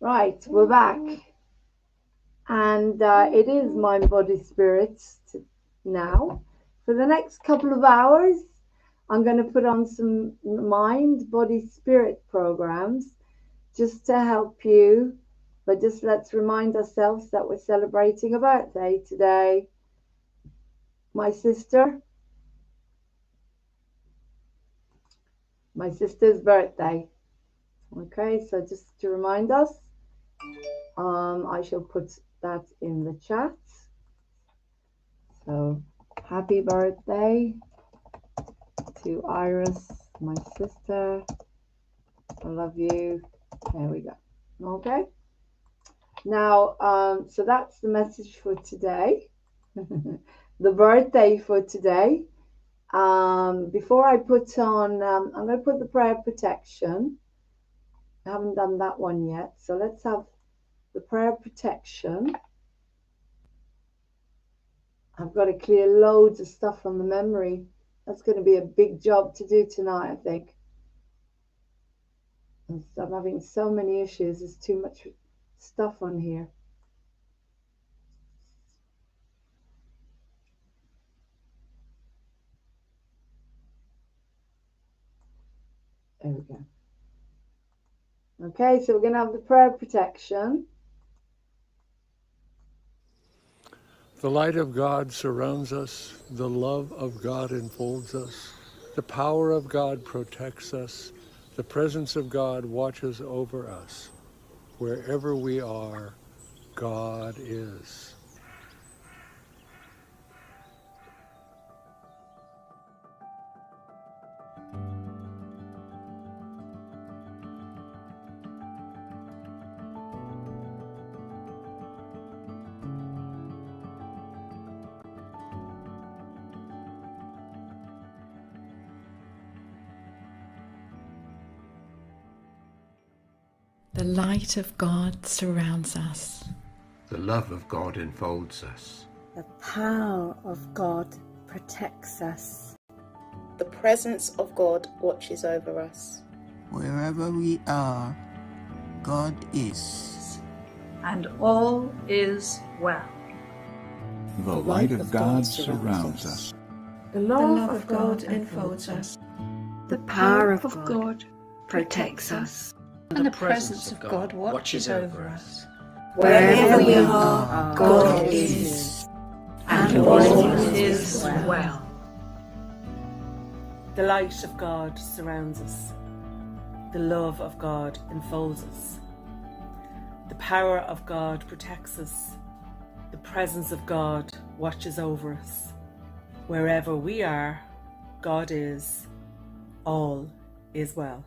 Right, we're back. And it is Mind, Body, Spirit now. For the next couple of hours, I'm going to put on some Mind, Body, Spirit programs just to help you. But just let's remind ourselves that we're celebrating a birthday today. My sister, my sister's birthday. Okay, so just to remind us, I shall put that in the chat. So happy birthday to Iris, my sister. I love you. There we go. Okay. Now, so that's the message for today. The birthday for today. Before I put on, I'm going to put the prayer of protection. I haven't done that one yet. So let's have the prayer of protection. I've got to clear loads of stuff from the memory. That's going to be a big job to do tonight, I think. I'm having so many issues. There's too much stuff on here. There we go. Okay, so we're going to have the prayer of protection. The light of God surrounds us. The love of God enfolds us. The power of God protects us. The presence of God watches over us. Wherever we are, God is. The light of God surrounds us. The love of God enfolds us. The power of God protects us. The presence of God watches over us. Wherever we are, God is. And all is well. The light of God surrounds us. The love of God enfolds us. The power of God protects us. And the presence of God watches over us. Wherever we are, God is. And all is well. The light of God surrounds us. The love of God enfolds us. The power of God protects us. The presence of God watches over us. Wherever we are, God is. All is well.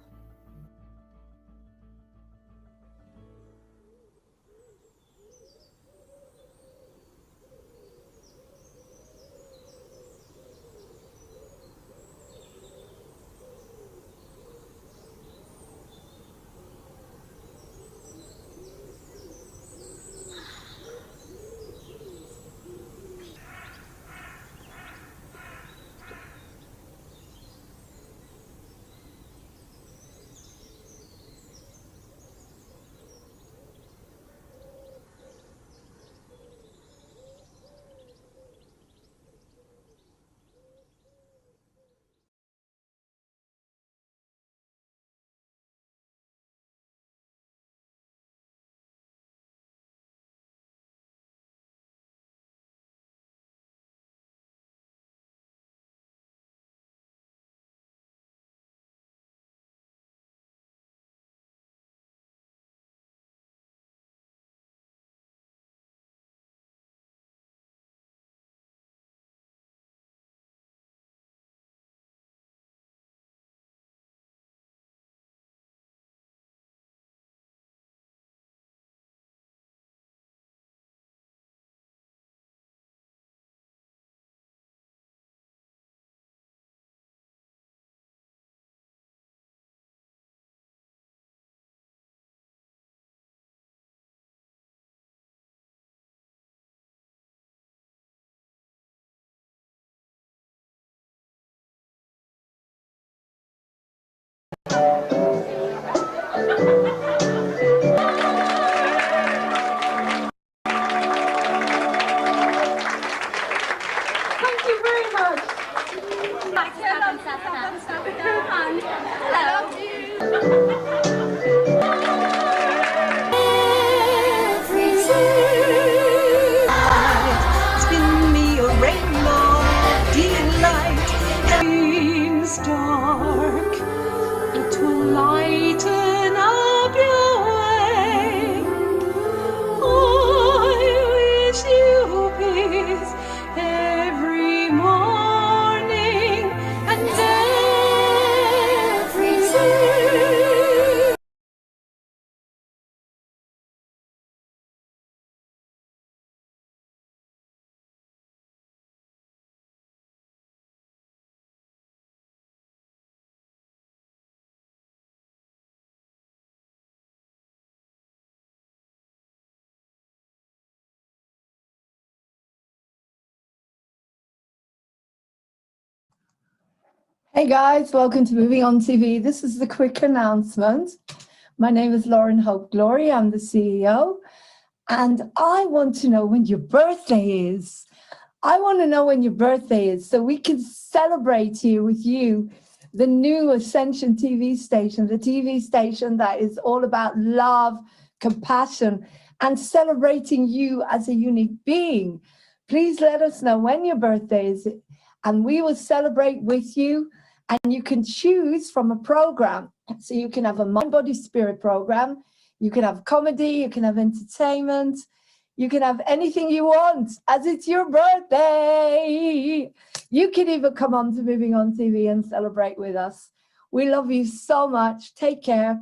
you very much. Spin me a rainbow, delight, dreams dark. It will lighten up your way. I wish you peace every morning and every day. Hey guys, welcome to Moving On TV. This is the quick announcement. My name is Lauren Hope Glory. I'm the CEO, and I want to know when your birthday is. I want to know when your birthday is so we can celebrate here with you, the new Ascension TV station, the TV station that is all about love, compassion, and celebrating you as a unique being. Please let us know when your birthday is, and we will celebrate with you. And you can choose from a program. So you can have a mind, body, spirit program. You can have comedy. You can have entertainment. You can have anything you want, as it's your birthday. You can even come on to Moving On TV and celebrate with us. We love you so much. Take care.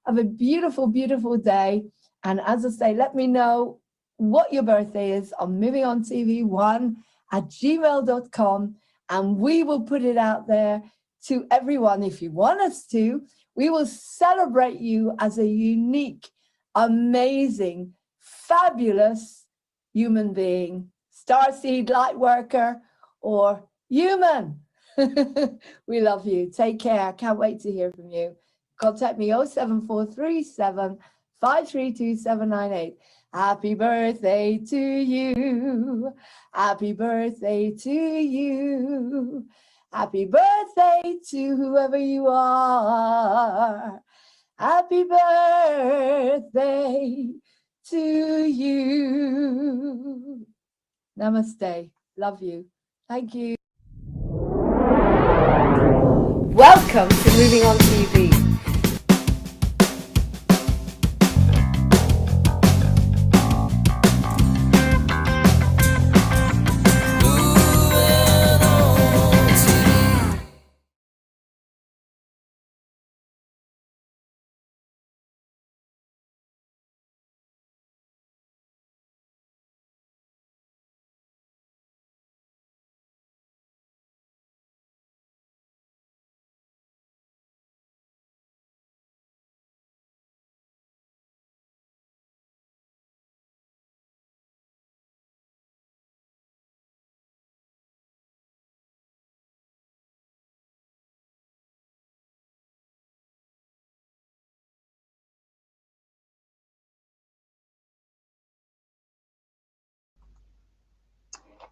Have a beautiful, beautiful day. And as I say, let me know what your birthday is on movingontv1@gmail.com. And we will put it out there to everyone. If you want us to, we will celebrate you as a unique, amazing, fabulous human being, starseed, light worker, or human. We love you. Take care. Can't wait to hear from you. Contact me 07437 532 798. Happy birthday to you. Happy birthday to you. Happy birthday to whoever you are. Happy birthday to you. Namaste. Love you. Thank you. Welcome to Moving On TV.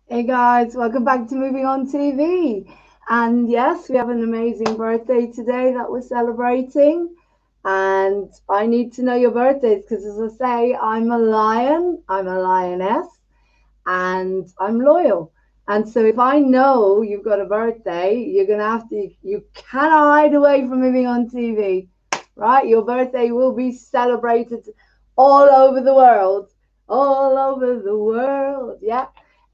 Hey guys, welcome back to Moving On TV. And yes, we have an amazing birthday today that we're celebrating. And I need to know your birthdays because, as I say, I'm a lion, I'm a lioness, and I'm loyal. And so if I know you've got a birthday, you're going to have to, you cannot hide away from Moving On TV, right? Your birthday will be celebrated all over the world, yeah.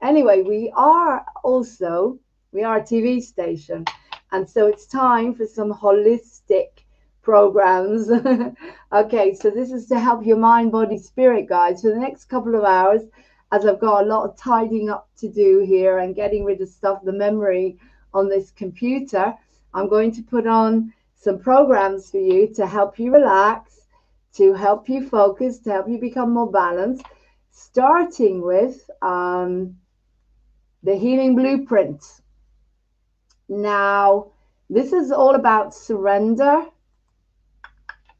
Anyway, we are a TV station, and so it's time for some holistic programs. Okay, so this is to help your mind, body, spirit, guys, for the next couple of hours, as I've got a lot of tidying up to do here and getting rid of stuff, the memory on this computer. I'm going to put on some programs for you to help you relax, to help you focus, to help you become more balanced, starting with the Healing Blueprint. Now, this is all about surrender.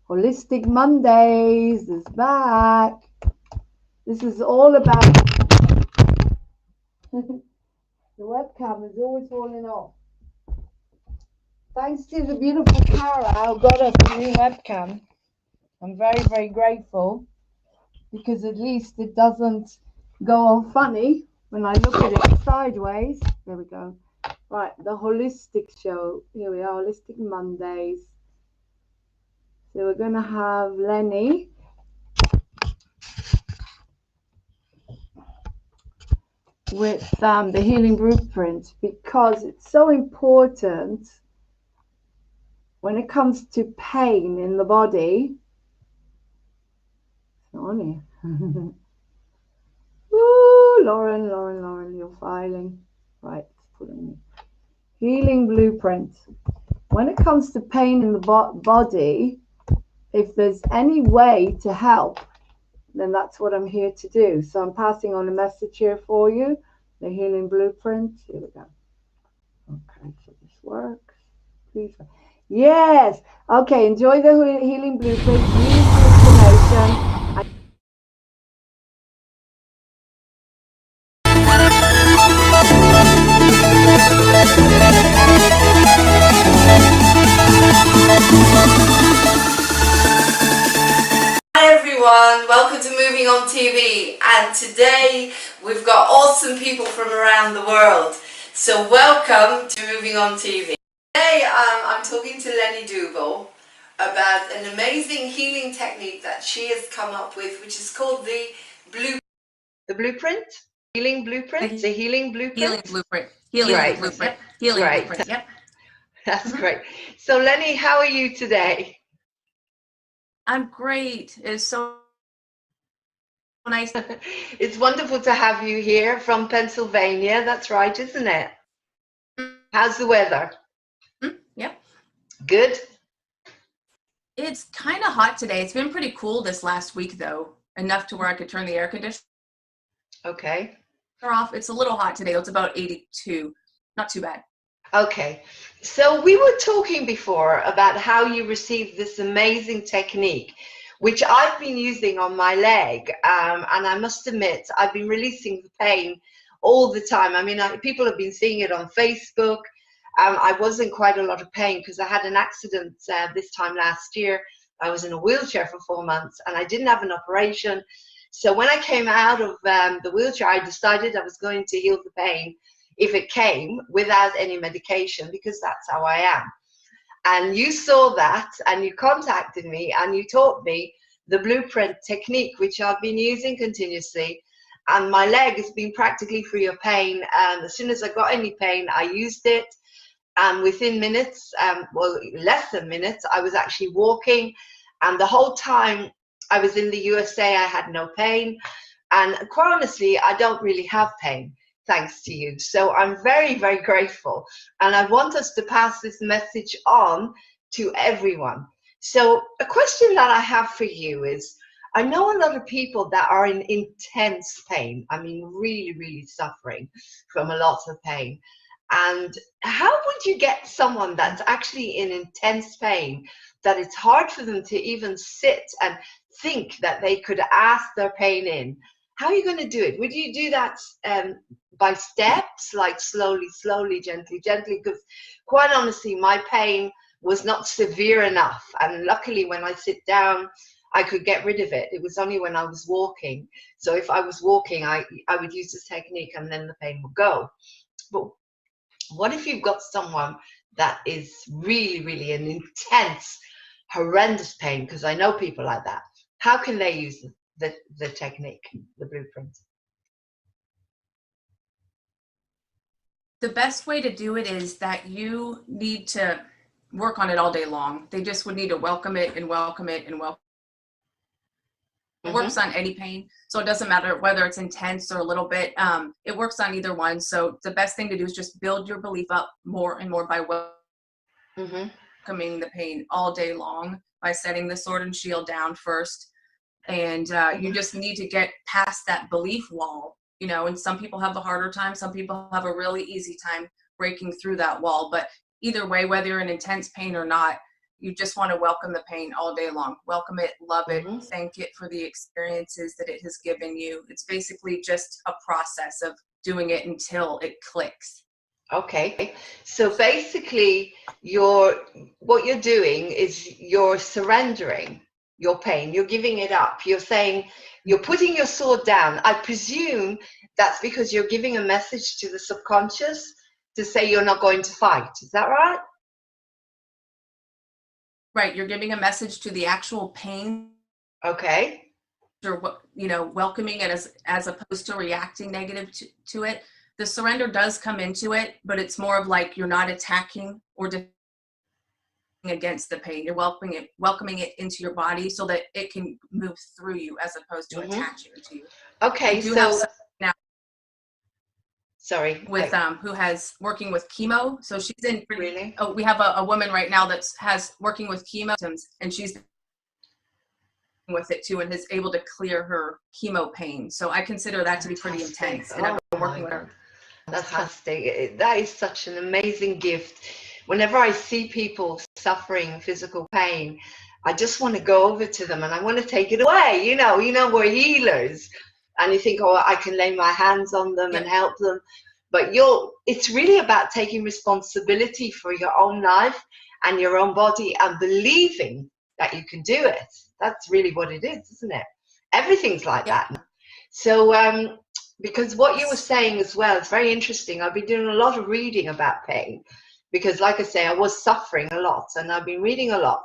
Holistic Mondays is back. This is all about The webcam is always falling off. Thanks to the beautiful Cara who got us a new webcam. I'm very, very grateful because at least it doesn't go all funny when I look at it sideways. There we go. Right, the holistic show. Here we are, Holistic Mondays. So we're going to have Lenny. With the Healing Blueprint, because it's so important when it comes to pain in the body. It's not on here. Ooh, Lauren, you're filing. Right, let's put it in. Healing Blueprint. When it comes to pain in the body, if there's any way to help, then that's what I'm here to do. So I'm passing on a message here for you. The Healing Blueprint. Here we go. Okay, so this works. Please. Yes. Okay, enjoy the Healing Blueprint. Use the information. Hi everyone, welcome to Moving On TV, and today we've got awesome people from around the world. So welcome to Moving On TV. Today I'm talking to Lenny Dougal about an amazing healing technique that she has come up with, which is called the Blueprint? Healing Blueprint? The Healing Blueprint? Healing Blueprint. Healing Blueprint. Healing Blueprint, yep. That's great. So Lenny, how are you today? I'm great. It's so nice. It's wonderful to have you here from Pennsylvania. That's right, isn't it? How's the weather? Yep. Good? It's kind of hot today. It's been pretty cool this last week, though. Enough to where I could turn the air conditioner off. It's a little hot today. It's about 82. Not too bad. Okay. So we were talking before about how you received this amazing technique, which I've been using on my leg. And I must admit, I've been releasing the pain all the time. I mean, people have been seeing it on Facebook. I was in quite a lot of pain because I had an accident this time last year. I was in a wheelchair for 4 months and I didn't have an operation. So when I came out of the wheelchair, I decided I was going to heal the pain if it came without any medication, because that's how I am. And you saw that and you contacted me and you taught me the Blueprint technique, which I've been using continuously. And my leg has been practically free of pain. And as soon as I got any pain, I used it. And within minutes, well, less than minutes, I was actually walking. And the whole time I was in the USA, I had no pain. And quite honestly, I don't really have pain, thanks to you. So I'm very, very grateful. And I want us to pass this message on to everyone. So a question that I have for you is, I know a lot of people that are in intense pain. I mean, really, really suffering from a lot of pain. And how would you get someone that's actually in intense pain, that it's hard for them to even sit and think that they could ask their pain in? How are you going to do it? Would you do that by steps, like slowly, gently? Because quite honestly, my pain was not severe enough. And luckily, when I sit down, I could get rid of it. It was only when I was walking. So if I was walking, I would use this technique and then the pain would go. But what if you've got someone that is really, really in intense, horrendous pain? Because I know people like that. How can they use the technique, the Blueprint? The best way to do it is that you need to work on it all day long. They just would need to welcome it and welcome it and welcome. It works on any pain, so it doesn't matter whether it's intense or a little bit. It works on either one. So the best thing to do is just build your belief up more and more by welcoming the pain all day long, by setting the sword and shield down first. And you just need to get past that belief wall, you know, and some people have a harder time. Some people have a really easy time breaking through that wall. But either way, whether you're in intense pain or not, you just want to welcome the pain all day long. Welcome it, love it, thank it for the experiences that it has given you. It's basically just a process of doing it until it clicks. Okay, so basically what you're doing is you're surrendering your pain, you're giving it up, you're saying, you're putting your sword down. I presume that's because you're giving a message to the subconscious to say you're not going to fight. Is that right? Right, you're giving a message to the actual pain. Okay. Or, you know, welcoming it as opposed to reacting negative to it. The surrender does come into it, but it's more of like you're not attacking or against the pain. You're welcoming it into your body so that it can move through you as opposed to attaching to you. Okay, so now, sorry, with who has working with chemo. So she's in really. Oh, we have a woman right now has working with chemo symptoms, and she's with it too, and is able to clear her chemo pain. So I consider that to be pretty intense. And I've been working with her. That's fantastic. That is such an amazing gift. Whenever I see people suffering physical pain, I just want to go over to them and I want to take it away. You know, we're healers, and you think, oh, I can lay my hands on them and help them. But it's really about taking responsibility for your own life and your own body and believing that you can do it. That's really what it is, isn't it? Everything's like that. So, because what you were saying as well is very interesting. I've been doing a lot of reading about pain because, like I say, I was suffering a lot and I've been reading a lot.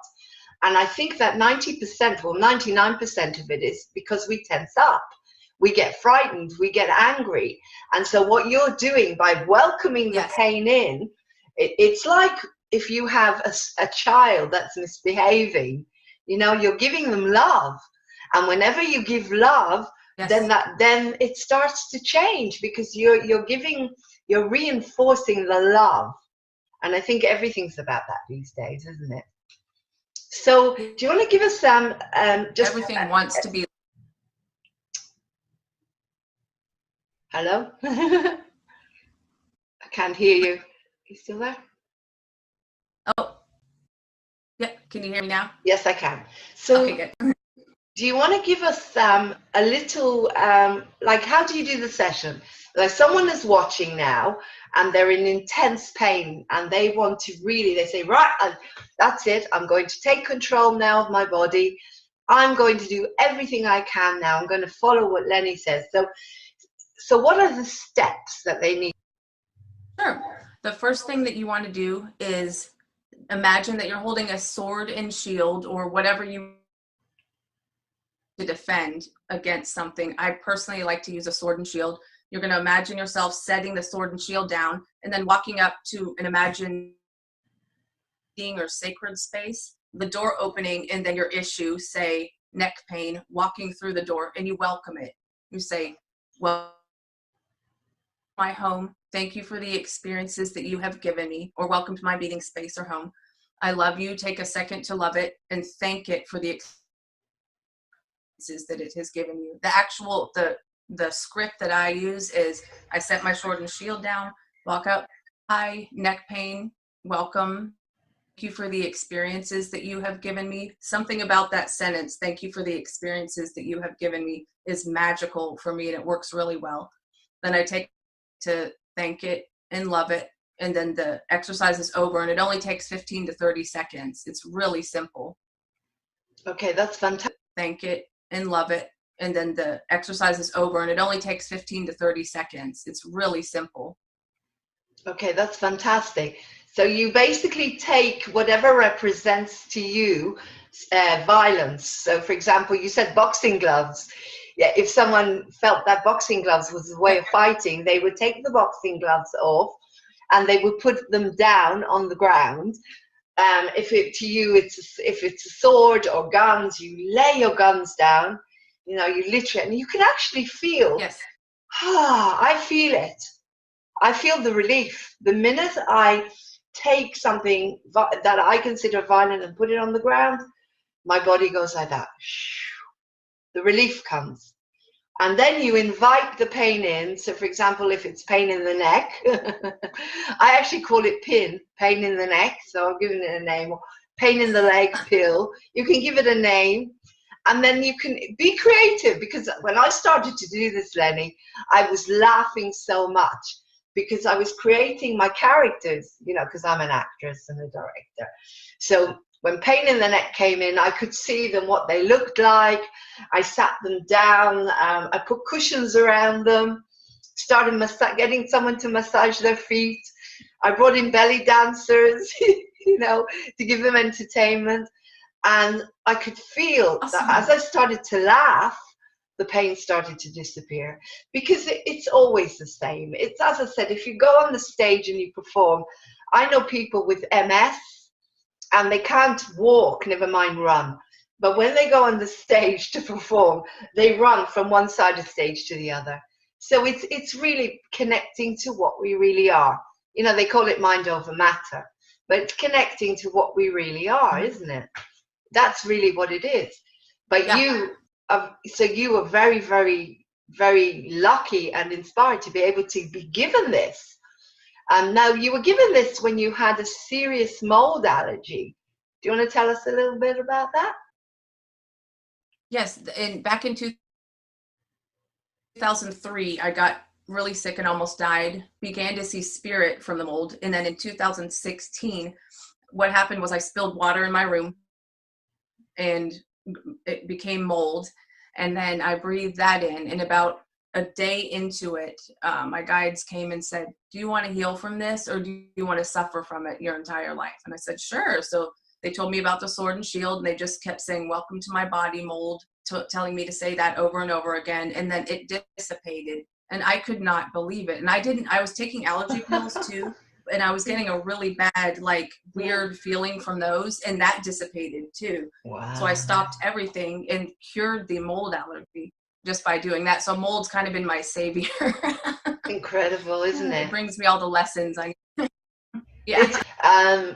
And I think that 90% or 99% of it is because we tense up. We get frightened, we get angry. And so what you're doing by welcoming the pain in, it's like if you have a child that's misbehaving, you know, you're giving them love. And whenever you give love, then it starts to change because you're reinforcing the love. And I think everything's about that these days, isn't it? So do you want to give us just everything wants to be. Hello? I can't hear you. You still there? Oh, yeah. Can you hear me now? Yes, I can. So okay, good. Do you want to give us a little, like, how do you do the session? Like, someone is watching now and they're in intense pain and they want to really, they say, right, that's it. I'm going to take control now of my body. I'm going to do everything I can now. I'm going to follow what Lenny says. So what are the steps that they need? Sure. The first thing that you want to do is imagine that you're holding a sword and shield or whatever you to defend against something. I personally like to use a sword and shield. You're going to imagine yourself setting the sword and shield down and then walking up to an imagined or sacred space, the door opening, and then your issue, say neck pain, walking through the door, and you welcome it. You say, well, my home, thank you for the experiences that you have given me, or welcome to my meeting space or home. I love you. Take a second to love it and thank it for the experiences that it has given you. The script that I use is I set my sword and shield down, walk up, hi, neck pain, welcome. Thank you for the experiences that you have given me. Something about that sentence, thank you for the experiences that you have given me, is magical for me and it works really well. Then I take to thank it and love it. And then the exercise is over and it only takes 15 to 30 seconds. It's really simple. Okay, that's fantastic. Thank it and love it. And then the exercise is over and it only takes 15 to 30 seconds. It's really simple. Okay, that's fantastic. So you basically take whatever represents to you violence. So for example, you said boxing gloves. Yeah, if someone felt that boxing gloves was a way of fighting, they would take the boxing gloves off and they would put them down on the ground. If it's a sword or guns, you lay your guns down. You know, you literally, and you can actually feel. Yes. I feel it. I feel the relief. The minute I take something that I consider violent and put it on the ground, my body goes like that. The relief comes. And then you invite the pain in. So for example, if it's pain in the neck, I actually call it pain in the neck. So I'm giving it a name, or pain in the leg pill. You can give it a name. And then you can be creative, because when I started to do this, Lenny, I was laughing so much because I was creating my characters, you know, because I'm an actress and a director. So when Pain in the Neck came in, I could see them, what they looked like. I sat them down. I put cushions around them, started getting someone to massage their feet. I brought in belly dancers, you know, to give them entertainment. And I could feel that as I started to laugh, the pain started to disappear, because it's always the same. It's, as I said, if you go on the stage and you perform, I know people with MS and they can't walk, never mind run. But when they go on the stage to perform, they run from one side of the stage to the other. So it's really connecting to what we really are. You know, they call it mind over matter, but it's connecting to what we really are, isn't it? That's really what it is. But you are very, very, very lucky and inspired to be able to be given this. Now, you were given this when you had a serious mold allergy. Do you want to tell us a little bit about that? Yes, and back in 2003, I got really sick and almost died, began to see spirit from the mold. And then in 2016, what happened was I spilled water in my room and it became mold. And then I breathed that in, and about a day into it, my guides came and said, do you want to heal from this, or do you want to suffer from it your entire life? And I said, sure. So they told me about the sword and shield, and they just kept saying, welcome to my body, mold, telling me to say that over and over again. And then it dissipated, and I could not believe it. And I was taking allergy pills too, and I was getting a really bad, like, weird feeling from those, and that dissipated too. Wow. So I stopped everything and cured the mold allergy just by doing that. So mold's kind of been my savior. Incredible, isn't it? It brings me all the lessons I need. Yeah.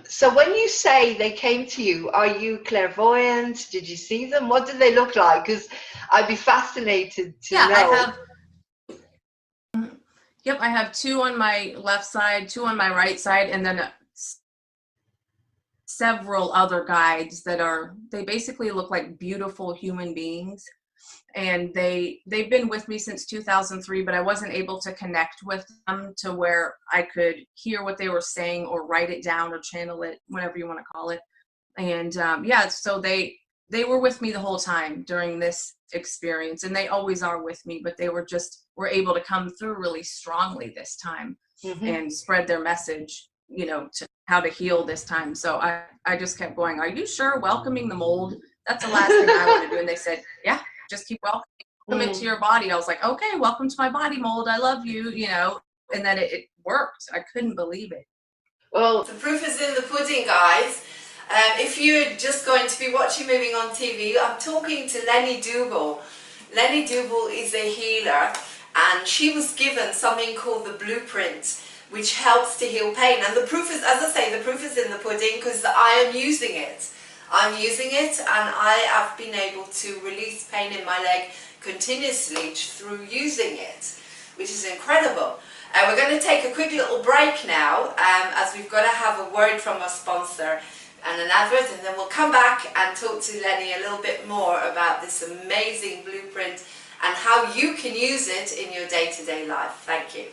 So when you say they came to you, are you clairvoyant? Did you see them? What did they look like? Because I'd be fascinated to know. I have 2 on my left side, 2 on my right side, and then several other guides they basically look like beautiful human beings. And they've been with me since 2003, but I wasn't able to connect with them to where I could hear what they were saying or write it down or channel it, whatever you want to call it. And so they were with me the whole time during this experience, and they always are with me, but they were able to come through really strongly this time and spread their message, you know, to how to heal this time. So I just kept going, are you sure? Welcoming the mold, that's the last thing I want to do. And they said, yeah, just keep welcoming it to your body. I was like, okay, welcome to my body, mold, I love you, you know. And then it worked. I couldn't believe it. Well, the proof is in the pudding, guys. If you're just going to be watching Moving On TV, I'm talking to Lenny Dougal. Lenny Dougal is a healer, and she was given something called the blueprint, which helps to heal pain. And the proof is, as I say, the proof is in the pudding, because I am using it. I'm using it, and I have been able to release pain in my leg continuously through using it, which is incredible. We're going to take a quick little break now, as we've got to have a word from our sponsor and an advert, and then we'll come back and talk to Lenny a little bit more about this amazing blueprint and how you can use it in your day-to-day life. Thank you.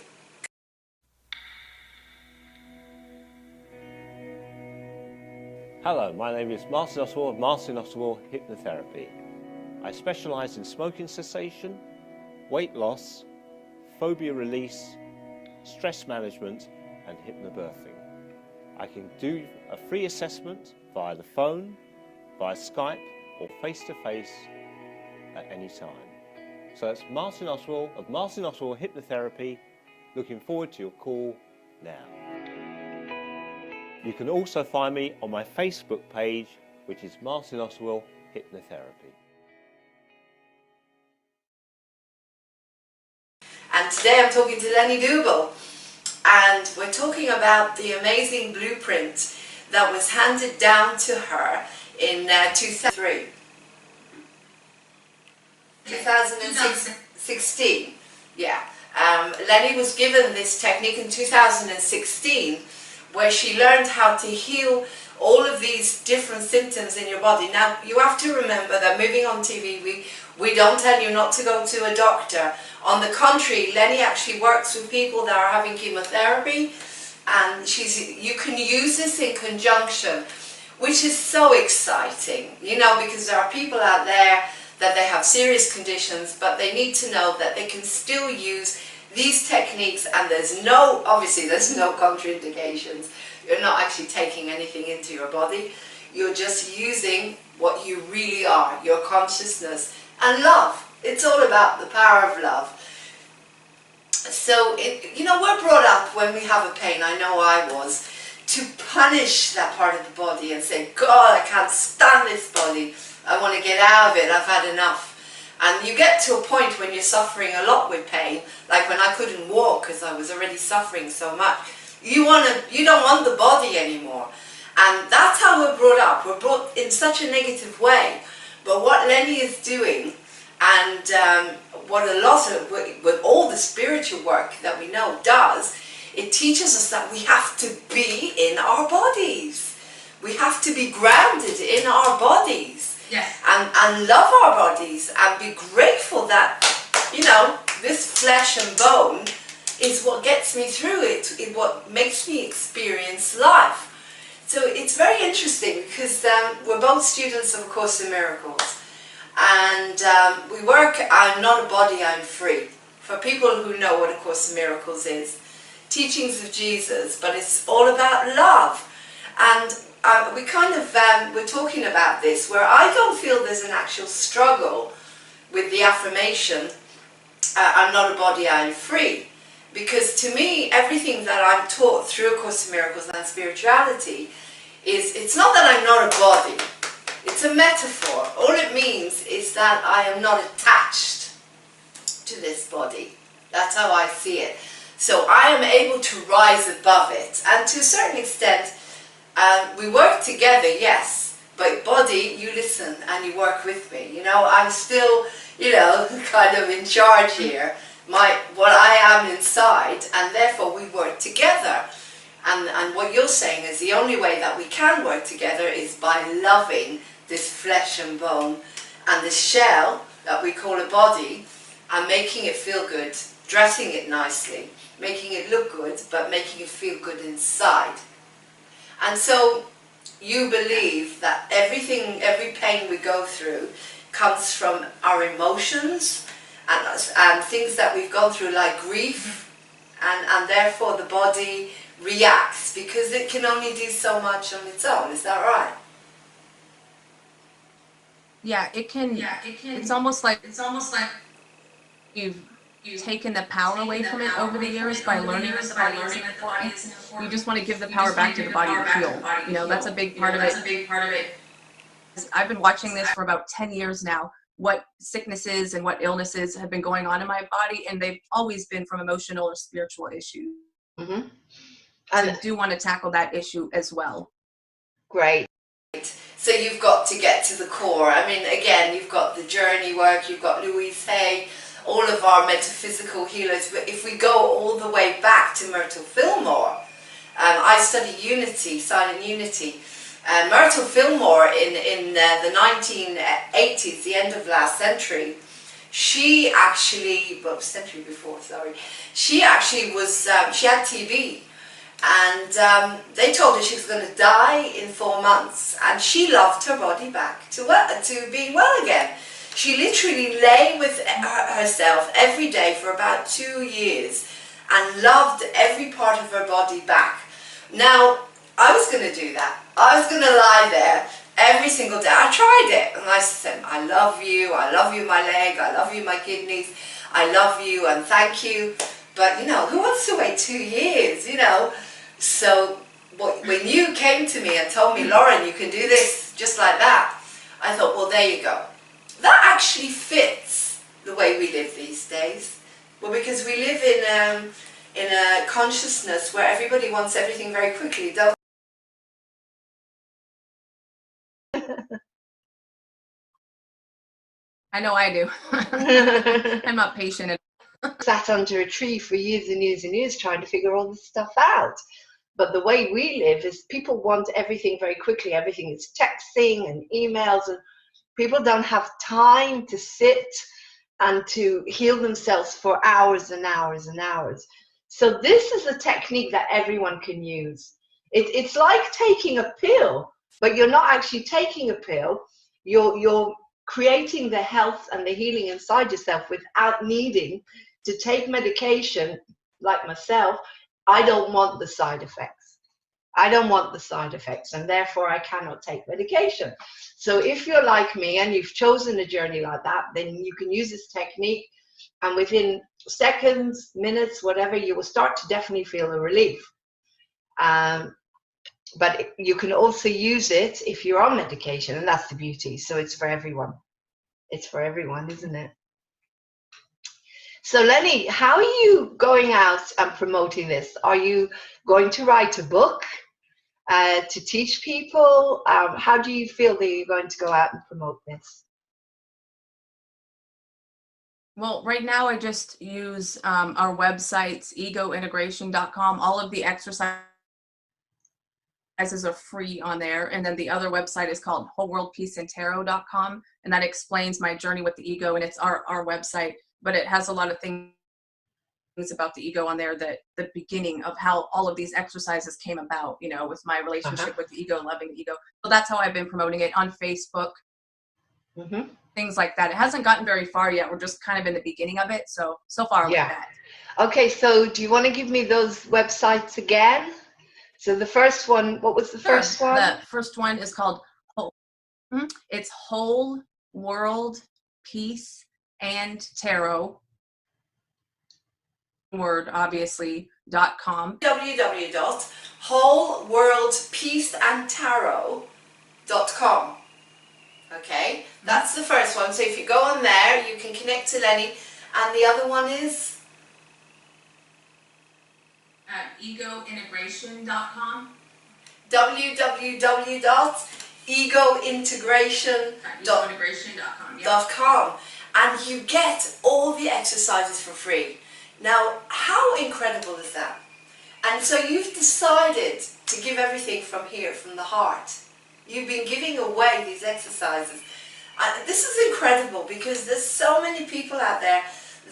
Hello, my name is Martin Oswald of Martin Oswald Hypnotherapy. I specialise in smoking cessation, weight loss, phobia release, stress management and hypnobirthing. I can do a free assessment via the phone, via Skype or face-to-face at any time. So that's Martin Oswald of Martin Oswald Hypnotherapy. Looking forward to your call now. You can also find me on my Facebook page, which is Martin Oswald Hypnotherapy. And today I'm talking to Lenny Dougal, and we're talking about the amazing blueprint that was handed down to her in 2003. 2016, yeah. Lenny was given this technique in 2016, where she learned how to heal all of these different symptoms in your body. Now, you have to remember that moving on TV, we don't tell you not to go to a doctor. On the contrary, Lenny actually works with people that are having chemotherapy, and you can use this in conjunction, which is so exciting, you know, because there are people out there that they have serious conditions, but they need to know that they can still use these techniques, and obviously there's no contraindications. You're not actually taking anything into your body. You're just using what you really are, your consciousness and love. It's all about the power of love. So, you know, we're brought up when we have a pain, I know I was, to punish that part of the body and say, God, I can't stand this body. I want to get out of it. I've had enough. And you get to a point when you're suffering a lot with pain, like when I couldn't walk because I was already suffering so much. You don't want the body anymore. And that's how we're brought up. We're brought in such a negative way. But what Lenny is doing, and what a lot of, with all the spiritual work that we know does, it teaches us that we have to be in our bodies. We have to be grounded in our bodies. Yes. And love our bodies and be grateful that, you know, this flesh and bone is what gets me through it, what makes me experience life. So it's very interesting because we're both students of A Course in Miracles, and we work, I'm not a body, I'm free. For people who know what A Course in Miracles is, teachings of Jesus, but it's all about love. And we kind of, we're talking about this, where I don't feel there's an actual struggle with the affirmation, I'm not a body, I'm free. Because to me, everything that I'm taught through A Course in Miracles and spirituality is, it's not that I'm not a body, it's a metaphor. All it means is that I am not attached to this body. That's how I see it. So I am able to rise above it. And to a certain extent, we work together, yes, but body, you listen and you work with me. You know, I'm still, you know, kind of in charge here. What I am inside, and therefore we work together. And what you're saying is the only way that we can work together is by loving this flesh and bone and this shell that we call a body, and making it feel good, dressing it nicely, making it look good, but making it feel good inside. And so you believe that every pain we go through comes from our emotions and things that we've gone through, like grief, and therefore the body reacts because it can only do so much on its own. Is that right? Yeah, it can. It's almost like you've taken the power away from it over the years by learning that the body isn't important. You just want to give the power back to the body to heal. You know, that's a big part of it. I've been watching this for about 10 years now, what sicknesses and what illnesses have been going on in my body, and they've always been from emotional or spiritual issues. Mm-hmm. And I do want to tackle that issue as well. Great. So you've got to get to the core. I mean, again, you've got the journey work, you've got Louise Hay, all of our metaphysical healers. But if we go all the way back to Myrtle Fillmore, I study unity, silent unity. Myrtle Fillmore in the 1980s, the end of last century, she actually, well, century before, sorry, she actually was, she had TB. And they told her she was going to die in 4 months, and she loved her body back to being well again. She literally lay with herself every day for about 2 years and loved every part of her body back. Now, I was going to do that. I was going to lie there every single day. I tried it, and I said, I love you my leg, I love you my kidneys, I love you and thank you. But, you know, who wants to wait 2 years, you know? So when you came to me and told me, Lauren, you can do this just like that, I thought, well, there you go. That actually fits the way we live these days. Well, because we live in a consciousness where everybody wants everything very quickly, don't I know I do. I'm not patient. Sat under a tree for years and years and years trying to figure all this stuff out. But the way we live is people want everything very quickly. Everything is texting and emails, and people don't have time to sit and to heal themselves for hours and hours and hours. So this is a technique that everyone can use. It's like taking a pill, but you're not actually taking a pill. You're creating the health and the healing inside yourself without needing to take medication. Like myself, I don't want the side effects. I don't want the side effects, and therefore I cannot take medication. So if you're like me and you've chosen a journey like that, then you can use this technique, and within seconds, minutes, whatever, you will start to definitely feel a relief. But you can also use it if you're on medication, and that's the beauty. So it's for everyone. It's for everyone, isn't it? So Lenny, how are you going out and promoting this? Are you going to write a book to teach people? How do you feel that you're going to go out and promote this? Well, right now I just use our websites, egointegration.com. All of the exercises are free on there. And then the other website is called wholeworldpeaceandtarot.com. And that explains my journey with the ego. And it's our website, but it has a lot of things about the ego on there, that the beginning of how all of these exercises came about, you know, with my relationship with the ego, loving the ego. So that's how I've been promoting it on Facebook, things like that. It hasn't gotten very far yet. We're just kind of in the beginning of it. So far with that. Okay, so do you want to give me those websites again? So the first one, what was the first one? The first one is called it's Whole World Peace and Tarot, word obviously, .com. www.wholeworldpeaceandtarot.com. Okay, that's the first one. So if you go on there, you can connect to Lenny, and the other one is egointegration.com. www.egointegration.com. And you get all the exercises for free. Now, how incredible is that? And so you've decided to give everything from here, from the heart. You've been giving away these exercises. And this is incredible, because there's so many people out there,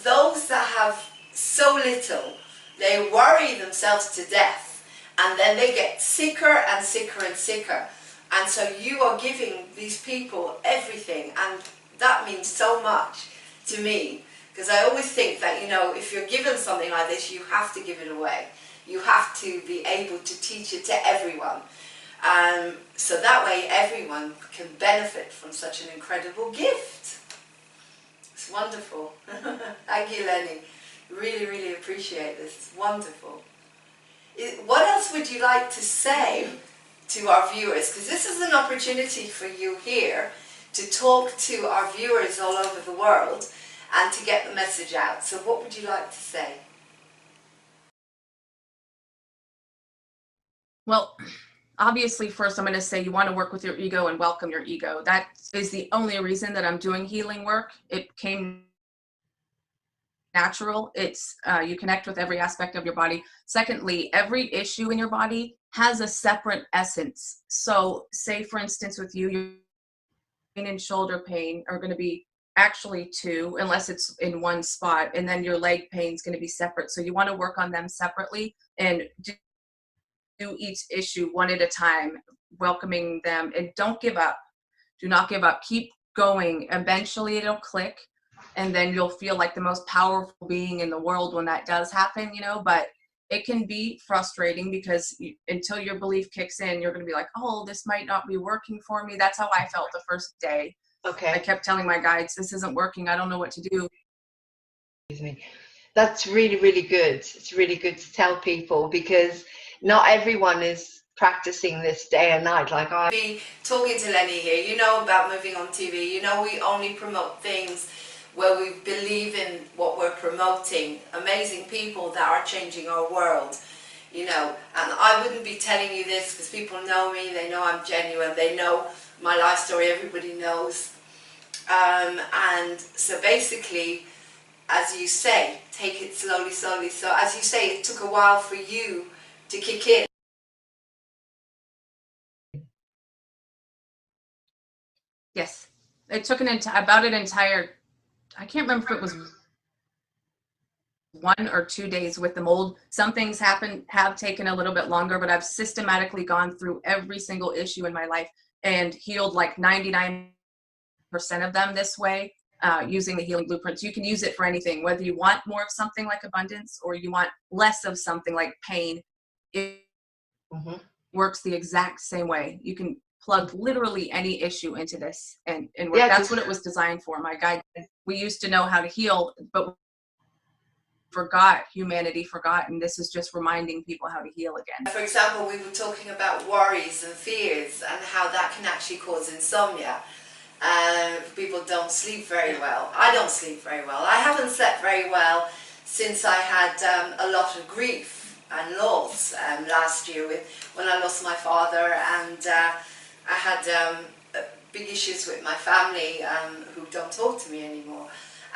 those that have so little, they worry themselves to death, and then they get sicker and sicker and sicker. And so you are giving these people everything, and that means so much to me, because I always think that, you know, if you're given something like this, you have to give it away. You have to be able to teach it to everyone. So that way everyone can benefit from such an incredible gift. It's wonderful. Thank you, Lenny. Really, really appreciate this. It's wonderful. What else would you like to say to our viewers? Because this is an opportunity for you here to talk to our viewers all over the world and to get the message out. So what would you like to say? Well, obviously, first I'm going to say you want to work with your ego and welcome your ego. That is the only reason that I'm doing healing work. It came natural. It's you connect with every aspect of your body. Secondly, every issue in your body has a separate essence. So say, for instance, with you, your pain and shoulder pain are going to be actually two, unless it's in one spot, and then your leg pain is going to be separate. So you want to work on them separately and do each issue one at a time, welcoming them, and don't give up. Do not give up. Keep going. Eventually it'll click, and then you'll feel like the most powerful being in the world when that does happen, you know. But it can be frustrating, because until your belief kicks in, you're going to be like, oh, this might not be working for me. That's how I felt the first day. Okay. I kept telling my guides, this isn't working. I don't know what to do. Excuse me. That's really, really good. It's really good to tell people, because not everyone is practicing this day and night like I be talking to Lenny here. You know about Moving On TV. You know we only promote things where we believe in what we're promoting. Amazing people that are changing our world. You know, and I wouldn't be telling you this because people know me. They know I'm genuine. They know my life story. Everybody knows. And so basically, as you say, take it slowly, slowly. So as you say, it took a while for you to kick in. it took about an entire, I can't remember if it was 1 or 2 days with the mold. Some things have taken a little bit longer, but I've systematically gone through every single issue in my life and healed like 99% of them this way, using the healing blueprints. You can use it for anything, whether you want more of something like abundance or you want less of something like pain. It works the exact same way. You can plug literally any issue into this and work. Yeah, that's what it was designed for. My guide, we used to know how to heal, but humanity forgot, and this is just reminding people how to heal again. For example, we were talking about worries and fears and how that can actually cause insomnia. People don't sleep very well. I don't sleep very well. I haven't slept very well since I had a lot of grief and loss last year when I lost my father, and I had big issues with my family who don't talk to me anymore.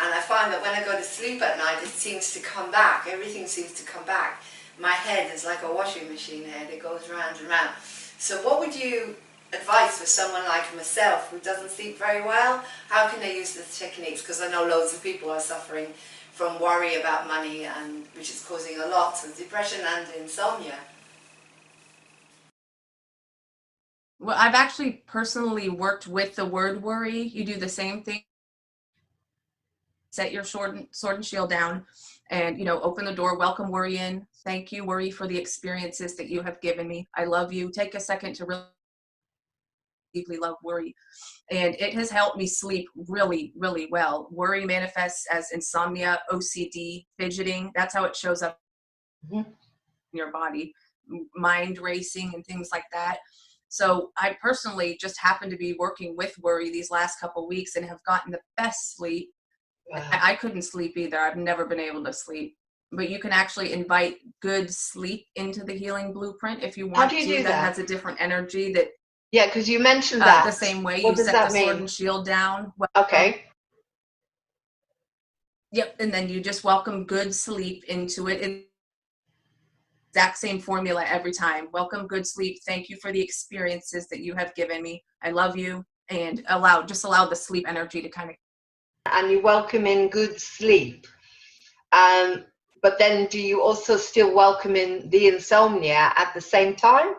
And I find that when I go to sleep at night, it seems to come back. Everything seems to come back. My head is like a washing machine head. It goes round and round. So what would you advise for someone like myself who doesn't sleep very well? How can they use the techniques? Because I know loads of people are suffering from worry about money, and which is causing a lot of depression and insomnia. Well, I've actually personally worked with the word worry. You do the same thing. Set your sword and shield down and, you know, open the door, welcome worry in. Thank you, worry, for the experiences that you have given me. I love you. Take a second to really deeply love worry. And it has helped me sleep really, really well. Worry manifests as insomnia, OCD, fidgeting. That's how it shows up in your body, mind racing and things like that. So I personally just happened to be working with worry these last couple of weeks and have gotten the best sleep. Wow. I couldn't sleep either. I've never been able to sleep. But you can actually invite good sleep into the healing blueprint if you want. How do you do that? That has a different energy. That yeah, because you mentioned that the same way. What you does set that the sword mean? and shield down. Okay. Yep, and then you just welcome good sleep into it. Exact same formula every time. Welcome good sleep. Thank you for the experiences that you have given me. I love you, and allow the sleep energy to kind of. And you welcome in good sleep. But then do you also still welcome in the insomnia at the same time?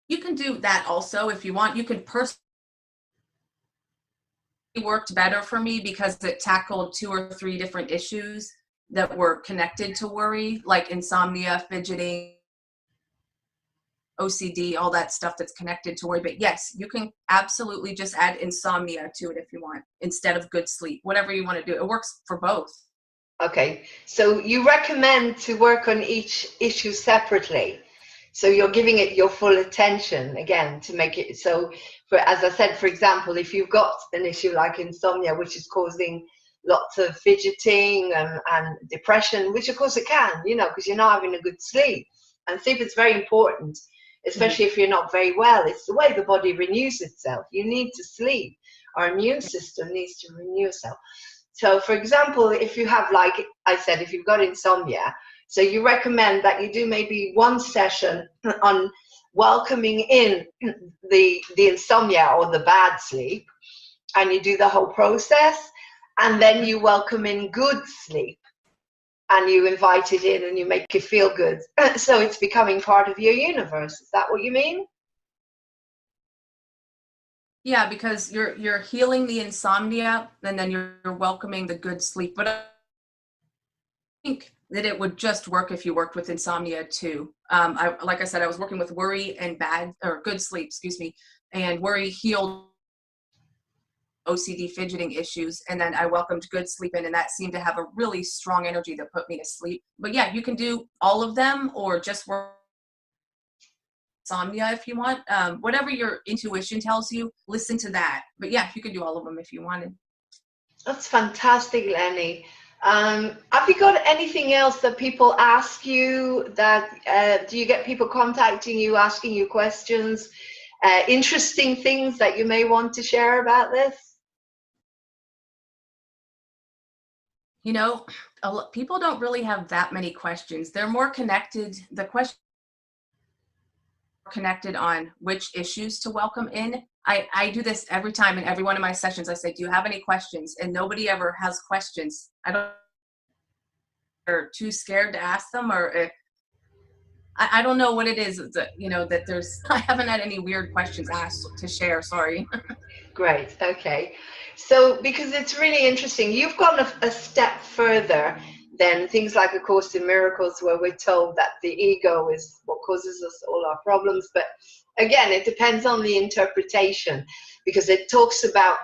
You can do that also if you want. You can personally worked better for me because it tackled 2 or 3 different issues that were connected to worry, like insomnia, fidgeting, OCD, all that stuff that's connected to worry. But yes, you can absolutely just add insomnia to it if you want, instead of good sleep, whatever you want to do. It works for both. Okay, so you recommend to work on each issue separately. So you're giving it your full attention again to make it so, for, as I said, for example, if you've got an issue like insomnia, which is causing lots of fidgeting and depression, which of course it can, you know, because you're not having a good sleep. And sleep is very important, especially if you're not very well. It's the way the body renews itself. You need to sleep. Our immune system needs to renew itself. So, for example, if you have, like I said, if you've got insomnia, so you recommend that you do maybe 1 session on welcoming in the insomnia or the bad sleep, and you do the whole process, and then you welcome in good sleep, and you invite it in and you make it feel good. So it's becoming part of your universe. Is that what you mean? Yeah, because you're healing the insomnia and then you're welcoming the good sleep. But I think that it would just work if you worked with insomnia too. Like I said, I was working with worry and good sleep, and worry healed OCD fidgeting issues, and then I welcomed good sleep in, and that seemed to have a really strong energy that put me to sleep. But yeah, you can do all of them or just work insomnia if you want. Whatever your intuition tells you, listen to that. But yeah, you can do all of them if you wanted. That's fantastic, Lenny. Have you got anything else that people ask you? That do you get people contacting you, asking you questions, interesting things that you may want to share about this? You know, people don't really have that many questions. They're more connected. The question connected on which issues to welcome in. I do this every time in every one of my sessions. I say, do you have any questions? And nobody ever has questions. They're too scared to ask them, or I don't know what it is that, you know, that I haven't had any weird questions asked to share. Sorry. Great. Okay. So, because it's really interesting, you've gone a step further than things like A Course in Miracles, where we're told that the ego is what causes us all our problems. But again, it depends on the interpretation, because it talks about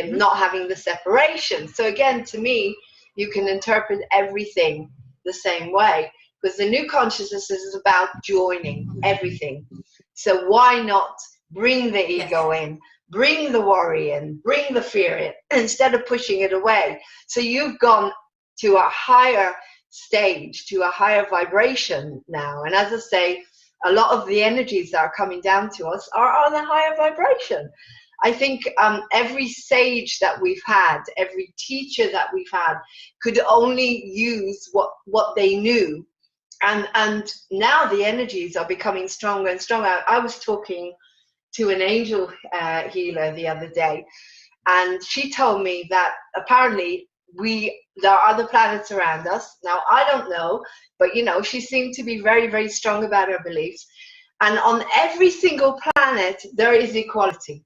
not having the separation. So again, to me, you can interpret everything the same way, because the new consciousness is about joining everything. So why not bring the ego in, bring the worry in, bring the fear in, instead of pushing it away? So you've gone to a higher stage, to a higher vibration now. And as I say, a lot of the energies that are coming down to us are on a higher vibration. I think every sage that we've had, every teacher that we've had, could only use what they knew. And now the energies are becoming stronger and stronger. I was talking to an angel healer the other day, and she told me that apparently there are other planets around us. Now, I don't know, but you know, she seemed to be very, very strong about her beliefs. And on every single planet, there is equality,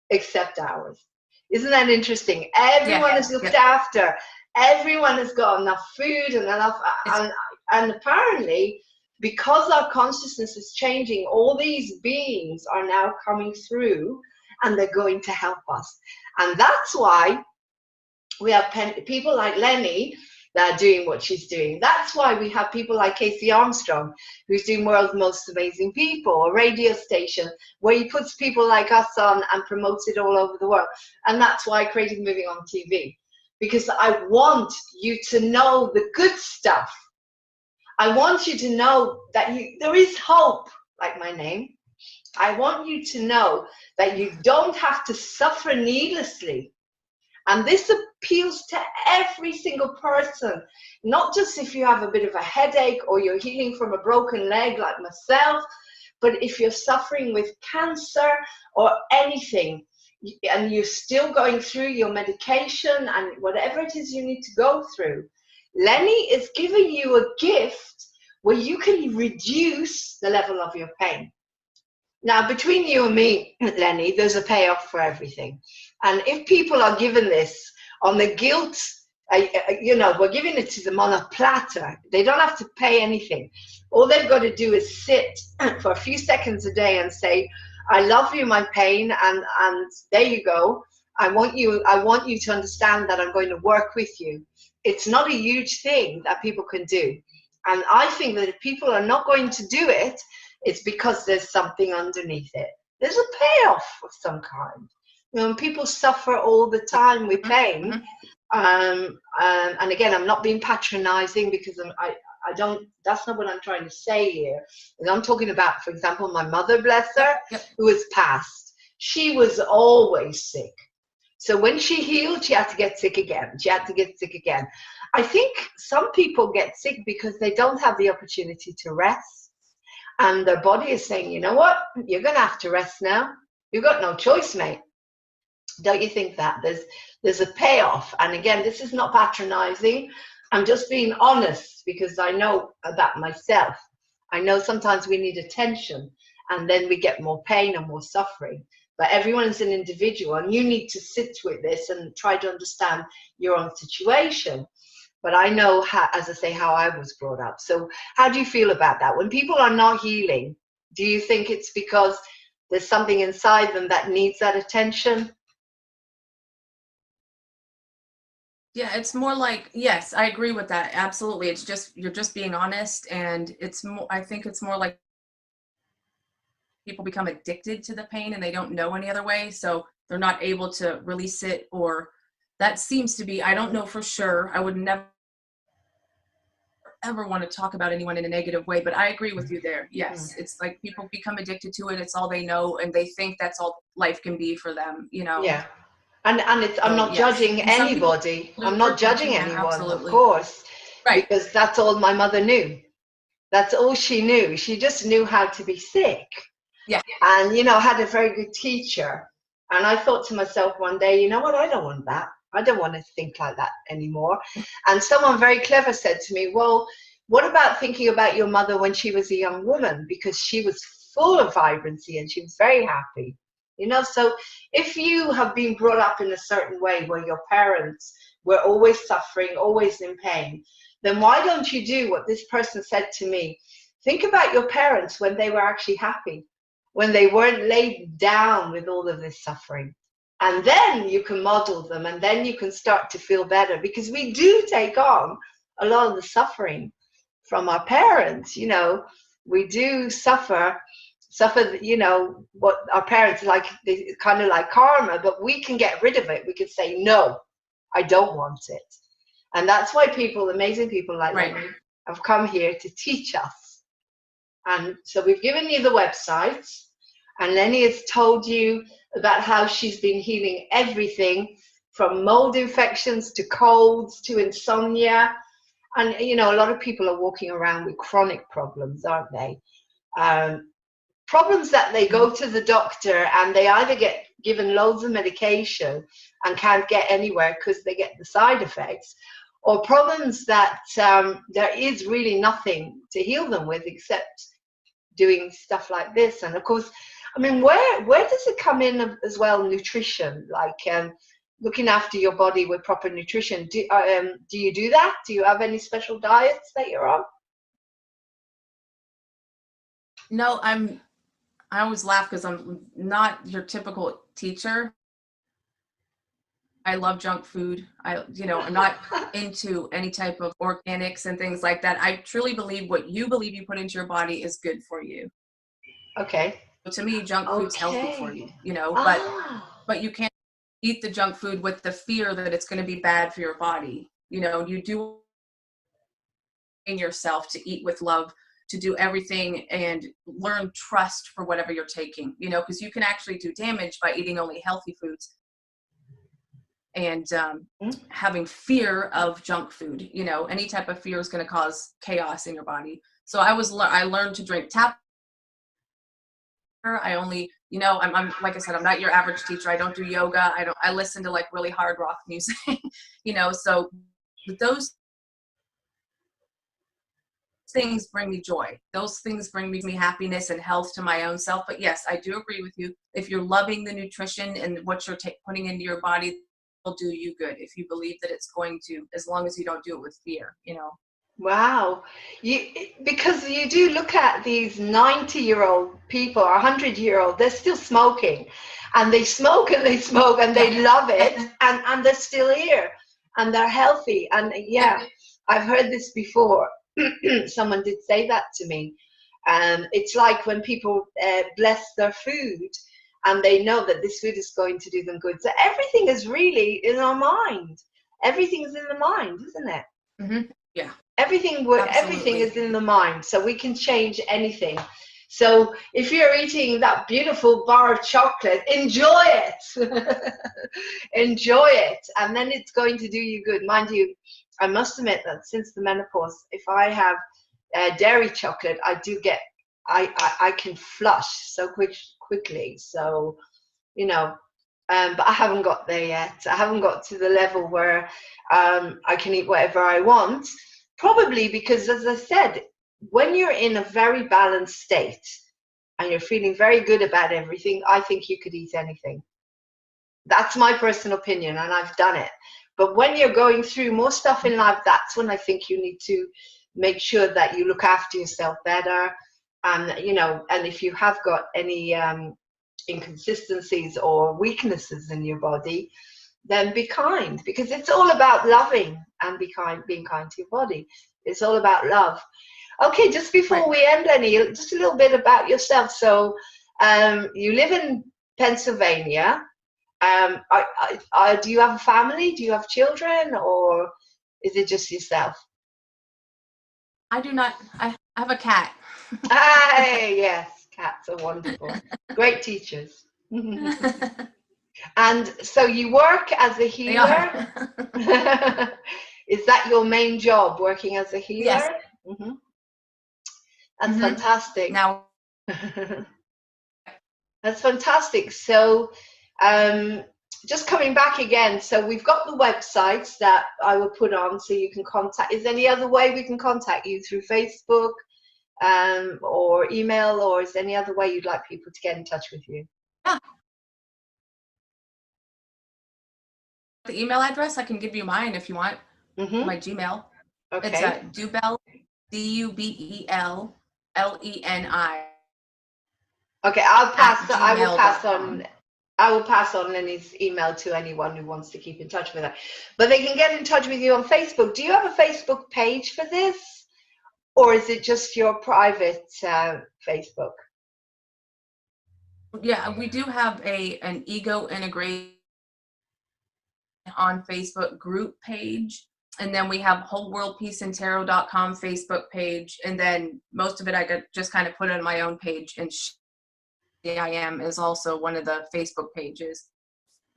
except ours. Isn't that interesting? Everyone is looked after. Everyone has got enough food and enough, and apparently, because our consciousness is changing, all these beings are now coming through, and they're going to help us. And that's why we have people like Lenny that are doing what she's doing. That's why we have people like Casey Armstrong, who's doing World's Most Amazing People, a radio station where he puts people like us on and promotes it all over the world. And that's why I created Moving on TV, because I want you to know the good stuff. I want you to know that there is hope, like my name. I want you to know that you don't have to suffer needlessly. And this appeals to every single person, not just if you have a bit of a headache or you're healing from a broken leg like myself, but if you're suffering with cancer or anything, and you're still going through your medication and whatever it is you need to go through. Lenny is giving you a gift where you can reduce the level of your pain. Now, between you and me, Lenny, there's a payoff for everything. And if people are given this on the guilt, you know, we're giving it to them on a platter. They don't have to pay anything. All they've got to do is sit for a few seconds a day and say, I love you, my pain, and there you go. I want you to understand that I'm going to work with you. It's not a huge thing that people can do. And I think that if people are not going to do it, it's because there's something underneath it. There's a payoff of some kind. You know, when people suffer all the time with pain, and again, I'm not being patronizing, because I don't, that's not what I'm trying to say here. And I'm talking about, for example, my mother, bless her, who has passed. She was always sick. So when she healed, she had to get sick again. She had to get sick again. I think some people get sick because they don't have the opportunity to rest. And their body is saying, you know what, you're going to have to rest now. You've got no choice, mate. Don't you think that? There's a payoff. And again, this is not patronizing. I'm just being honest, because I know about myself. I know sometimes we need attention, and then we get more pain and more suffering. But everyone is an individual, and you need to sit with this and try to understand your own situation. But I know, how, as I say, how I was brought up. So how do you feel about that? When people are not healing, do you think it's because there's something inside them that needs that attention? Yeah, it's more like, yes, I agree with that. Absolutely. It's just, you're just being honest. And it's more, I think it's more like people become addicted to the pain and they don't know any other way. So they're not able to release it, or that seems to be, I don't know for sure. I would never ever want to talk about anyone in a negative way, but I agree with you there. Yes. It's like people become addicted to it. It's all they know. And they think that's all life can be for them, you know? Yeah. And it's, I'm not judging anybody. I'm not judging anyone, of course, right? Because that's all my mother knew. That's all she knew. She just knew how to be sick. Yeah. And, you know, had a very good teacher. And I thought to myself one day, you know what, I don't want that. I don't want to think like that anymore. And someone very clever said to me, well, what about thinking about your mother when she was a young woman? Because she was full of vibrancy and she was very happy. You know, so if you have been brought up in a certain way where your parents were always suffering, always in pain, then why don't you do what this person said to me? Think about your parents when they were actually happy, when they weren't laid down with all of this suffering. And then you can model them, and then you can start to feel better, because we do take on a lot of the suffering from our parents. You know, we do suffer, you know, what our parents like, they kind of like karma, but we can get rid of it. We could say, no, I don't want it. And that's why people, amazing people like Lenny, have come here to teach us. And so we've given you the websites, and Lenny has told you about how she's been healing everything from mold infections to colds to insomnia. And, you know, a lot of people are walking around with chronic problems, aren't they? Problems that they go to the doctor and they either get given loads of medication and can't get anywhere because they get the side effects, or problems that there is really nothing to heal them with except doing stuff like this. And of course, I mean, where does it come in as well? Nutrition, like looking after your body with proper nutrition. Do you do that? Do you have any special diets that you're on? No, I always laugh because I'm not your typical teacher. I love junk food. I'm not into any type of organics and things like that. I truly believe what you believe you put into your body is good for you. Okay. To me, junk food's healthy for you, you know, but you can't eat the junk food with the fear that it's going to be bad for your body. You know, you do in yourself to eat with love, to do everything and learn trust for whatever you're taking, you know, because you can actually do damage by eating only healthy foods and having fear of junk food. You know, any type of fear is going to cause chaos in your body. So I learned to drink tap. I only, you know, I'm like I said, I'm not your average teacher. I don't do yoga. I listen to like really hard rock music, you know, so those things bring me joy. Those things bring me happiness and health to my own self. But yes, I do agree with you. If you're loving the nutrition and what you're putting into your body, will do you good. If you believe that it's going to, as long as you don't do it with fear, you know. Wow. Because you do look at these 90-year-old people or 100-year-old, they're still smoking, and they smoke and they smoke and they love it, and they're still here and they're healthy. And yeah, I've heard this before. Someone did say that to me. It's like when people bless their food and they know that this food is going to do them good. So everything is really in our mind. Everything's in the mind, isn't it? Mm-hmm. Yeah. Everything is in the mind, so we can change anything. So if you're eating that beautiful bar of chocolate, enjoy it. Enjoy it, and then it's going to do you good. Mind you, I must admit that since the menopause, if I have dairy chocolate, I can flush so quickly. So, you know, but I haven't got there yet. I haven't got to the level where I can eat whatever I want. Probably because, as I said, when you're in a very balanced state and you're feeling very good about everything, I think you could eat anything. That's my personal opinion, and I've done it. But when you're going through more stuff in life, that's when I think you need to make sure that you look after yourself better. And, you know, and if you have got any inconsistencies or weaknesses in your body, then be kind, because it's all about loving and being kind to your body. It's all about love. Okay, just before we end, Lenny, just a little bit about yourself. So you live in Pennsylvania. Do you have a family? Do you have children, or is it just yourself? I do not. I have a cat. Hey, yes, cats are wonderful. Great teachers. And so you work as a healer? Is that your main job, working as a healer? Yes. Mm-hmm. That's fantastic. Now, that's fantastic. So Just coming back again, so we've got the websites that I will put on so you can contact. Is there any other way we can contact you, through Facebook or email, or is there any other way you'd like people to get in touch with you? Yeah. The email address, I can give you mine if you want. My Gmail. Okay. It's Dubel, DUBELLENI. Okay, I will pass on Lenny's email to anyone who wants to keep in touch with her. But they can get in touch with you on Facebook. Do you have a Facebook page for this, or is it just your private Facebook? Yeah, we do have an ego integration on Facebook group page, and then we have wholeworldpeaceandtarot.com Facebook page, and then most of it I could just kind of put on my own page, and I Am is also one of the Facebook pages.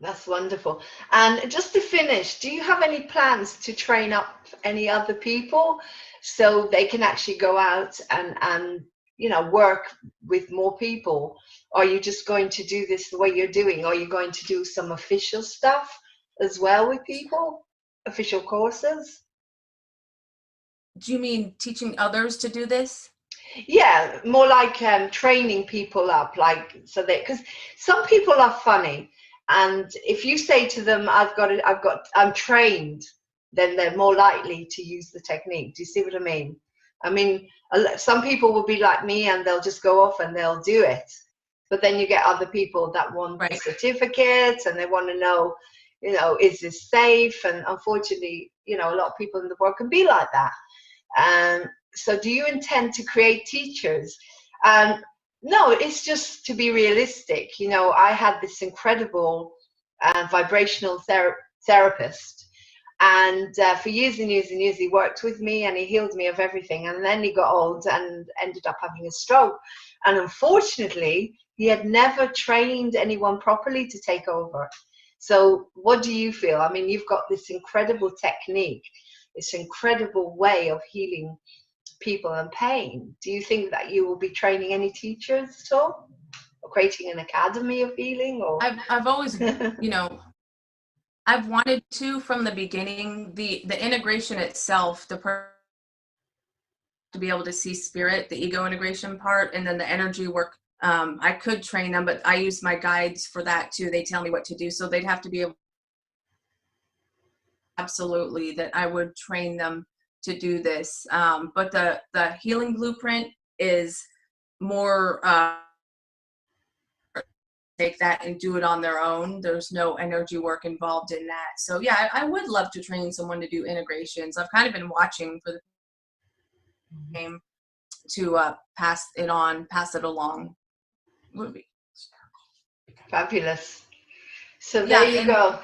That's wonderful. And just to finish, do you have any plans to train up any other people so they can actually go out and you know, work with more people? Or are you just going to do this the way you're doing? Or are you going to do some official stuff as well with people, official courses? Do you mean teaching others to do this? Yeah, more like training people up, like, so that, because some people are funny, and if you say to them, I'm trained, then they're more likely to use the technique. Do you see what I mean? I mean, some people will be like me and they'll just go off and they'll do it. But then you get other people that want the certificates, and they want to know, you know, is this safe? And unfortunately, you know, a lot of people in the world can be like that. So do you intend to create teachers? No, it's just to be realistic. You know, I had this incredible vibrational therapist, and for years and years and years he worked with me and he healed me of everything, and then he got old and ended up having a stroke, and unfortunately he had never trained anyone properly to take over. So what do you feel? I mean, you've got this incredible technique, this incredible way of healing people and pain. Do you think that you will be training any teachers at all, or creating an academy of healing? Or I've always, you know, I've wanted to from the beginning. The integration itself, to be able to see spirit, the ego integration part, and then the energy work. I could train them, but I use my guides for that too. They tell me what to do, so they'd have to be able. Absolutely, that I would train them to do this. But the healing blueprint is more take that and do it on their own. There's no energy work involved in that. So yeah, I would love to train someone to do integrations. I've kind of been watching for the game to pass it along. Would be fabulous. So there you go.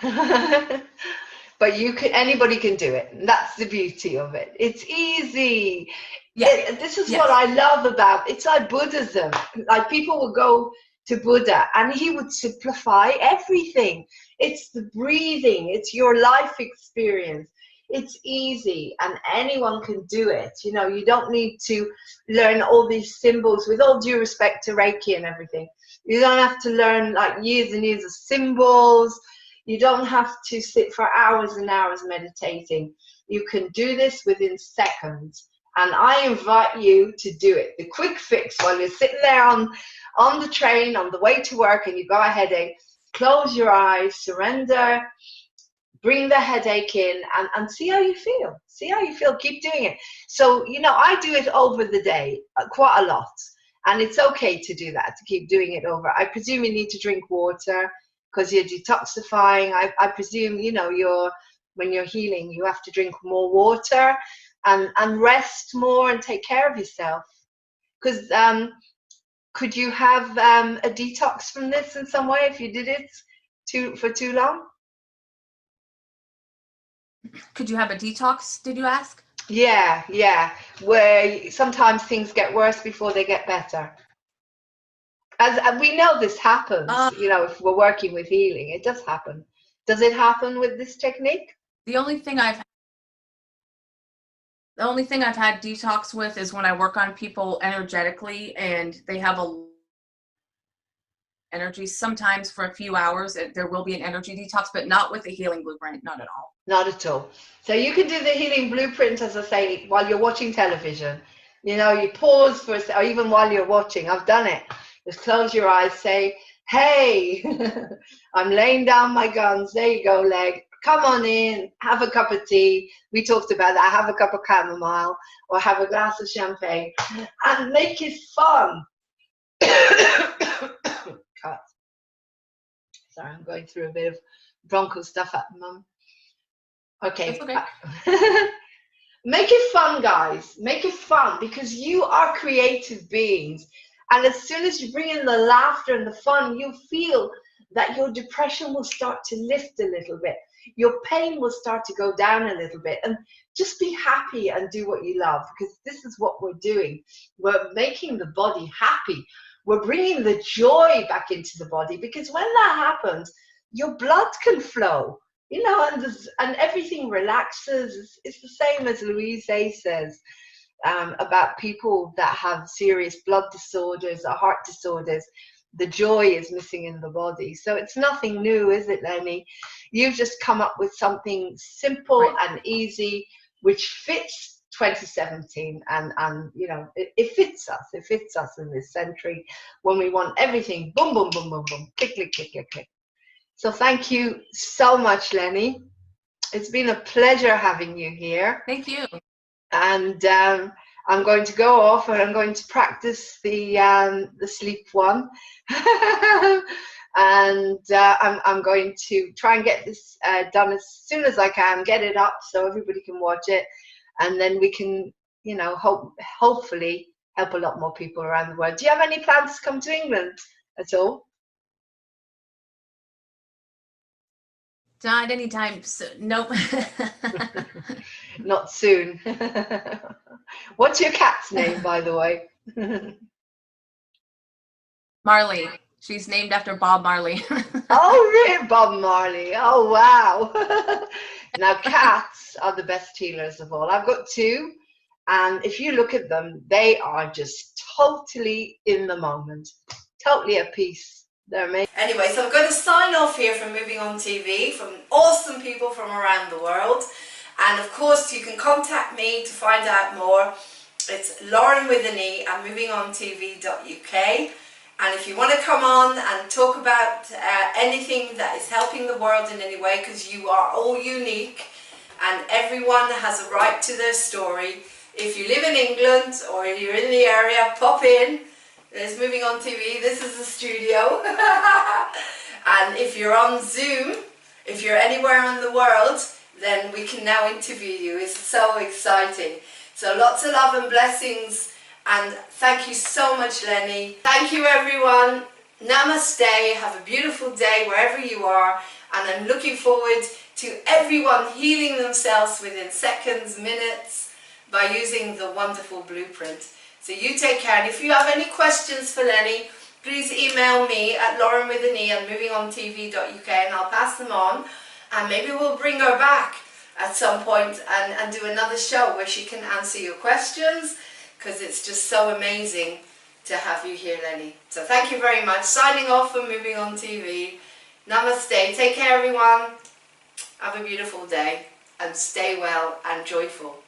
But anybody can do it. And that's the beauty of it. It's easy. Yeah. This is what I love about it. It's like Buddhism. Like, people will go to Buddha and he would simplify everything. It's the breathing. It's your life experience. It's easy and anyone can do it. You know, you don't need to learn all these symbols, with all due respect to Reiki and everything. You don't have to learn like years and years of symbols. You don't have to sit for hours and hours meditating. You can do this within seconds. And I invite you to do it. The quick fix while you're sitting there on the train, on the way to work, and you've got a headache, close your eyes, surrender, bring the headache in, and see how you feel. See how you feel. Keep doing it. So, you know, I do it over the day quite a lot. And it's okay to do that, to keep doing it over. I presume you need to drink water because you're detoxifying. I presume, you know, when you're healing, you have to drink more water and rest more and take care of yourself. Because could you have a detox from this in some way if you did it for too long? Could you have a detox, did you ask? Yeah, where sometimes things get worse before they get better. As we know this happens, you know, if we're working with healing, it does happen. Does it happen with this technique? The only thing I've had detox with is when I work on people energetically and they have energy. Sometimes for a few hours, there will be an energy detox, but not with the healing blueprint, not at all. Not at all. So you can do the healing blueprint, as I say, while you're watching television. You know, you pause for a second, or even while you're watching. I've done it. Just close your eyes, say, hey, I'm laying down my guns. There you go, leg. Come on in, have a cup of tea. We talked about that. Have a cup of chamomile or have a glass of champagne and make it fun. Cut. Sorry, I'm going through a bit of bronco stuff at the moment. Okay. Make it fun, guys. Make it fun, because you are creative beings. And as soon as you bring in the laughter and the fun, you feel that your depression will start to lift a little bit. Your pain will start to go down a little bit. And just be happy and do what you love, because this is what we're doing. We're making the body happy. We're bringing the joy back into the body, because when that happens, your blood can flow. You know, and everything relaxes. It's the same as Louise Hay says about people that have serious blood disorders or heart disorders. The joy is missing in the body. So it's nothing new, is it, Lenny? You've just come up with something simple and easy, which fits 2017. And you know, it fits us. It fits us in this century when we want everything boom, boom, boom, boom, boom, click, click, click, click, click. So thank you so much, Lenny. It's been a pleasure having you here. Thank you. And I'm going to go off and I'm going to practice the sleep one. And I'm going to try and get this done as soon as I can, get it up so everybody can watch it. And then we can, you know, hopefully help a lot more people around the world. Do you have any plans to come to England at all? Not anytime soon. Nope. Not soon. What's your cat's name, by the way? Marley. She's named after Bob Marley. Oh, really? Bob Marley. Oh, wow. Now, cats are the best healers of all. I've got two, and if you look at them, they are just totally in the moment, totally at peace. They're amazing. Anyway, so I'm going to sign off here from Moving On TV, from awesome people from around the world. And of course, you can contact me to find out more. It's Lauren with an E at movingontv.uk. And if you want to come on and talk about anything that is helping the world in any way, because you are all unique and everyone has a right to their story. If you live in England or you're in the area, pop in. There's Moving On TV, this is the studio. And if you're on Zoom, if you're anywhere in the world, then we can now interview you. It's so exciting. So lots of love and blessings, and thank you so much, Lenny. Thank you, everyone. Namaste. Have a beautiful day wherever you are, and I'm looking forward to everyone healing themselves within seconds, minutes, by using the wonderful blueprint. So you take care, and if you have any questions for Lenny, please email me at laurenwithane@movingontv.uk and I'll pass them on, and maybe we'll bring her back at some point and do another show where she can answer your questions, because it's just so amazing to have you here, Lenny. So thank you very much. Signing off from Moving On TV. Namaste. Take care, everyone. Have a beautiful day and stay well and joyful.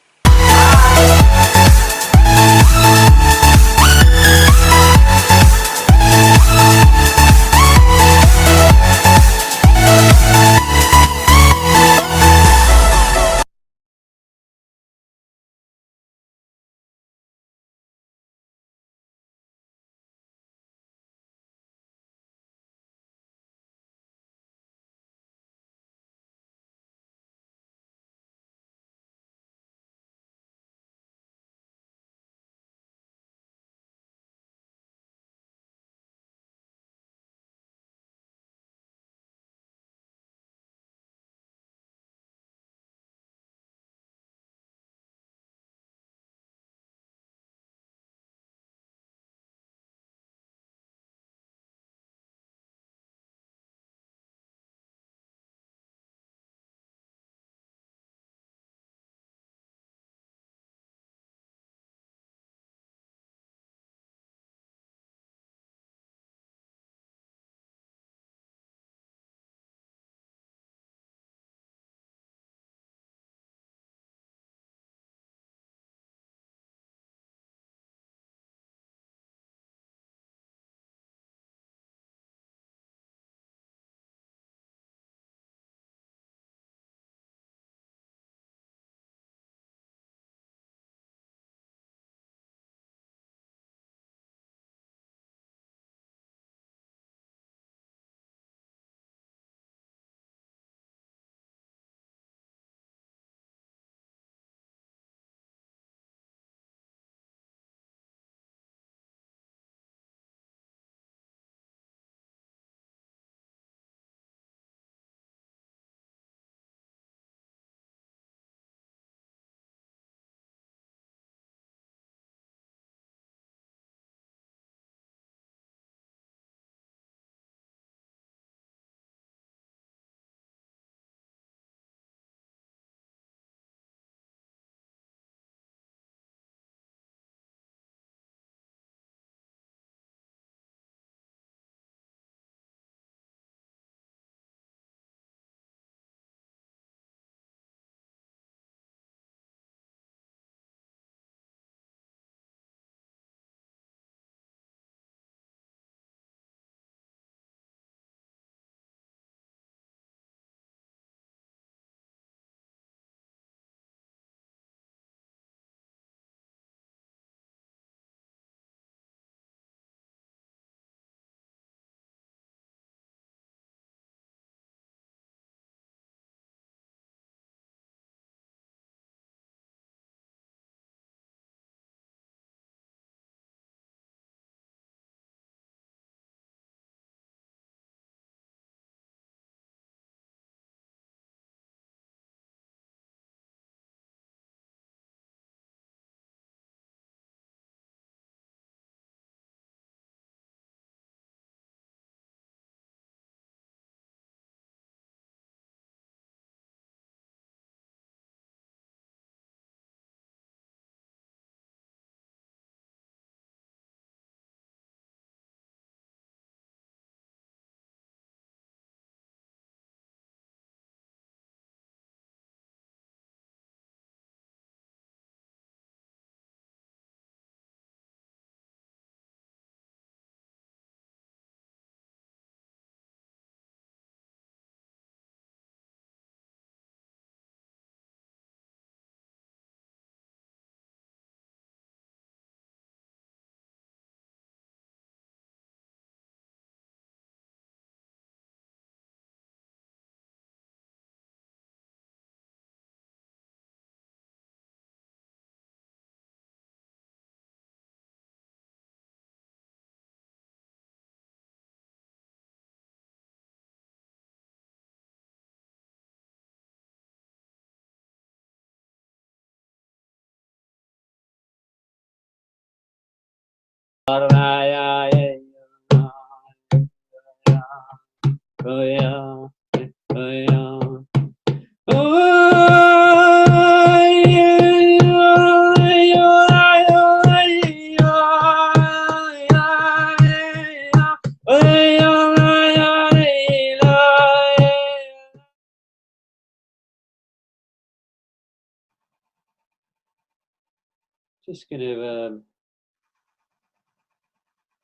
Just going to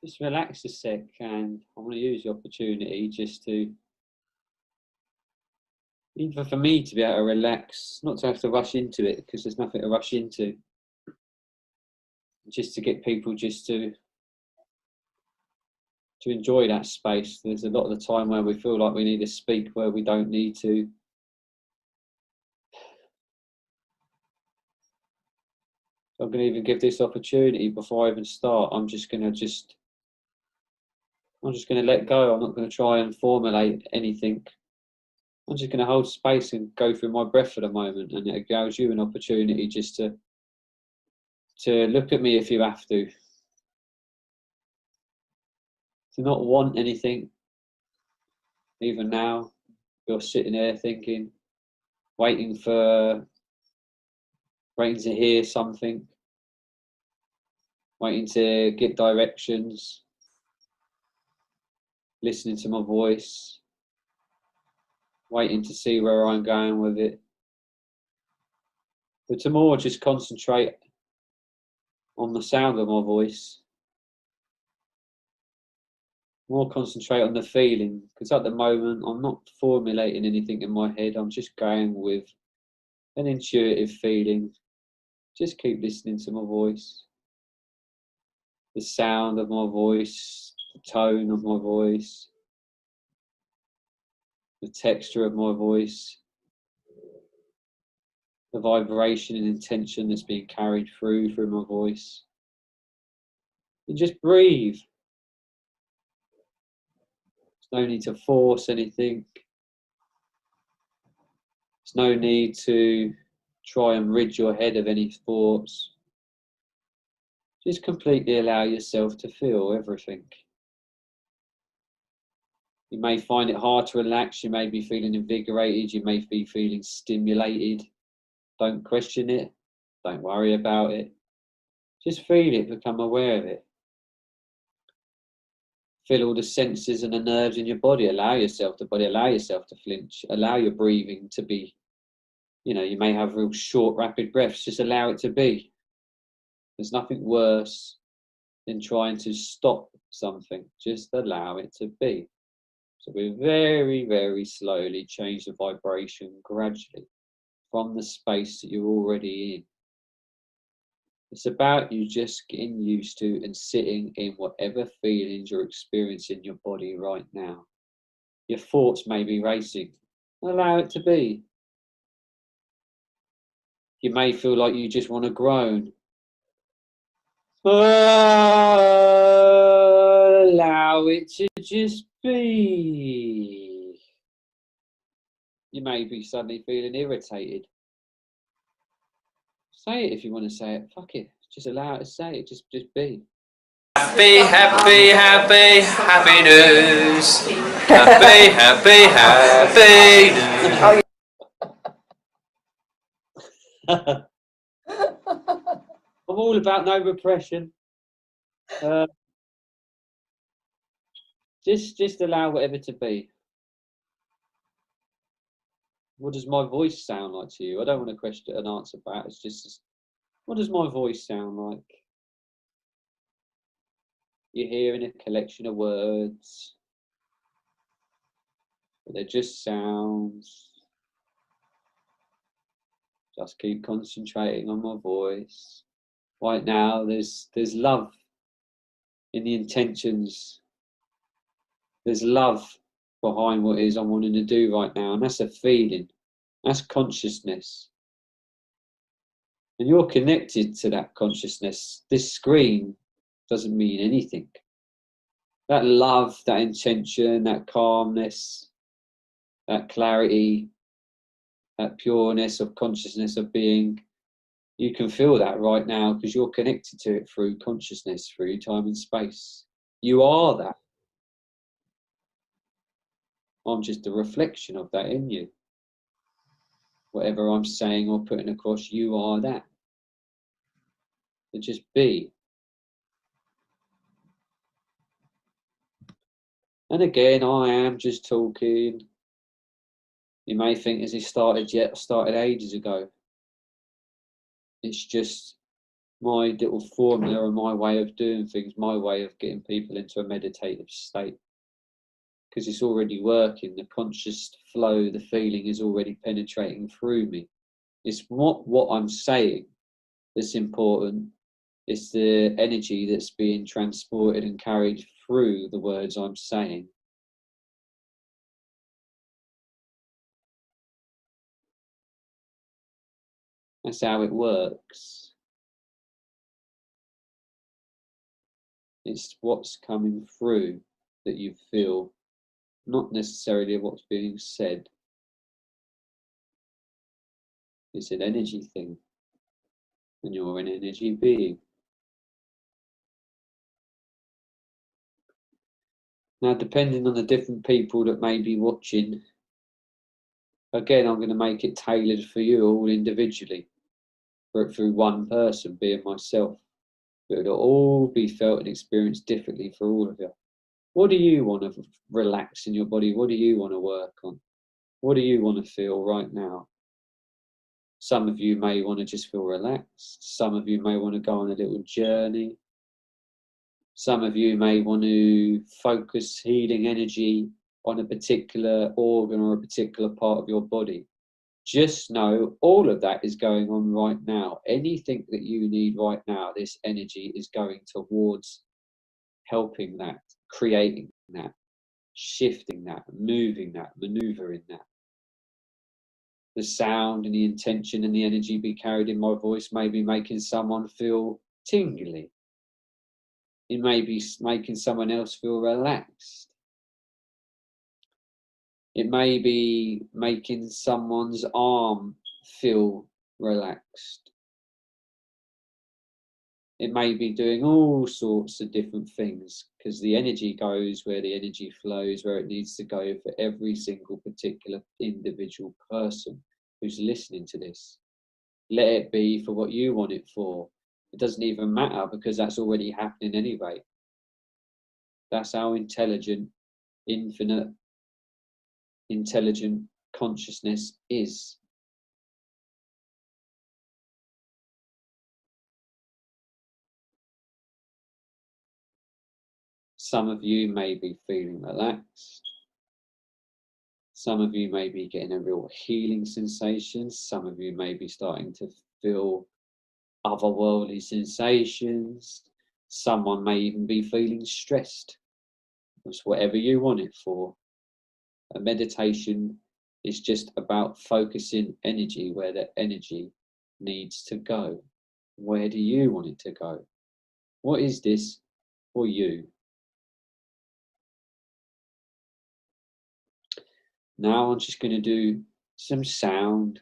just relax a sec, and I want to use the opportunity just to, even for me to be able to relax, not to have to rush into it, because there's nothing to rush into, just to get people just to enjoy that space. There's a lot of the time where we feel like we need to speak where we don't need to. I'm going to even give this opportunity before I even start. I'm just going to let go. I'm not going to try and formulate anything. I'm just going to hold space and go through my breath for the moment, and it gives you an opportunity just to look at me if you have to not want anything. Even now, you're sitting there thinking, waiting to hear something, waiting to get directions, listening to my voice, waiting to see where I'm going with it. But to more just concentrate on the sound of my voice, more concentrate on the feeling, because at the moment I'm not formulating anything in my head. I'm just going with an intuitive feeling. Just keep listening to my voice, the sound of my voice, the tone of my voice, the texture of my voice, the vibration and intention that's being carried through my voice. And just breathe. There's no need to force anything. There's no need to try and rid your head of any thoughts. Just completely allow yourself to feel everything. You may find it hard to relax. You may be feeling invigorated. You may be feeling stimulated. Don't question it. Don't worry about it. Just feel it, become aware of it. Feel all the senses and the nerves in your body. Allow yourself to flinch. Allow your breathing to be, you may have real short, rapid breaths. Just allow it to be. There's nothing worse than trying to stop something. Just allow it to be. So we very, very slowly change the vibration gradually from the space that you're already in. It's about you just getting used to and sitting in whatever feelings you're experiencing in your body right now. Your thoughts may be racing. Allow it to be. You may feel like you just want to groan. Allow it to just be. You may be suddenly feeling irritated. Say it if you want to say it. Fuck it. Just allow it to say it. Just be. Happy, happy, happy, happy news. Happy, happy, happy news. I'm all about no repression. Just allow whatever to be. What does my voice sound like to you? I don't want to question an answer back. It's just, what does my voice sound like? You're hearing a collection of words, but they're just sounds. Just keep concentrating on my voice. Right now, there's love in the intentions. There's love behind what it is I'm wanting to do right now, and that's a feeling. That's consciousness. And you're connected to that consciousness. This screen doesn't mean anything. That love, that intention, that calmness, that clarity, that pureness of consciousness of being, You can feel that right now because you're connected to it through consciousness, through time and space. You are that. I'm just a reflection of that in you. Whatever I'm saying or putting across, you are that. So just be. And again, I am just talking. You may think, has he started yet? Started ages ago. It's just my little formula and my way of doing things, my way of getting people into a meditative state. Because it's already working, the conscious flow, the feeling is already penetrating through me. It's not what I'm saying that's important, it's the energy that's being transported and carried through the words I'm saying. That's how it works. It's what's coming through that you feel, not necessarily what's being said. It's an energy thing, and you're an energy being. Now, depending on the different people that may be watching, again, I'm going to make it tailored for you all individually, through one person, being myself. But it'll all be felt and experienced differently for all of you. What do you want to relax in your body? What do you want to work on? What do you want to feel right now? Some of you may want to just feel relaxed. Some of you may want to go on a little journey. Some of you may want to focus healing energy on a particular organ or a particular part of your body. Just know all of that is going on right now. Anything that you need right now, this energy is going towards helping that, creating that, shifting that, moving that, maneuvering that. The sound and the intention and the energy be carried in my voice may be making someone feel tingly. It may be making someone else feel relaxed. It may be making someone's arm feel relaxed. It may be doing all sorts of different things because the energy goes where the energy flows, where it needs to go for every single particular individual person who's listening to this. Let it be for what you want it for. It doesn't even matter because that's already happening anyway. That's how intelligent, infinite, intelligent consciousness is. Some of you may be feeling relaxed. Some of you may be getting a real healing sensation. Some of you may be starting to feel otherworldly sensations. Someone may even be feeling stressed. It's whatever you want it for. A meditation is just about focusing energy where the energy needs to go. Where do you want it to go? What is this for you? Now I'm just going to do some sound.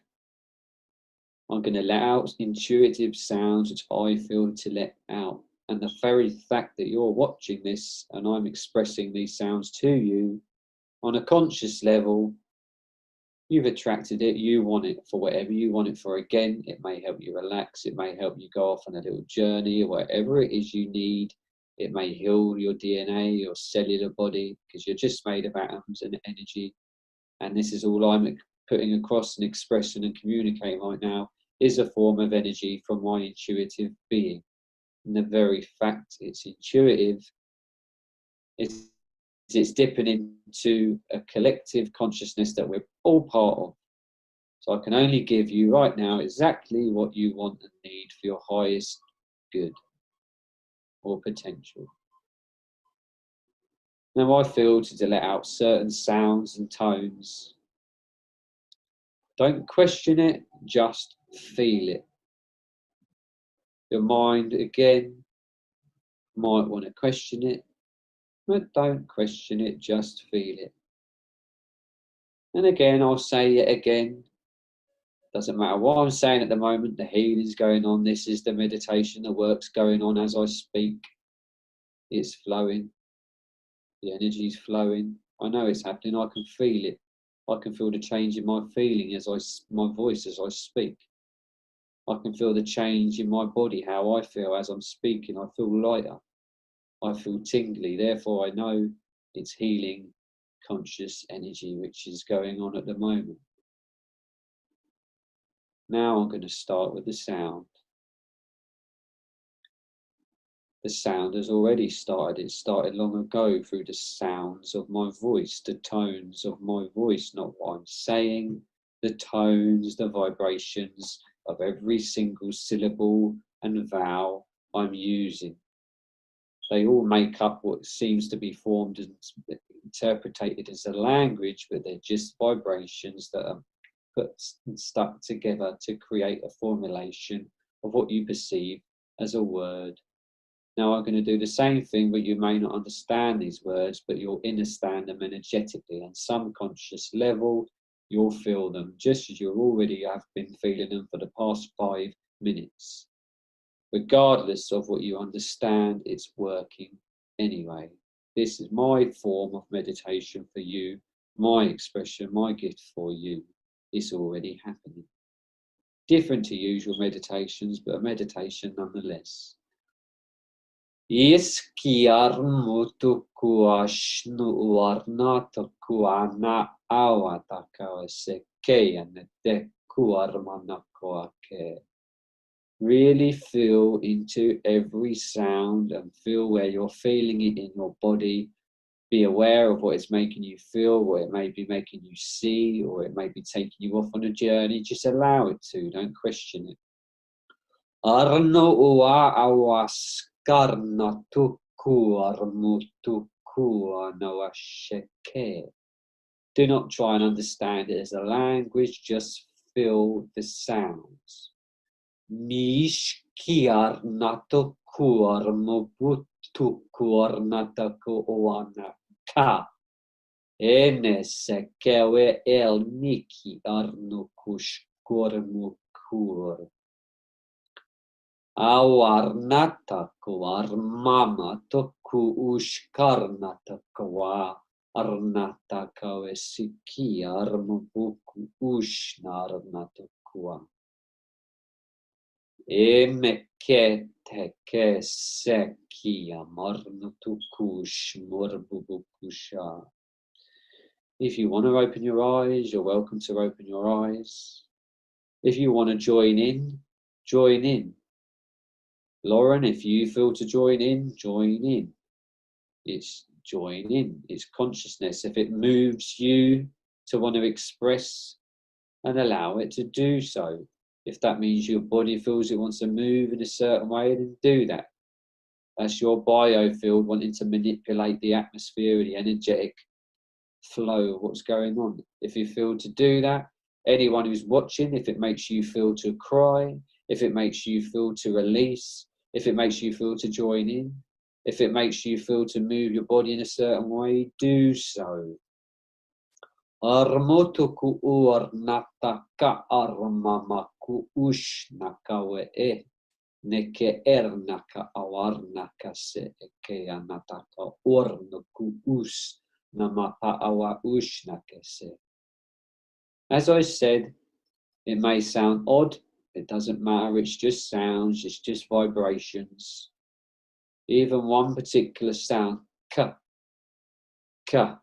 I'm going to let out intuitive sounds which I feel to let out. And the very fact that you're watching this and I'm expressing these sounds to you on a conscious level, you've attracted it, you want it for whatever you want it for. Again, it may help you relax, it may help you go off on a little journey, or whatever it is you need. It may heal your DNA, your cellular body, because you're just made of atoms and energy. And this is all I'm putting across and expressing and communicating right now is a form of energy from my intuitive being. And the very fact it's intuitive, it's dipping into a collective consciousness that we're all part of. So I can only give you right now exactly what you want and need for your highest good or potential. Now I feel to let out certain sounds and tones. Don't question it, just feel it. Your mind, again, might want to question it, but don't question it, just feel it. And again, I'll say it again. Doesn't matter what I'm saying at the moment, the healing's going on, this is the meditation, the work's going on as I speak. It's flowing. The energy's flowing. I know it's happening. I can feel it. I can feel the change in my feeling my voice as I speak. I can feel the change in my body, how I feel as I'm speaking. I feel lighter. I feel tingly. Therefore, I know it's healing conscious energy which is going on at the moment. Now I'm going to start with the sound. The sound has already started. It started long ago through the sounds of my voice, the tones of my voice, not what I'm saying, the tones, the vibrations of every single syllable and vowel I'm using. They all make up what seems to be formed and interpreted as a language, but they're just vibrations that are put and stuck together to create a formulation of what you perceive as a word. Now I'm going to do the same thing, but you may not understand these words, but you'll understand them energetically. On some conscious level, you'll feel them, just as you already have been feeling them for the past 5 minutes. Regardless of what you understand, it's working anyway. This is my form of meditation for you, my expression, my gift for you. It's already happening. Different to usual meditations, but a meditation nonetheless. Iskiarmutuku ashnu warnataku ana awataka sekeyanete kuarmanakoake. Really feel into every sound and feel where you're feeling it in your body. Be aware of what it's making you feel, what it may be making you see, or it may be taking you off on a journey. Just allow it to, don't question it. Arno ua awaskarna tuku armutuku anawasheke. Do not try and understand it as a language, just feel the sounds. Mishkiar natukuar mobutukuar nataku oanaka. Enesekewe el niki arnukush gormukur. Awarnataku armama toku ushkarnatakuwa arnataka esiki armubuku ushnarnatakuwa. Emeketeke sekia marnutukush morbubukusha. If you want to open your eyes, you're welcome to open your eyes. If you want to join in, join in. Lauren, if you feel to join in, join in. It's join in. It's consciousness. If it moves you to want to express, and allow it to do so. If that means your body feels it wants to move in a certain way, then do that. That's your biofield wanting to manipulate the atmosphere, the energetic flow of what's going on. If you feel to do that, anyone who's watching, if it makes you feel to cry, if it makes you feel to release, if it makes you feel to join in, if it makes you feel to move your body in a certain way, do so. Armotuku uarnataka armamaku ushnakawe e neke ernaka awarnaka se eke anataka ornuku us namapa awa ushnake se. As I said, it may sound odd, it doesn't matter, it's just sounds, it's just vibrations. Even one particular sound, ka, ka,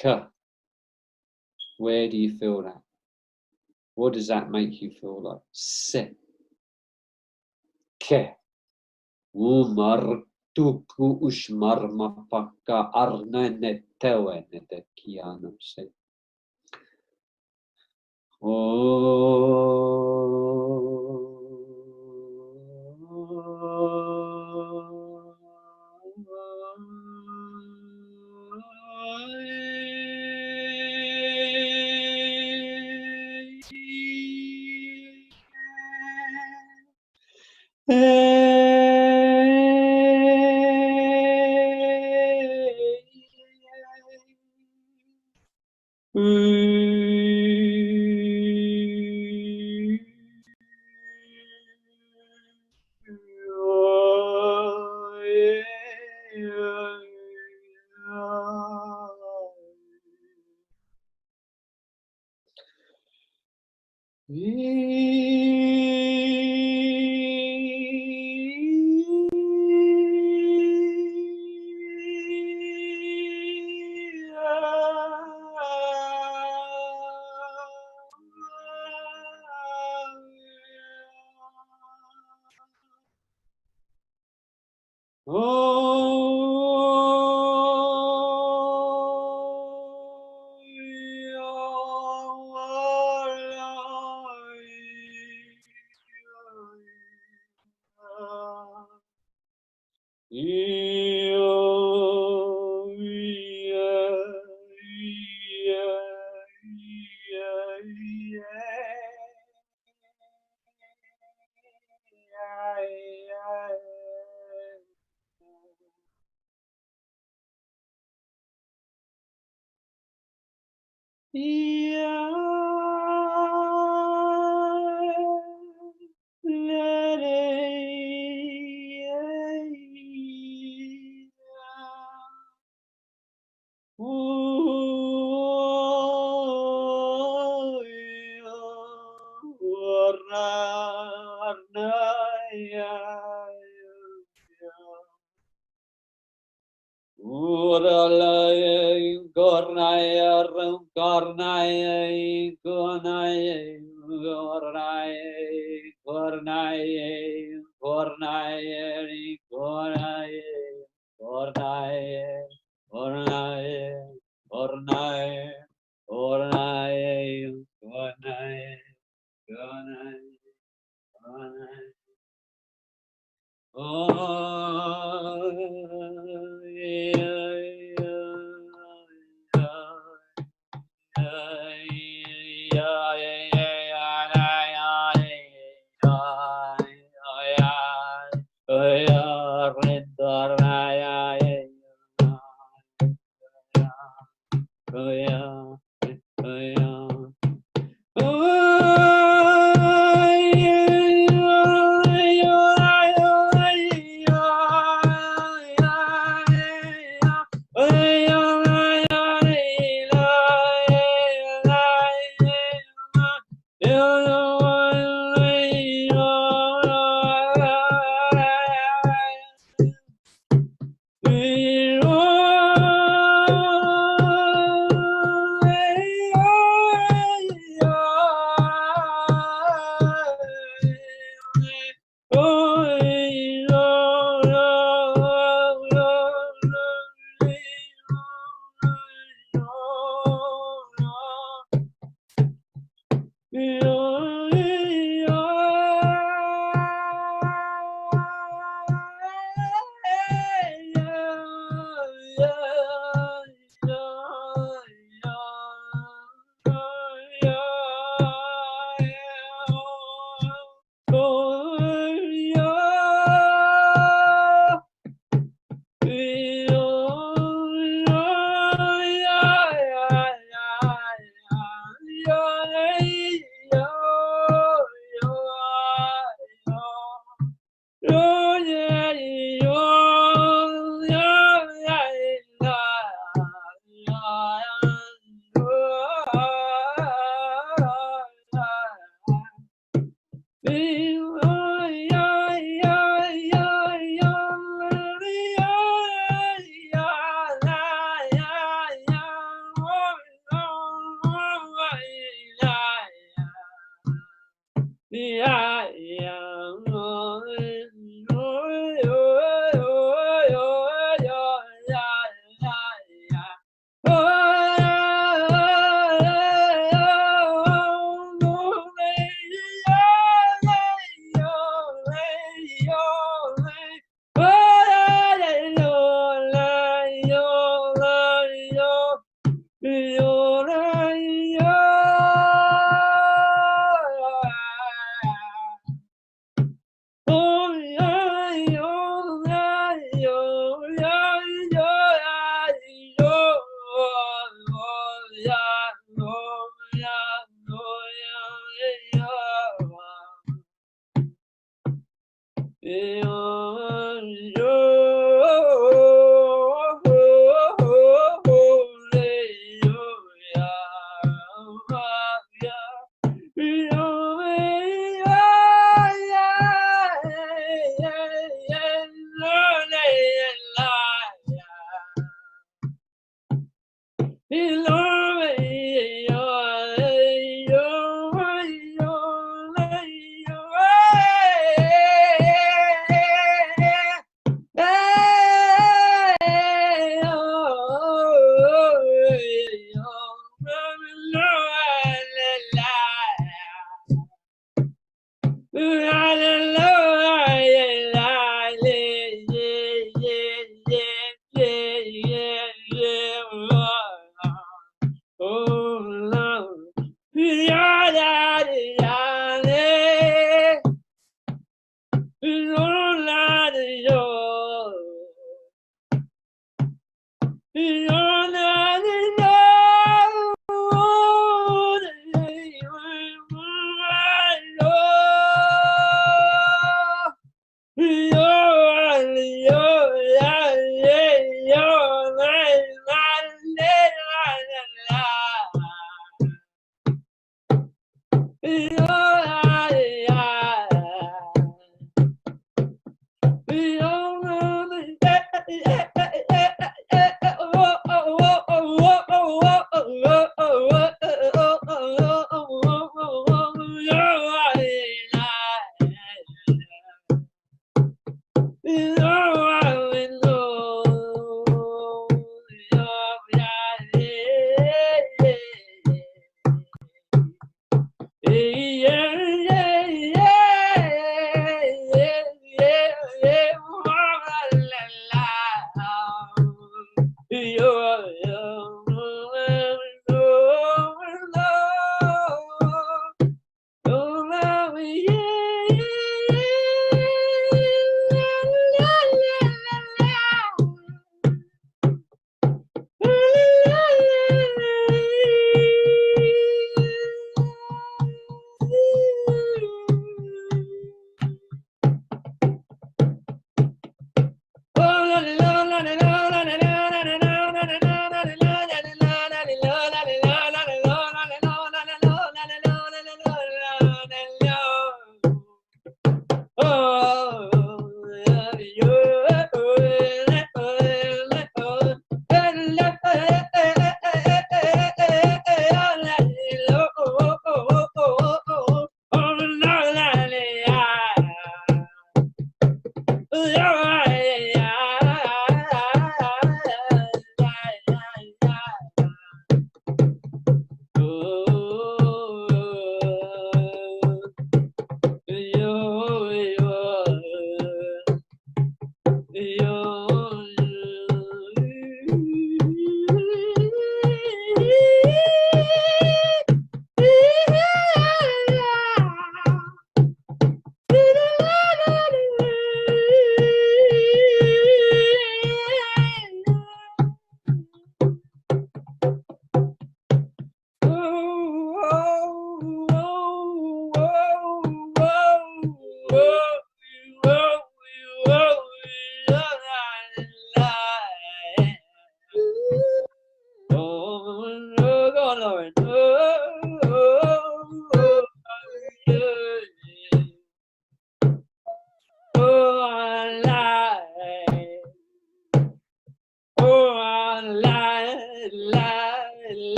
ka. Where do you feel that? What does that make you feel like? Se, ke, umar tuku ushmar mapaka arnene tewe nete kiano se.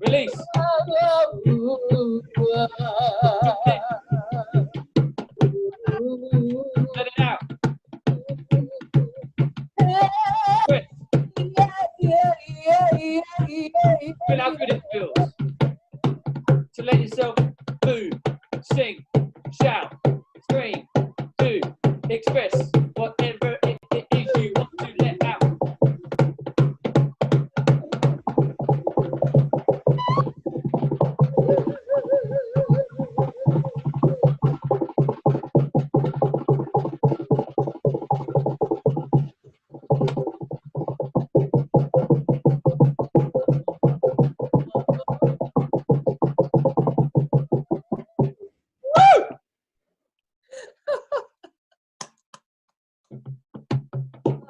Release. Let it out. Quit. Feel how good it feels to let yourself move, sing, shout, scream, do, express whatever it is you want to let out.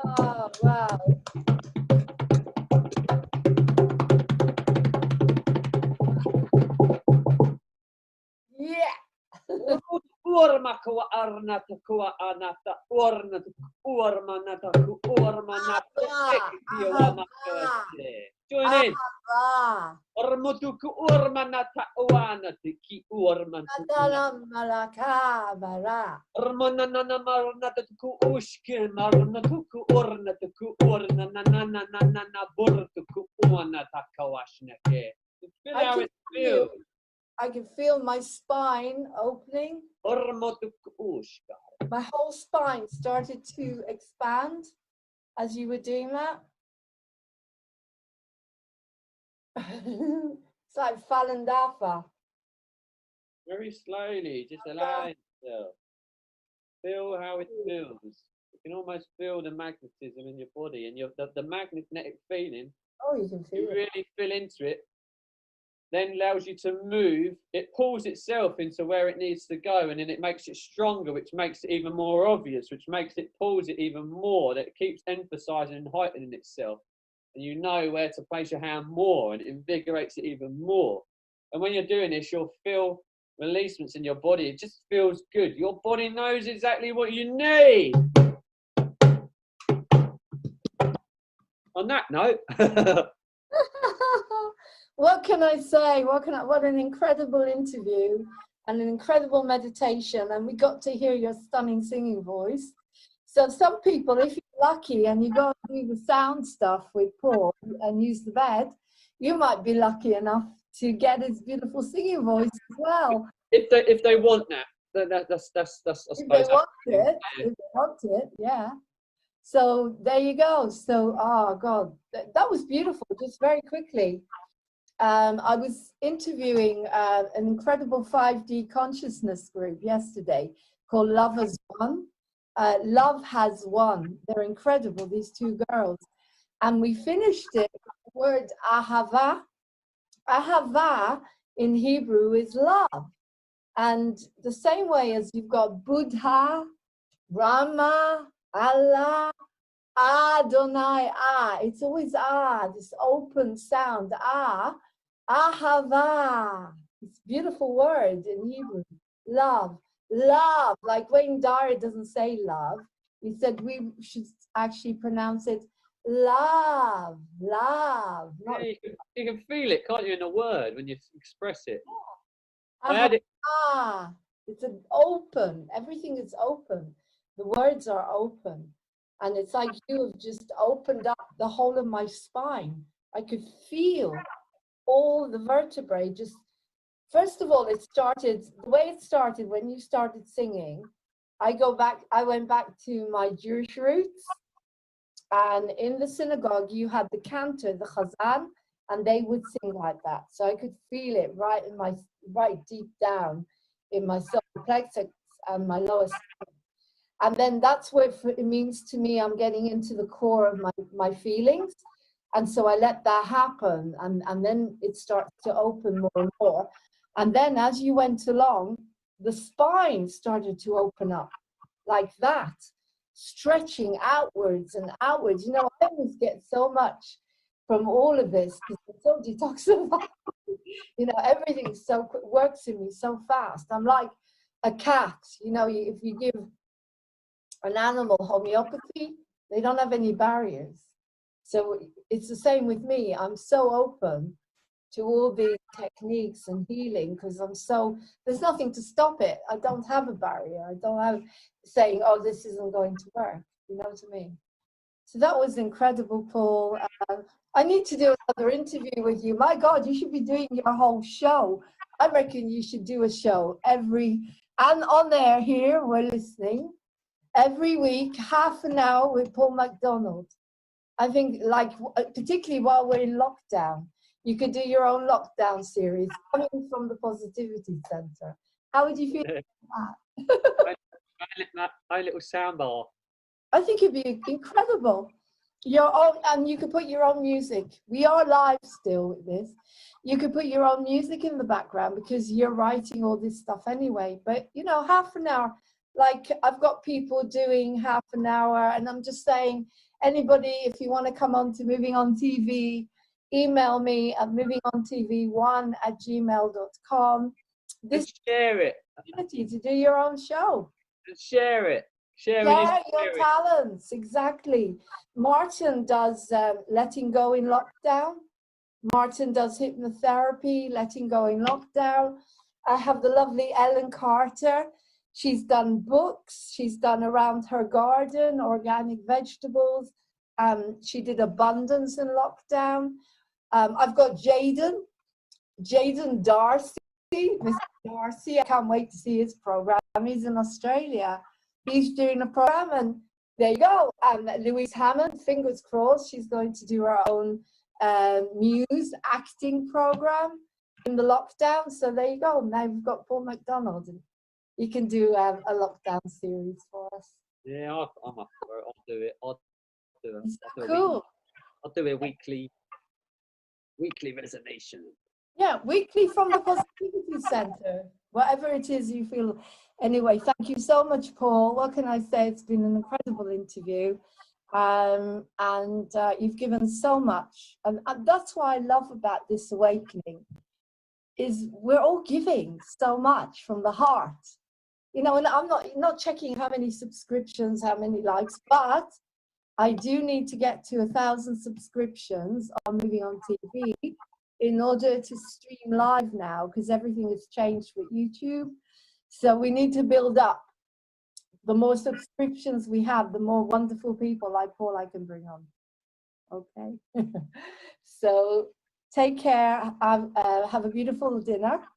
Oh, wow. Yeah. Urmakua arnata kua anata ornata urmanata ku urmanata join in. Ormutu ku urmanata uanata ki urmanata. Ormanana marnata ku ushke marnata ku ornata ku ornanana burtu ku uanata kawashnake. Feel how it feels. I can feel my spine opening. My whole spine started to expand as you were doing that. It's like Falun Dafa. Very slowly, just allow yourself. Feel how it feels. You can almost feel the magnetism in your body and the magnetic feeling. Oh, you can feel it. You really feel into it. then allows you to move. It pulls itself into where it needs to go, and then it makes it stronger, which makes it even more obvious, which makes it pulls it even more. That it keeps emphasizing and heightening itself, and you know where to place your hand more, and it invigorates it even more. And when you're doing this, you'll feel releasements in your body. It just feels good. Your body knows exactly what you need. On that note. What can I say? What an incredible interview and an incredible meditation. And we got to hear your stunning singing voice. So some people, if you're lucky and you go and do the sound stuff with Paul and use the bed, you might be lucky enough to get his beautiful singing voice as well. If they want that, that's I suppose. If they want it, yeah. So there you go. So, oh God, that was beautiful. Just very quickly. I was interviewing an incredible 5D consciousness group yesterday called Love Has Won. Love Has Won. They're incredible, these two girls. And we finished it with the word ahava. Ahava in Hebrew is love. And the same way as you've got Buddha, Brahma, Allah, Adonai, it's always this open sound, ahava. It's a beautiful word in Hebrew. Love, like Wayne Dyer doesn't say love. He said we should actually pronounce it love. Yeah, you can feel it, can't you, in a word when you express it. It's an open, everything is open. The words are open. And it's like you have just opened up the whole of my spine. I could feel all the vertebrae just, first of all, the way it started when you started singing, I went back to my Jewish roots. And in the synagogue, you had the cantor, the chazan, and they would sing like that. So I could feel it right deep down in my solar plexus and my lower stomach. And then that's what it means to me. I'm getting into the core of my feelings. And so I let that happen. And then it starts to open more and more. And then as you went along, the spine started to open up like that, stretching outwards and outwards. You know, I always get so much from all of this because I'm so detoxified. You know, everything works in me so fast. I'm like a cat. You know, if you give an animal homeopathy, they don't have any barriers. So it's the same with me. I'm so open to all these techniques and healing because there's nothing to stop it. I don't have a barrier. I don't have saying, oh, this isn't going to work. You know what I mean? So that was incredible, Paul. I need to do another interview with you. My God, you should be doing your whole show. I reckon you should do a show and on there here, we're listening, every week, half an hour with Paul McDonald. I think, like, particularly while we're in lockdown, you could do your own lockdown series coming from the Positivity Center. How would you feel about that? My little soundbar. I think it'd be incredible. Your own, and you could put your own music. We are live still with this. You could put your own music in the background because you're writing all this stuff anyway. But, you know, half an hour, like I've got people doing half an hour, and I'm just saying, anybody, if you want to come on to Moving On TV, email me at movingontv1@gmail.com. This share it. Opportunity to do your own show. And share it. Share your talents, exactly. Martin does letting go in lockdown. Martin does hypnotherapy, letting go in lockdown. I have the lovely Ellen Carter. She's done books. She's done around her garden, organic vegetables. She did abundance in lockdown. I've got Jaden Darcy. Mr. Darcy, I can't wait to see his program. He's in Australia. He's doing a program, and there you go. Louise Hammond, fingers crossed, she's going to do her own muse acting program in the lockdown. So there you go. Now we've got Paul McDonald, and you can do a lockdown series for us. Yeah, I'm up for it. I'll do it. I'll do it. Cool. I'll do a weekly reservation. Yeah, weekly from the Positivity Center, whatever it is you feel. Anyway, thank you so much, Paul. What can I say? It's been an incredible interview. And you've given so much. And that's what I love about this awakening, is we're all giving so much from the heart. You know, and I'm not checking how many subscriptions, how many likes, but I do need to get to 1,000 subscriptions on Moving On TV in order to stream live now, because everything has changed with YouTube. So we need to build up. The more subscriptions we have, the more wonderful people like Paul I can bring on. Okay. So take care. Have a beautiful dinner.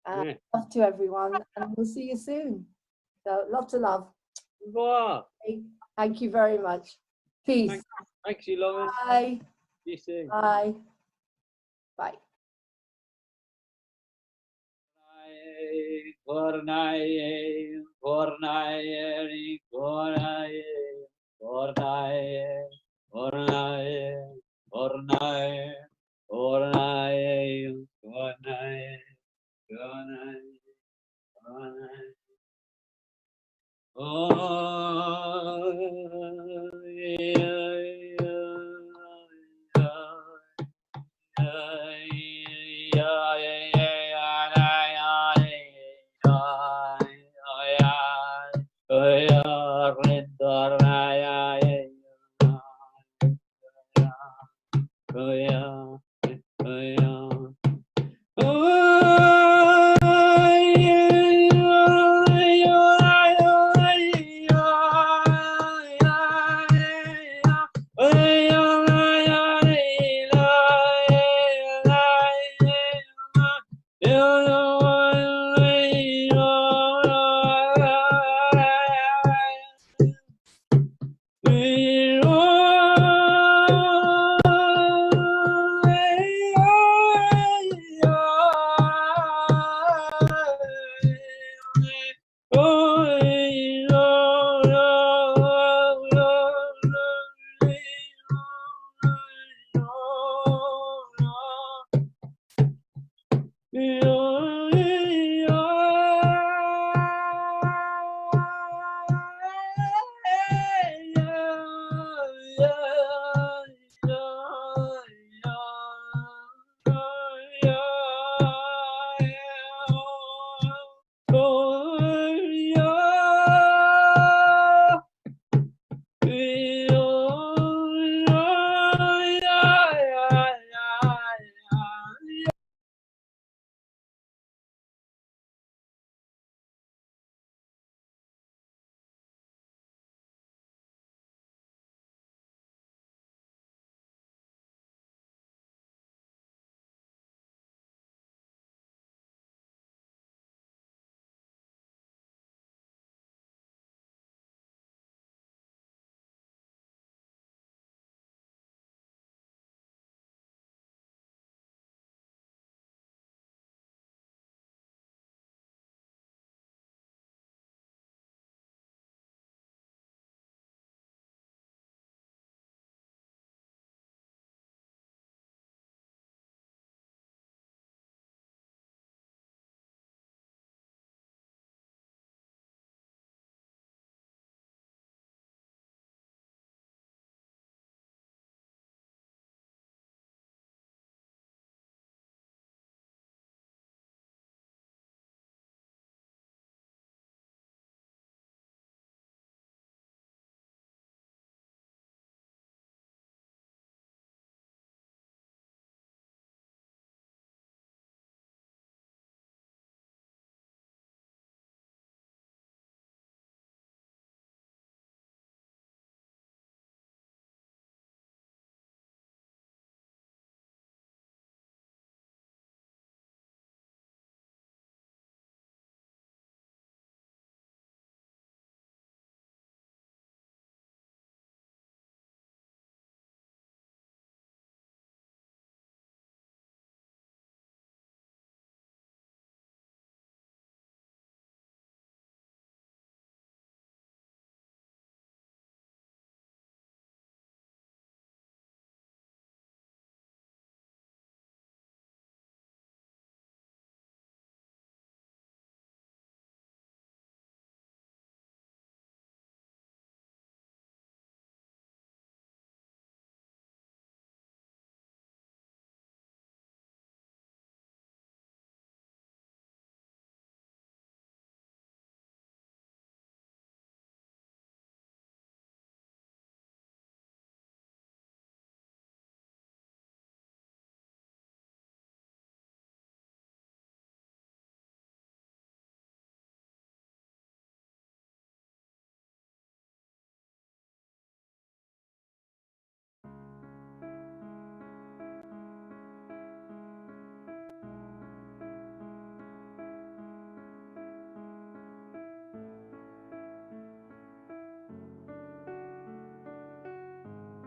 Love to everyone, and we'll see you soon. So lots of love. Wow. Thank you very much. Peace. Thank you, Lauren. Bye. See you soon. Bye. Bye. Kornaye, Kornaye, Kornaye, Kornaye, Kornaye, Kornaye, Kornaye, Kornaye, Kornaye, Kornaye. Oh,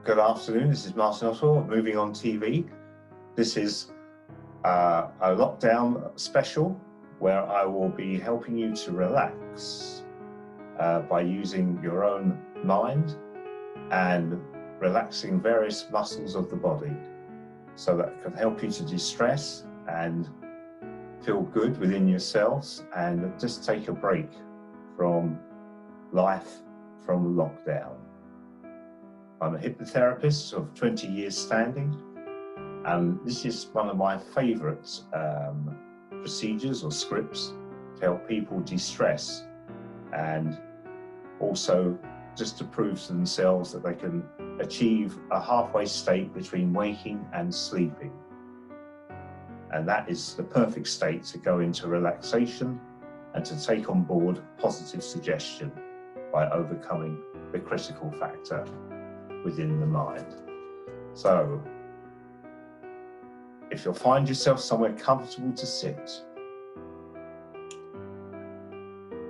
Good afternoon, this is Martin Oswald of Moving On TV. This is a lockdown special where I will be helping you to relax by using your own mind and relaxing various muscles of the body, so that can help you to de-stress and feel good within yourselves and just take a break from life, from lockdown. I'm a hypnotherapist of 20 years standing, and this is one of my favourite procedures or scripts to help people de-stress, and also just to prove to themselves that they can achieve a halfway state between waking and sleeping. And that is the perfect state to go into relaxation and to take on board positive suggestion by overcoming the critical factor within the mind. So, if you'll find yourself somewhere comfortable to sit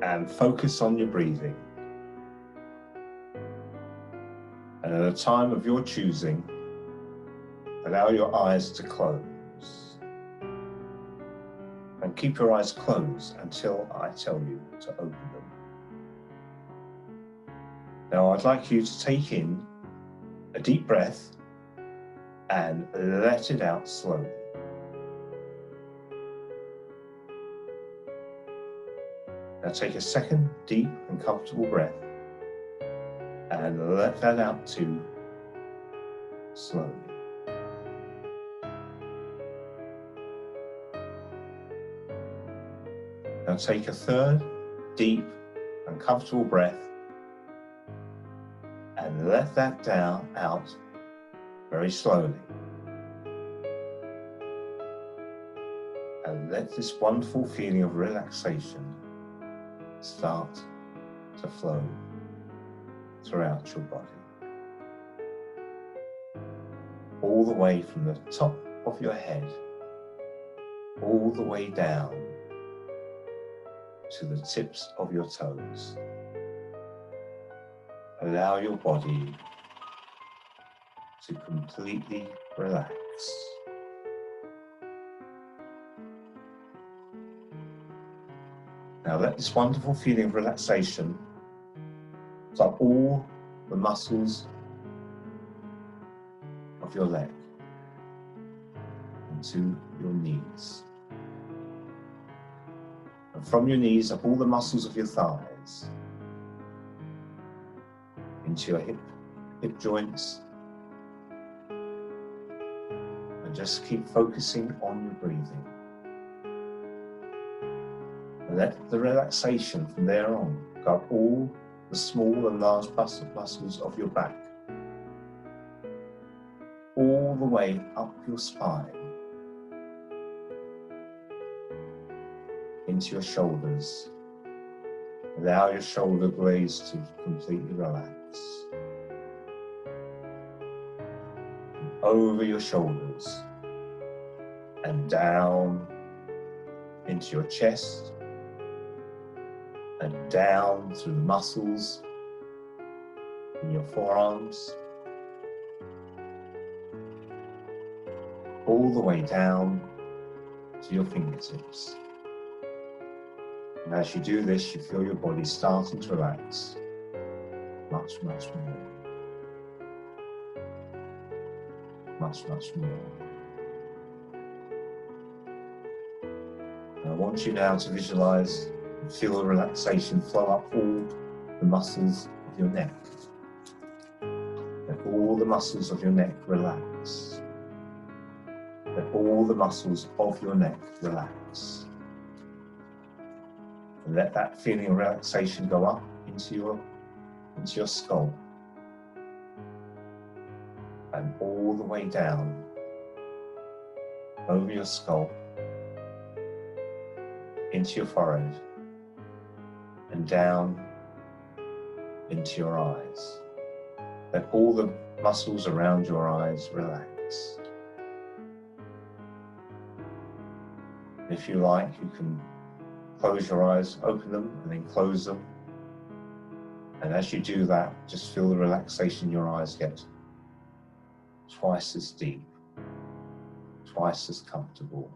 and focus on your breathing, and at a time of your choosing, allow your eyes to close. And keep your eyes closed until I tell you to open them. Now I'd like you to take in a deep breath and let it out slowly. Now take a second deep and comfortable breath and let that out too, slowly. Now take a third deep and comfortable breath and let that out very slowly. And let this wonderful feeling of relaxation start to flow throughout your body. All the way from the top of your head, all the way down to the tips of your toes. Allow your body to completely relax. Now let this wonderful feeling of relaxation up all the muscles of your leg into your knees. And from your knees up all the muscles of your thighs into your hip joints, and just keep focusing on your breathing. And let the relaxation from there on go up all the small and large muscles of your back, all the way up your spine, into your shoulders. Allow your shoulder blades to completely relax. And over your shoulders and down into your chest, and down through the muscles in your forearms, all the way down to your fingertips. And as you do this, you feel your body starting to relax much, much more. Much, much more. And I want you now to visualize and feel the relaxation flow up all the muscles of your neck. Let all the muscles of your neck relax. Let all the muscles of your neck relax. And let that feeling of relaxation go up into your skull. And all the way down over your skull, into your forehead, and down into your eyes. Let all the muscles around your eyes relax. If you like, you can close your eyes, open them, and then close them. And as you do that, just feel the relaxation in your eyes get twice as deep, twice as comfortable,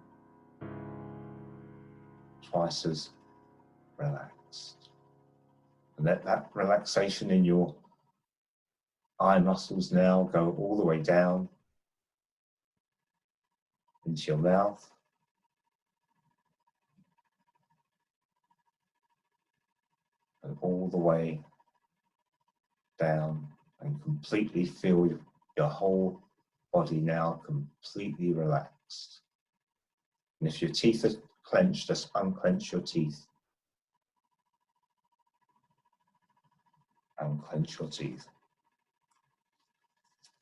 twice as relaxed. And let that relaxation in your eye muscles now go all the way down into your mouth, and all the way down, and completely feel your whole body now completely relaxed. And if your teeth are clenched, just unclench your teeth. Unclench your teeth.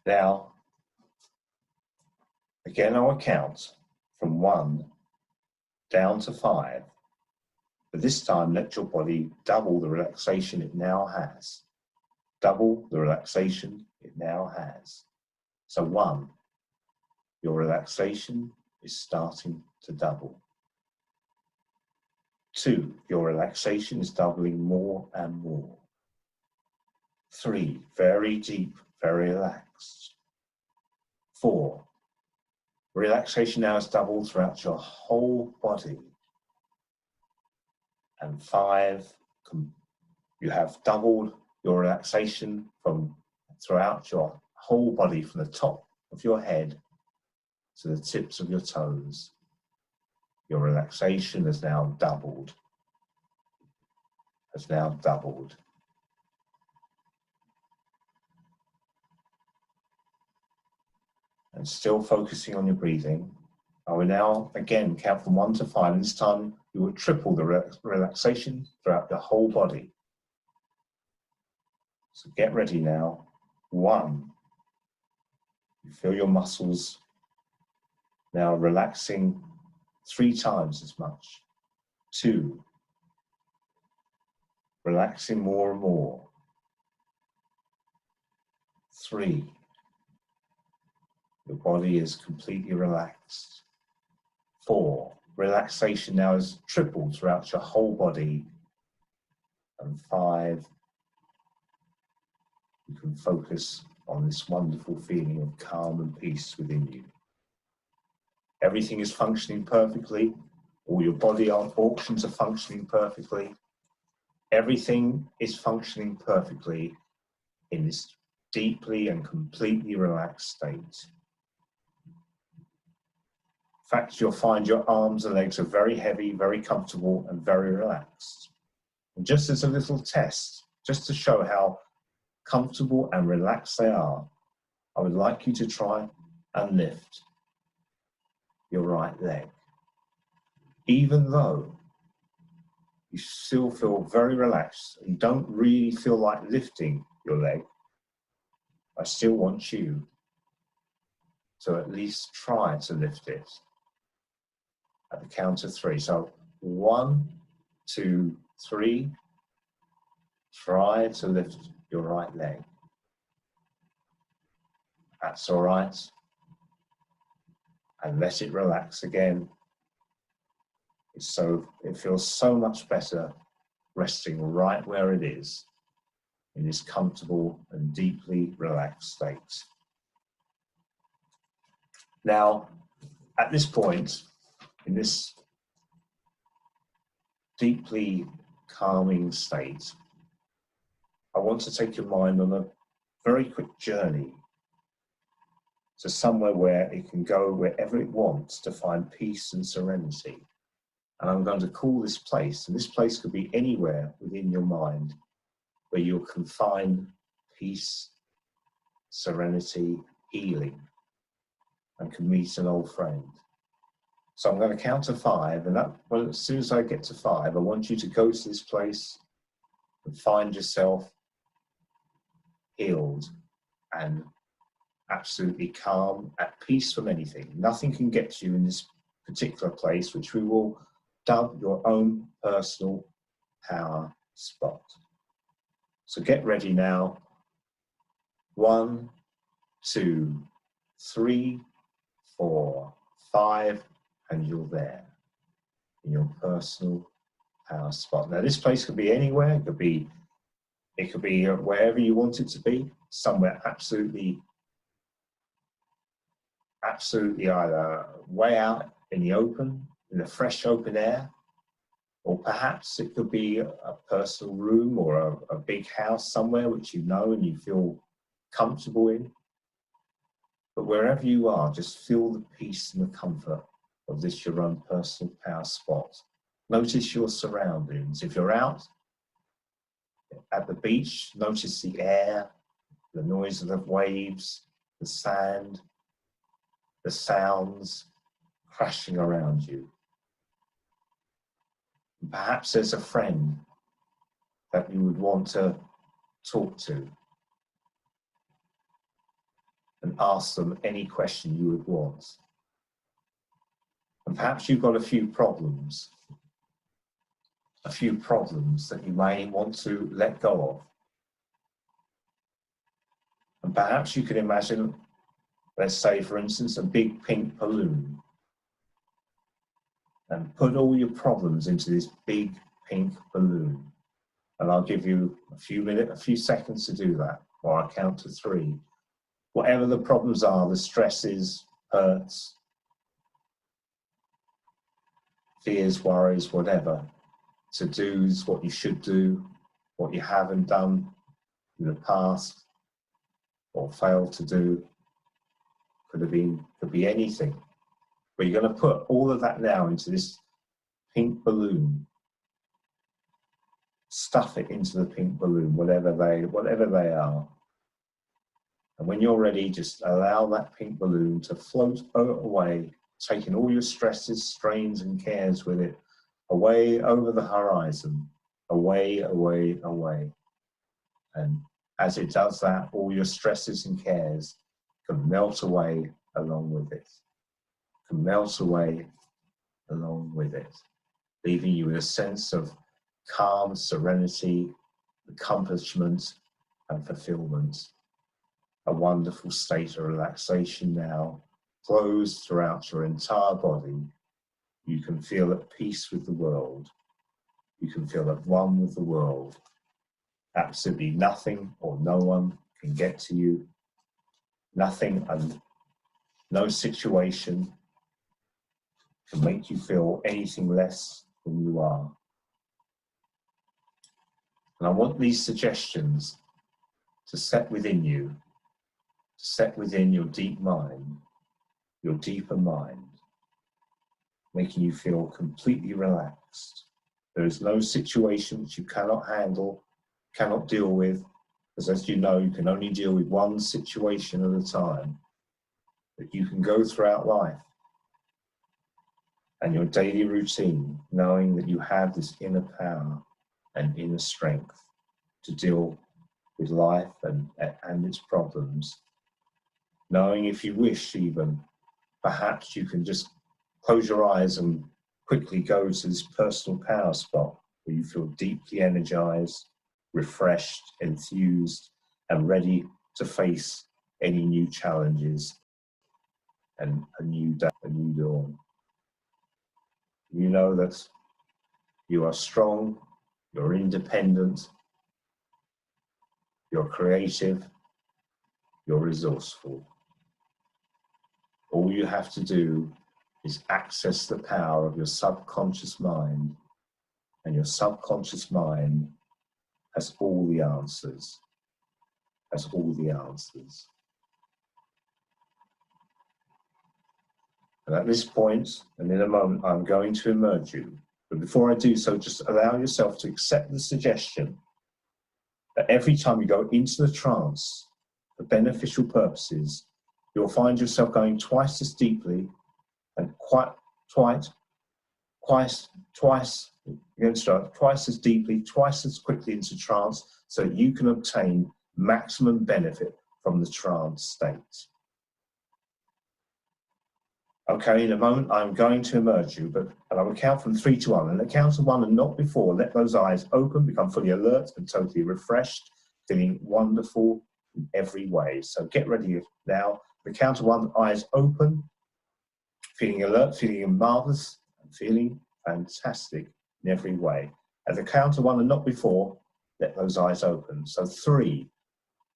Now, again, I will count from 1 down to 5. But this time, let your body double the relaxation it now has. Double the relaxation it now has. So 1, your relaxation is starting to double. 2, your relaxation is doubling more and more. 3, very deep, very relaxed. 4, relaxation now is doubled throughout your whole body. And 5, you have doubled your relaxation from throughout your whole body, from the top of your head to the tips of your toes. Your relaxation has now doubled. Has now doubled. And still focusing on your breathing, I will now again count from 1 to 5, and this time you will triple the relaxation throughout your whole body. So get ready now. 1, you feel your muscles now relaxing 3 times as much. 2, relaxing more and more. 3, your body is completely relaxed. 4, relaxation now is tripled throughout your whole body. And 5, you can focus on this wonderful feeling of calm and peace within you. Everything is functioning perfectly. All your body functions are functioning perfectly. Everything is functioning perfectly in this deeply and completely relaxed state. In fact, you'll find your arms and legs are very heavy, very comfortable, and very relaxed. And just as a little test, just to show how comfortable and relaxed they are, I would like you to try and lift your right leg. Even though you still feel very relaxed and don't really feel like lifting your leg, I still want you to at least try to lift it at the count of 3. So 1, 2, 3. Try to lift your right leg. That's all right. And let it relax again. It feels so much better resting right where it is in this comfortable and deeply relaxed state. Now, at this point, in this deeply calming state, I want to take your mind on a very quick journey to somewhere where it can go wherever it wants to find peace and serenity. And I'm going to call this place, and this place could be anywhere within your mind where you can find peace, serenity, healing, and can meet an old friend. So I'm going to count to 5, and as soon as I get to 5, I want you to go to this place and find yourself healed and absolutely calm, at peace from anything. Nothing can get to you in this particular place, which we will dub your own personal power spot. So get ready now. 1, 2, 3, 4, 5, and you're there in your personal power spot. Now this place could be anywhere. It could be wherever you want it to be, somewhere absolutely absolutely either way out in the open, in the fresh open air, or perhaps it could be a personal room or a big house somewhere which you know and you feel comfortable in. But wherever you are, just feel the peace and the comfort of this your own personal power spot. Notice your surroundings. If you're out at the beach, notice the air, the noise of the waves, the sand, the sounds crashing around you. And perhaps there's a friend that you would want to talk to and ask them any question you would want. And perhaps you've got a few problems that you may want to let go of. And perhaps you can imagine, let's say for instance, a big pink balloon, and put all your problems into this big pink balloon. And I'll give you a few seconds to do that, or I'll count to 3. Whatever the problems are, the stresses, hurts, fears, worries, whatever, to-dos, what you should do, what you haven't done in the past, or failed to do, could be anything. But you're going to put all of that now into this pink balloon. Stuff it into the pink balloon, whatever they are. And when you're ready, just allow that pink balloon to float away, taking all your stresses, strains and cares with it, away over the horizon, away, away, away. And as it does that, all your stresses and cares can melt away along with it. Can melt away along with it, leaving you with a sense of calm, serenity, accomplishment and fulfillment. A wonderful state of relaxation now flows throughout your entire body. You can feel at peace with the world. You can feel at one with the world. Absolutely nothing or no one can get to you. Nothing and no situation can make you feel anything less than you are. And I want these suggestions to set within you, to set within your deep mind, your deeper mind, making you feel completely relaxed. There is no situation which you cannot handle, cannot deal with, because as you know, you can only deal with one situation at a time. But you can go throughout life and your daily routine, knowing that you have this inner power and inner strength to deal with life and its problems. Knowing if you wish even, perhaps you can just close your eyes and quickly go to this personal power spot where you feel deeply energized, refreshed, enthused, and ready to face any new challenges and a new day, a new dawn. You know that you are strong, you're independent, you're creative, you're resourceful. All you have to do is access the power of your subconscious mind, and your subconscious mind has all the answers, has all the answers. And at this point, and in a moment, I'm going to immerse you. But before I do so, just allow yourself to accept the suggestion that every time you go into the trance for beneficial purposes, you'll find yourself going twice as deeply and twice as deeply, twice as quickly into trance, so that you can obtain maximum benefit from the trance state. Okay, in a moment, I'm going to immerse you, and I will count from 3 to 1. And at the count of 1 and not before, let those eyes open, become fully alert and totally refreshed, feeling wonderful in every way. So get ready now. The count of 1, eyes open, feeling alert, feeling marvelous, and feeling fantastic in every way. At the count of 1 and not before, let those eyes open. So 3,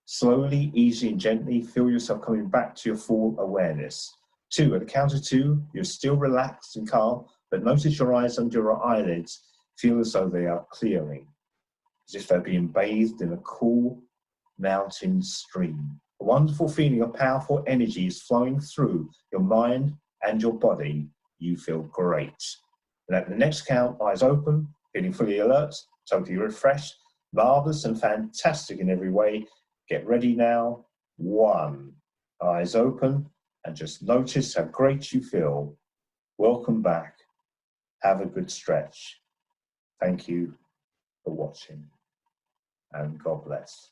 slowly, easy and gently, feel yourself coming back to your full awareness. 2. At the count of 2, you're still relaxed and calm, but notice your eyes under your eyelids feel as though they are clearing, as if they're being bathed in a cool mountain stream. A wonderful feeling of powerful energy is flowing through your mind and your body. You feel great. And at the next count, eyes open, feeling fully alert, totally refreshed, marvelous and fantastic in every way. Get ready now. 1. Eyes open, and just notice how great you feel. Welcome back. Have a good stretch. Thank you for watching, and God bless.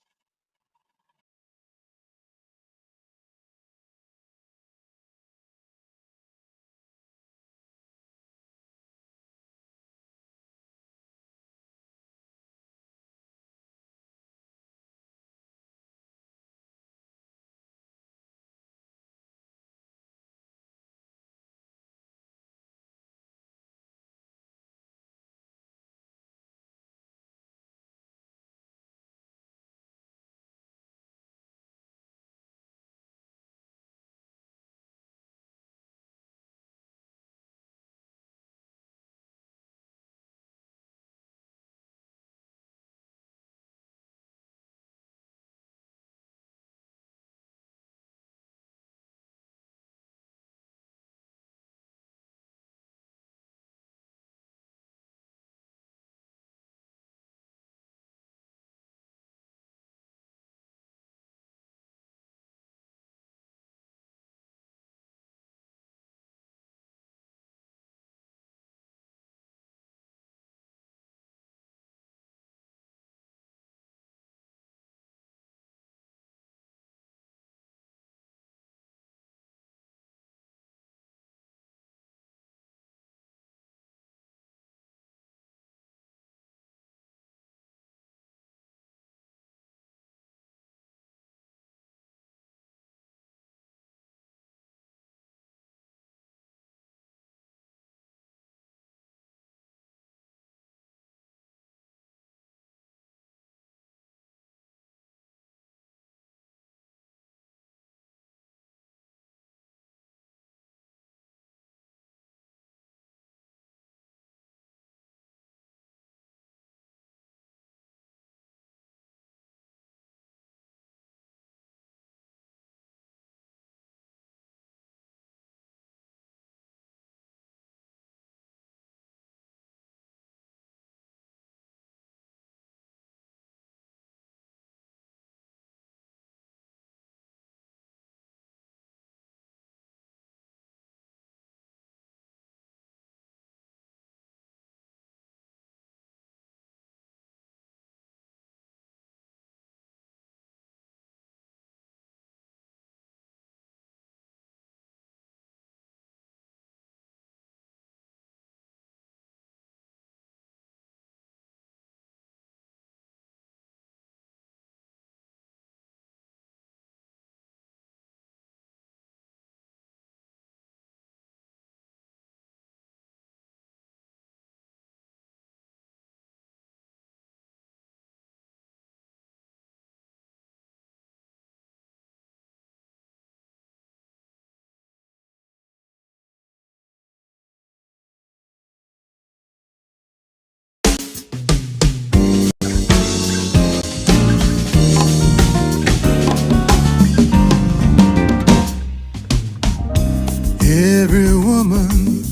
Every woman,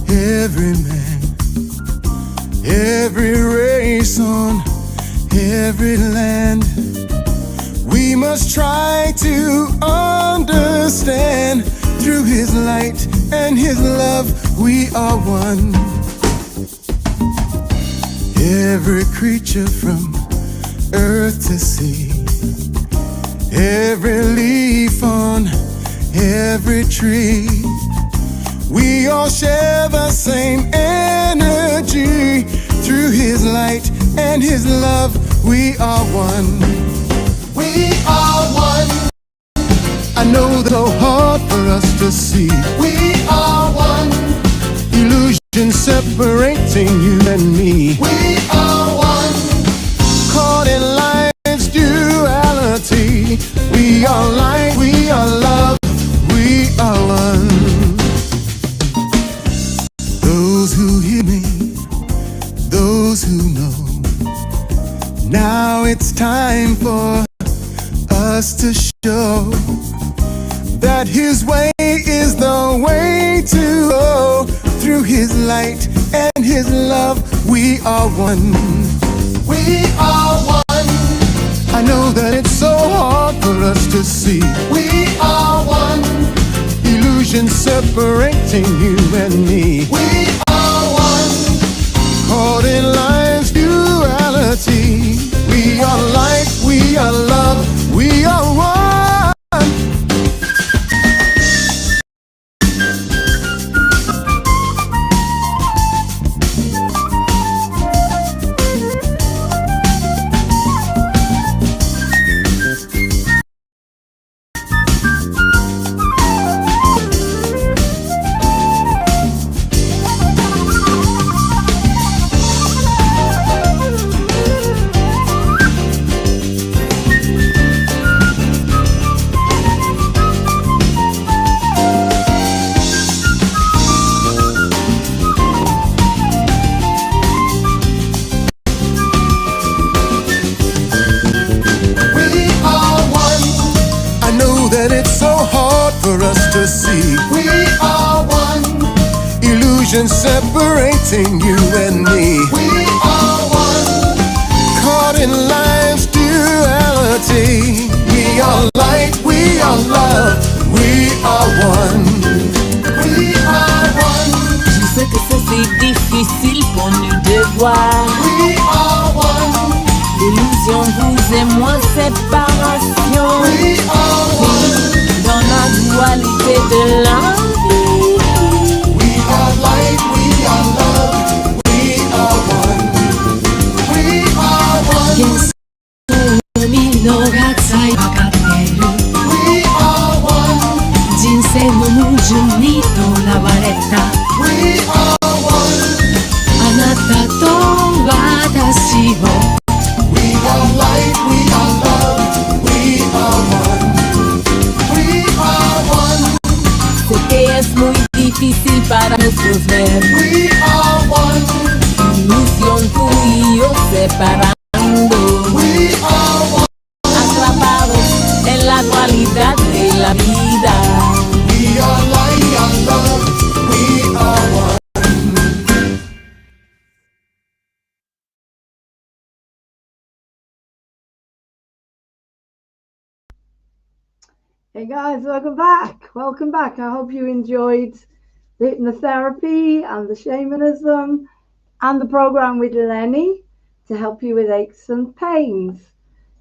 every man, every race on every land, we must try to understand. Through His light and His love, we are one. Every creature from earth to sea, every leaf on every tree, we all share the same energy. Through His light and His love, we are one. We are one. I know it's so hard for us to see. We are one. Illusion separating you and me. We are one. Caught in life's duality. We are light, we are love, we are one. time for us to show that His way is the way to go. Through His light and His love, we are one. We are one. I know that it's so hard for us to see. We are one. Illusion separating you and me. We are one. Caught in life's duality. We are light, we are love, we are one. Separating you and me. We are one. Caught in life's duality. We are light, we are love, we are one. We are one. Je sais que c'est difficile pour nous de voir. We are one. L'illusion, vous et moi, séparation. We are one. Dans la dualité de la vie. We are light, we are love, we are one. We are one. We are one. 人生の矛盾にとらわれた We are one. あなたと私を We are light, we are love, we are one. We are one. Sé que es muy difícil para nosotros ver. We are one. Ilusión tú y yo separando. We are one. Atrapados en la dualidad de la vida. We are light, we are love, we are one. Hey guys, welcome back. Welcome back. I hope you enjoyed the hypnotherapy and the shamanism and the program with Lenny to help you with aches and pains.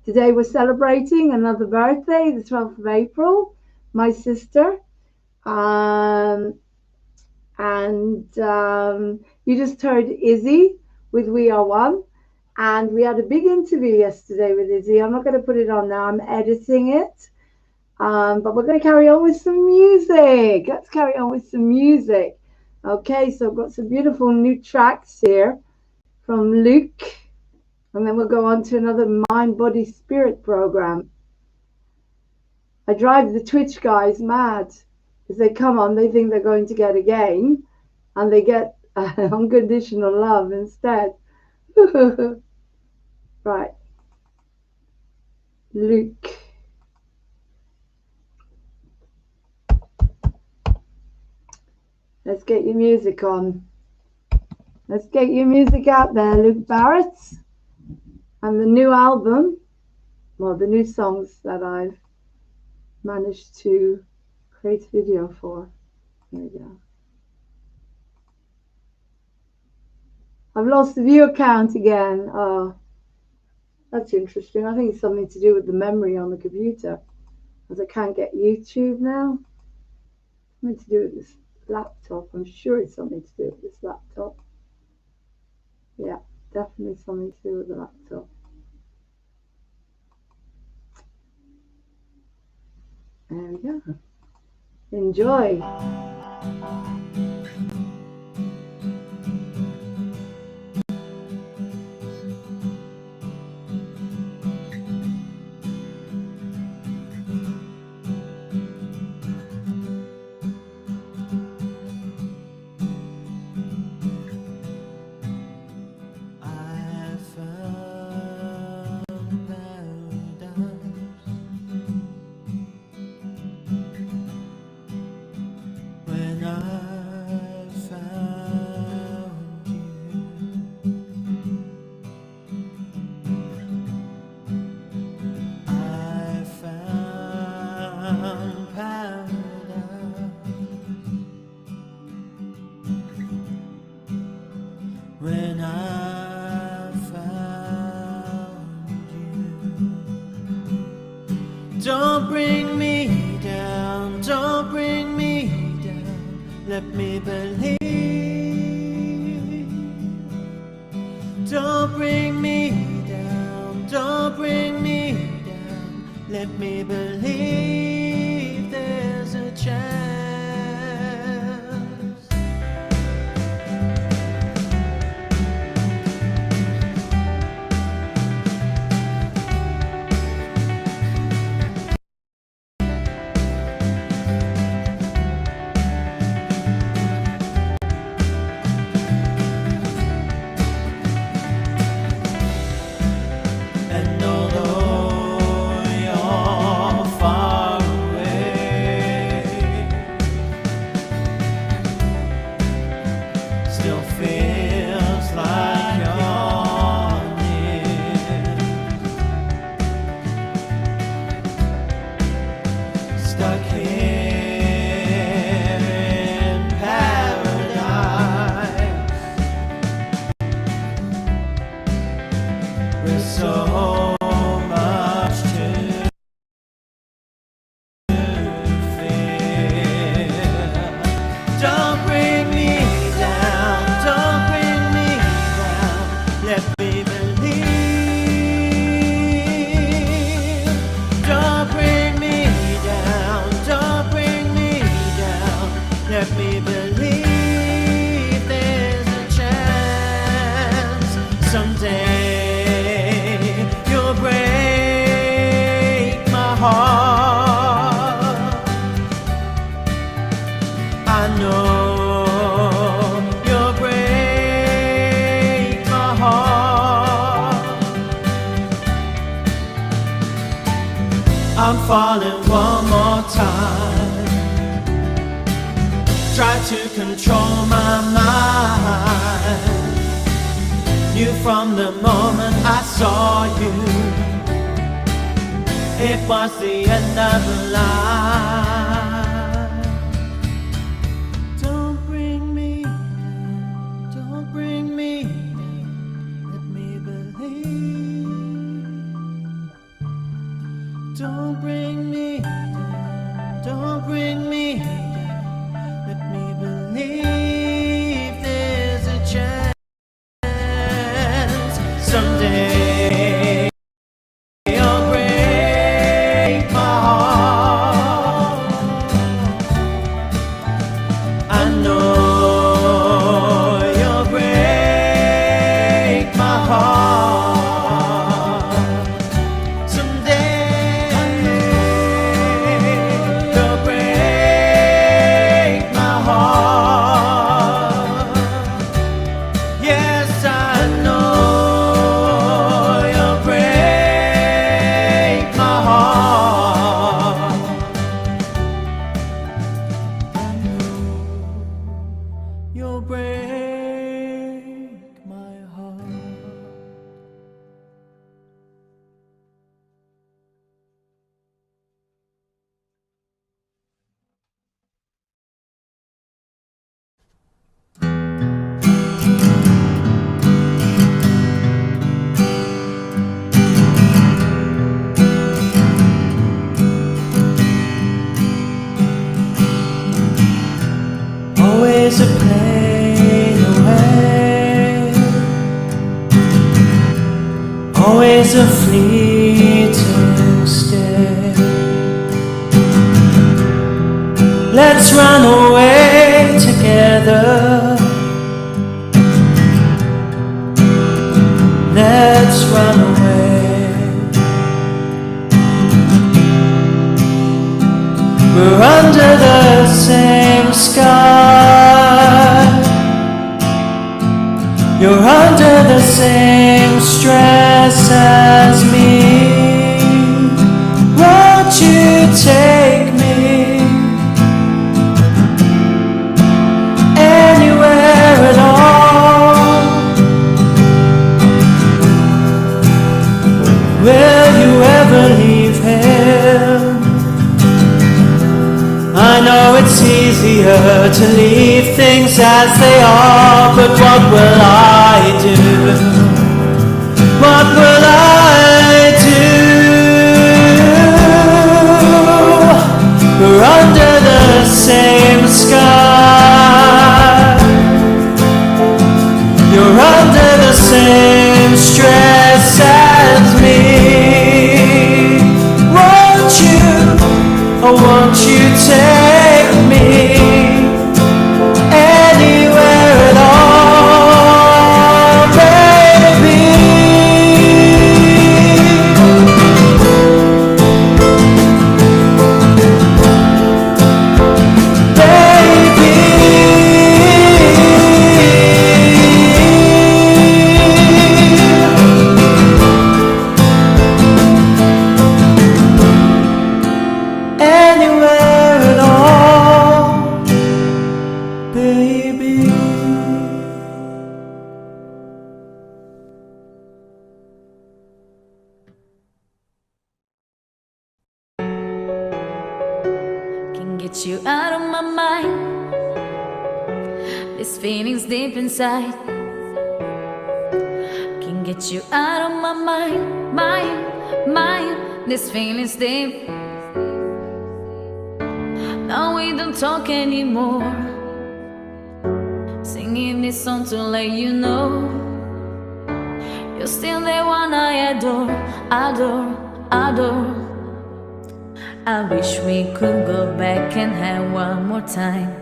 Today we're celebrating another birthday, the 12th of April, my sister. You just heard Izzy with We Are One. And we had a big interview yesterday with Izzy. I'm not going to put it on now. I'm editing it. But we're going to carry on with some music. Let's carry on with some music. Okay, so I've got some beautiful new tracks here from Luke. And then we'll go on to another Mind, Body, Spirit program. I drive the Twitch guys mad. Because they come on, they think they're going to get a game. And they get unconditional love instead. Right. Luke. Let's get your music on. Let's get your music out there, Luke Barrett. And the new album, well, the new songs that I've managed to create a video for. Here we go. I've lost the viewer count again. Oh, that's interesting. I think it's something to do with the memory on the computer, as I can't get YouTube now. Something to do with this laptop. I'm sure it's something to do with this laptop. Yeah, definitely something to do with the laptop. There we go. Enjoy. I found that Don't bring me down, don't bring me down, let me believe. Don't bring me down, don't bring me down, let me believe there's a chance. And although you're far away, still feels like you're near. Stuck here in paradise, we're so much to fear. Don't bring me down, don't bring me down, let me believe. Don't bring me down, don't bring me down, let me believe there's a chance someday you'll break my heart. I know you'll break my heart. I'm falling one more time. Try to control my mind. Knew from the moment I saw you, it was the end of the line. Don't bring me down, don't bring me down, let me believe. Don't bring me down, don't bring me down, let me believe there's a chance someday you'll break my heart. I know you'll break my heart. Someday you'll break my heart. Yes, I know you'll break my heart. I know you'll break my heart. Always a plane away, always a fleeting stay. Let's run away together. Let's run away. We're under the same sky. You're under the same stress as me. Won't you take me anywhere at all? Will you ever leave him? I know it's easier to leave things as they are, but what will I do? What will I do? get you out of my mind. This feeling's deep inside. Can get you out of my mind, mind. This feeling's deep. Now we don't talk anymore. Singing this song to let you know you're still the one I adore, adore, adore. I wish we could go back and have one more time,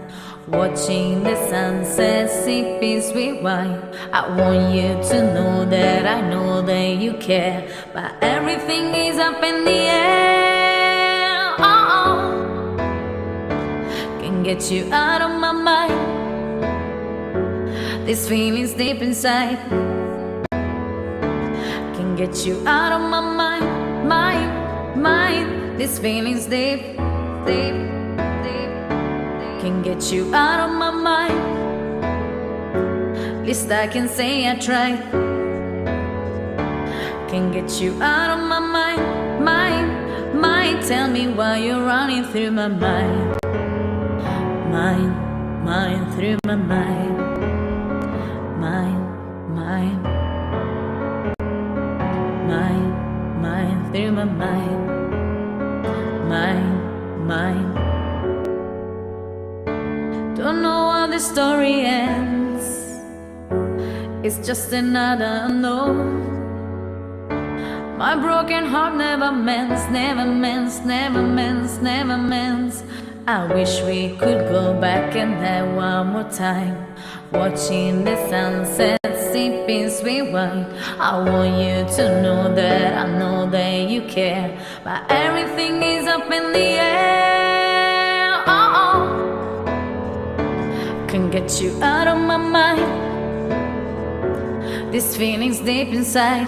watching the sunset, sipping sweet wine. I want you to know that I know that you care, but everything is up in the air. Can get you out of my mind. This feeling's deep inside. Can get you out of my mind, mind. This feeling's deep, deep, deep. Can get you out of my mind. Least I can say I tried. Can get you out of my mind, mind. Tell me why you're running through my mind, mind through my mind, mind through my mind, mind. Don't know how the story ends. It's just another unknown. My broken heart never mends, never mends, never mends, never mends. I wish we could go back and have one more time, watching the sunset, sipping sweet wine. I want you to know that I know that you care, but everything is up in the air. Can get you out of my mind. This feeling's deep inside.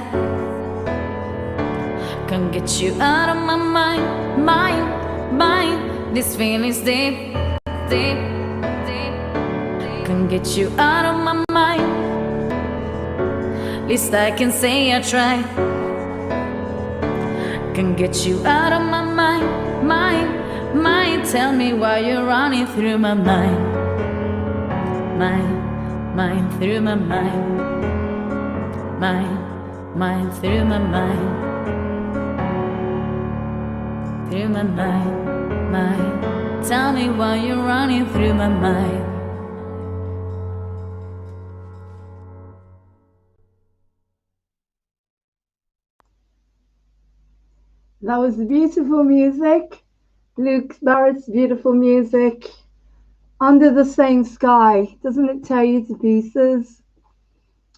Can get you out of my mind, mind. This feeling's deep, deep, deep. Can get you out of my mind. Least I can say I tried. Can get you out of my mind, mind. Tell me why you're running through my mind, mind through my mind, mind through my mind, through my mind. Tell me why you're running through my mind. That was beautiful music. Luke Barrett's beautiful music. Under the Same Sky. Doesn't it tear you to pieces?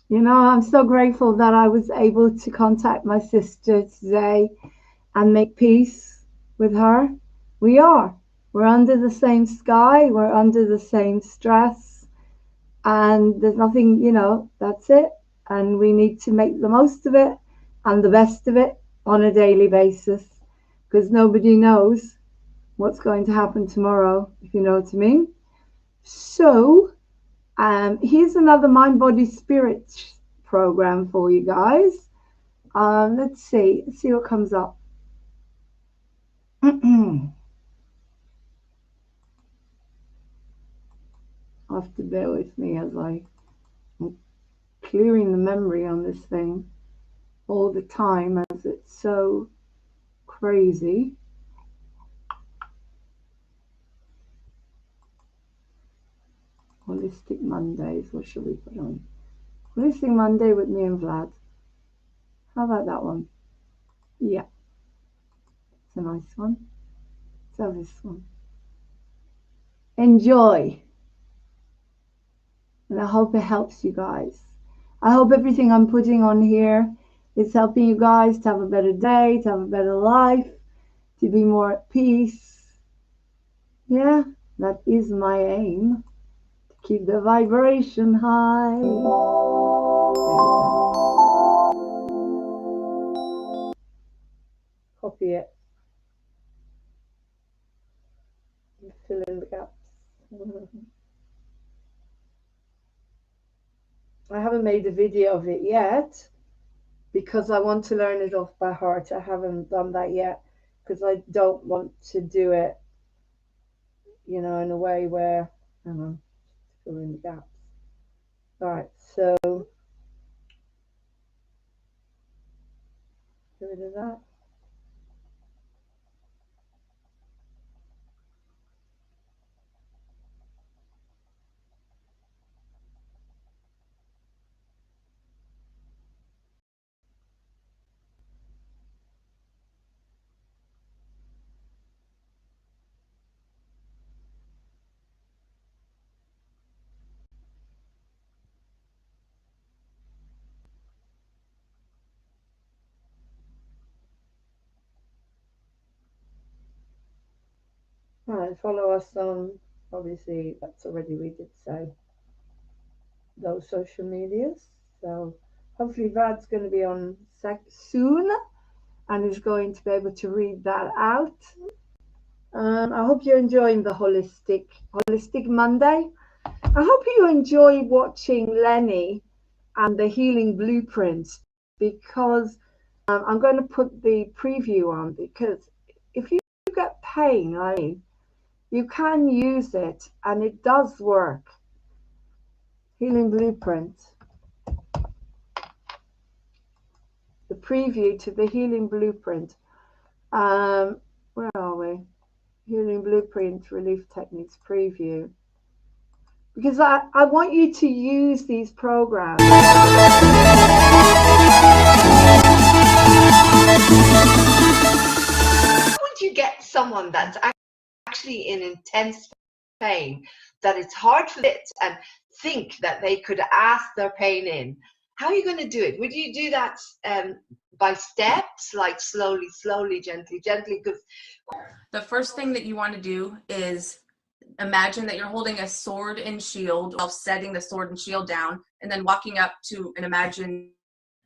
You know, I'm so grateful that I was able to contact my sister today and make peace with her. We're under the same sky, we're under the same stress, and there's nothing, you know, that's it. And we need to make the most of it and the best of it on a daily basis, because nobody knows what's going to happen tomorrow, if you know what I mean. So here's another Mind, Body, Spirit program for you guys. Let's see what comes up. Have to bear with me as I'm clearing the memory on this thing all the time, as it's so crazy. Holistic Mondays, what should we put on? Holistic Monday with me and Vlad. How about that one? Yeah, it's a nice one. Let's have this one. Enjoy. And I hope it helps you guys. I hope everything I'm putting on here is helping you guys to have a better day, to have a better life, to be more at peace. Yeah, that is my aim. To keep the vibration high. Copy it. Fill in the gaps. I haven't made a video of it yet because I want to learn it off by heart. I haven't done that yet because I don't want to do it you know, in a way where, hang on, fill in the gaps. Right, so get rid of that. Right, follow us on, obviously that's already we did say, those social medias. So hopefully Vad's going to be on soon and is going to be able to read that out. I hope you're enjoying the Holistic Monday. I hope you enjoy watching Lenny and the Healing Blueprints, because I'm going to put the preview on, because if you get pain, you can use it and it does work. Healing Blueprint. The preview to the Healing Blueprint. Where are we? Healing Blueprint Relief Techniques preview. Because I want you to use these programs. How would you get someone that's actually in intense pain, that it's hard for it, and think that they could ask their pain in? How are you going to do it? Would you do that by steps, like slowly, gently? Because the first thing that you want to do is imagine that you're holding a sword and shield, while setting the sword and shield down, and then walking up to an imagined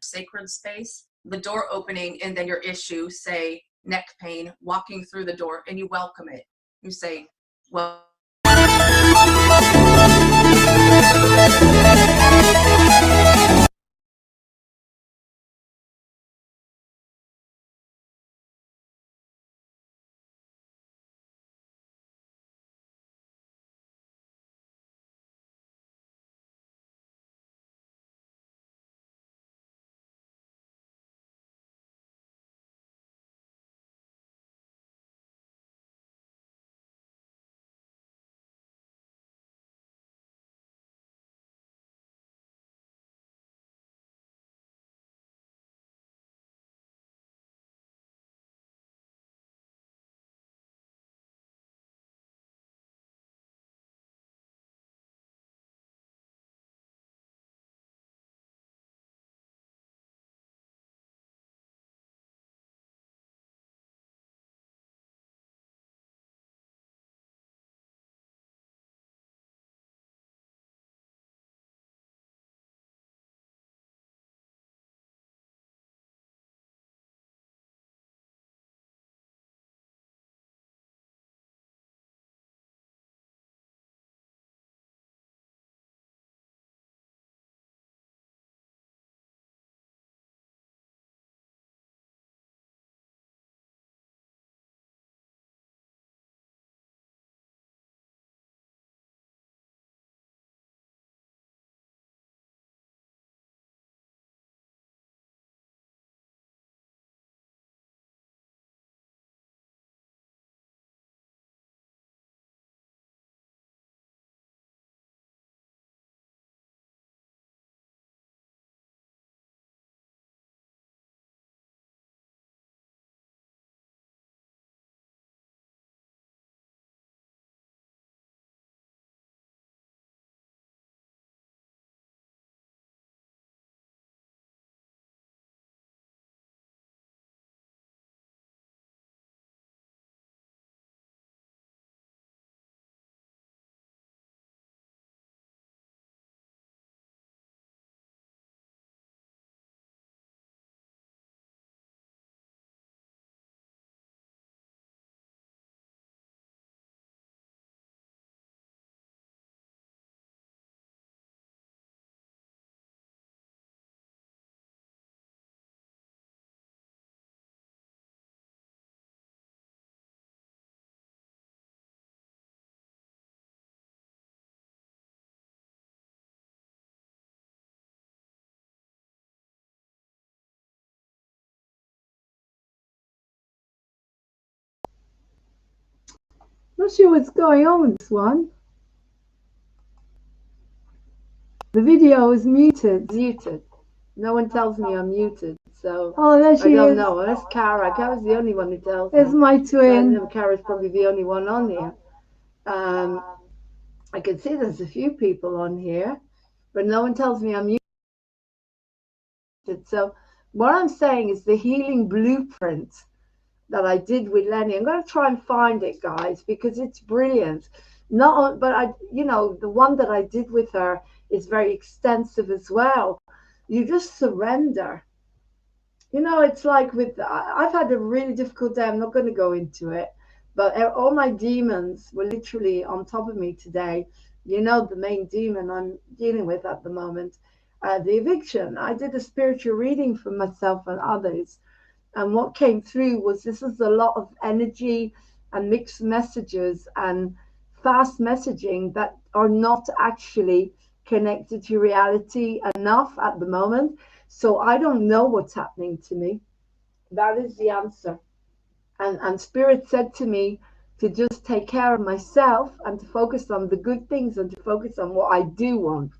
sacred space, the door opening, and then your issue, say neck pain, walking through the door, and you welcome it. You say, well, Not sure what's going on with this one. The video is muted. No one tells me I'm muted, so there she I don't is. know. Unless Kara. Kara's the only one who tells me. There's my twin. Kara's probably the only one on here. I can see there's a few people on here, but no one tells me I'm muted. So what I'm saying is the healing blueprint that I did with Lenny. I'm going to try and find it, guys, because it's brilliant. But the one that I did with her is very extensive as well. You just surrender. It's like I've had a really difficult day. I'm not going to go into it, but all my demons were literally on top of me today. The main demon I'm dealing with at the moment, the eviction. I did a spiritual reading for myself and others. And what came through was this is a lot of energy and mixed messages and fast messaging that are not actually connected to reality enough at the moment. So I don't know what's happening to me. That is the answer. And Spirit said to me to just take care of myself and to focus on the good things and to focus on what I do want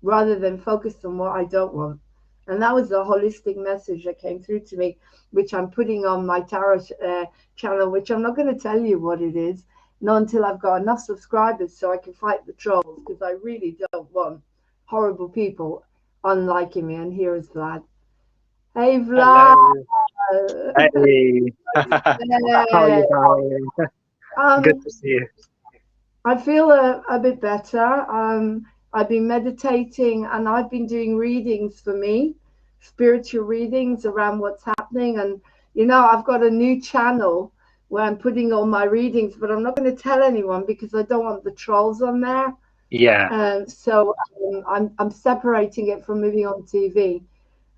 rather than focus on what I don't want. And that was the holistic message that came through to me, which I'm putting on my tarot channel, which I'm not going to tell you what it is, not until I've got enough subscribers so I can fight the trolls, because I really don't want horrible people unliking me. And here is Vlad. Hey, Vlad. Hey. How are you doing? Good to see you. I feel a bit better. I've been meditating and I've been doing readings for me, spiritual readings around what's happening. And, I've got a new channel where I'm putting all my readings, but I'm not going to tell anyone because I don't want the trolls on there. Yeah. So I'm separating it from moving on TV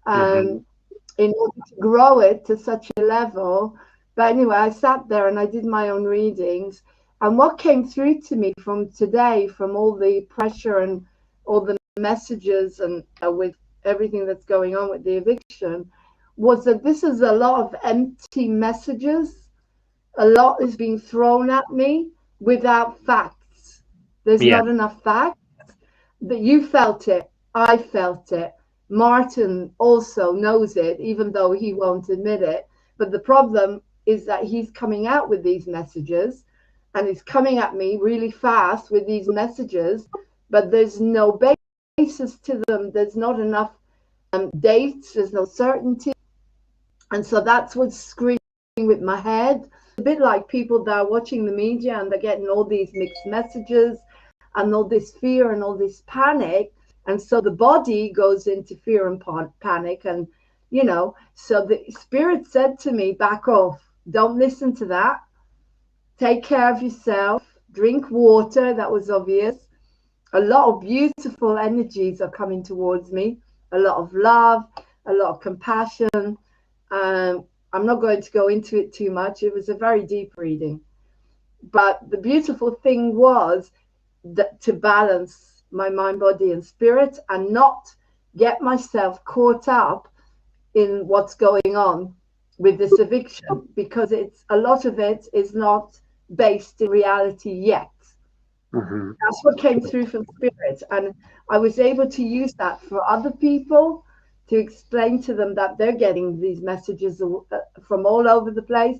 in order to grow it to such a level. But anyway, I sat there and I did my own readings. And what came through to me from today, from all the pressure and all the messages and with everything that's going on with the eviction, was that this is a lot of empty messages. A lot is being thrown at me without facts. There's not enough facts. But you felt it. I felt it. Martin also knows it, even though he won't admit it. But the problem is that he's coming out with these messages and he's coming at me really fast with these messages, but there's no basis to them. There's not enough dates. There's no certainty. And so that's what's screaming with my head. A bit like people that are watching the media and they're getting all these mixed messages and all this fear and all this panic. And so the body goes into fear and panic. And, so the Spirit said to me, back off. Don't listen to that. Take care of yourself. Drink water. That was obvious. A lot of beautiful energies are coming towards me. A lot of love, a lot of compassion. I'm not going to go into it too much. It was a very deep reading. But the beautiful thing was that to balance my mind, body, and spirit and not get myself caught up in what's going on with this eviction, because a lot of it is not based in reality yet. That's what came through from Spirit, and I was able to use that for other people to explain to them that they're getting these messages from all over the place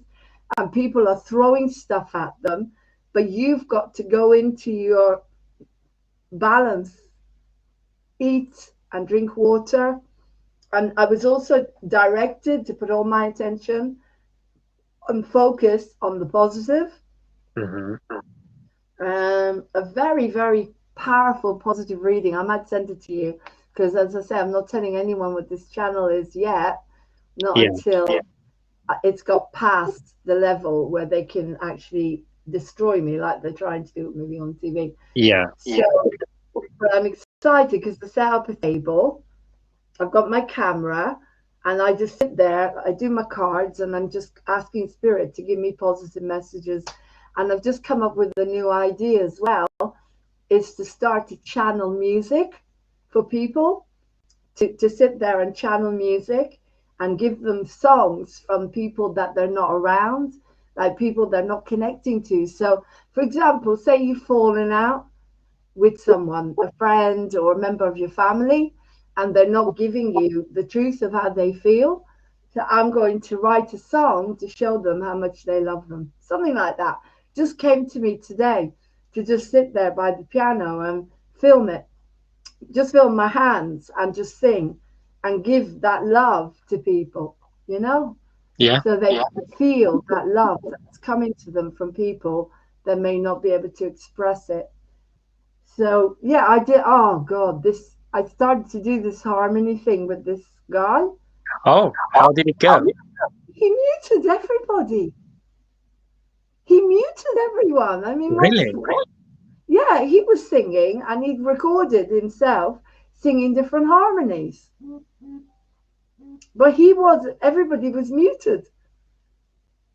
and people are throwing stuff at them, but you've got to go into your balance, eat and drink water. And I was also directed to put all my attention and focus on the positive. A very, very powerful positive reading. I might send it to you because, as I say, I'm not telling anyone what this channel is yet, not until it's got past the level where they can actually destroy me like they're trying to do with Moving on TV. But I'm excited because the setup is able. I've got my camera and I just sit there, I do my cards and I'm just asking Spirit to give me positive messages. And I've just come up with a new idea as well, is to start to channel music for people, to sit there and channel music and give them songs from people that they're not around, like people they're not connecting to. So, for example, say you've fallen out with someone, a friend or a member of your family, and they're not giving you the truth of how they feel. So I'm going to write a song to show them how much they love them. Something like that just came to me today, to just sit there by the piano and film it. Just film my hands and just sing and give that love to people, you know? Yeah. So they can feel that love that's coming to them from people that may not be able to express it. So yeah, I did. Oh God, I started to do this harmony thing with this guy. Oh, how did it go? He muted everybody. He muted everyone. I mean, Really? Yeah, he was singing and he'd recorded himself singing different harmonies. But everybody was muted.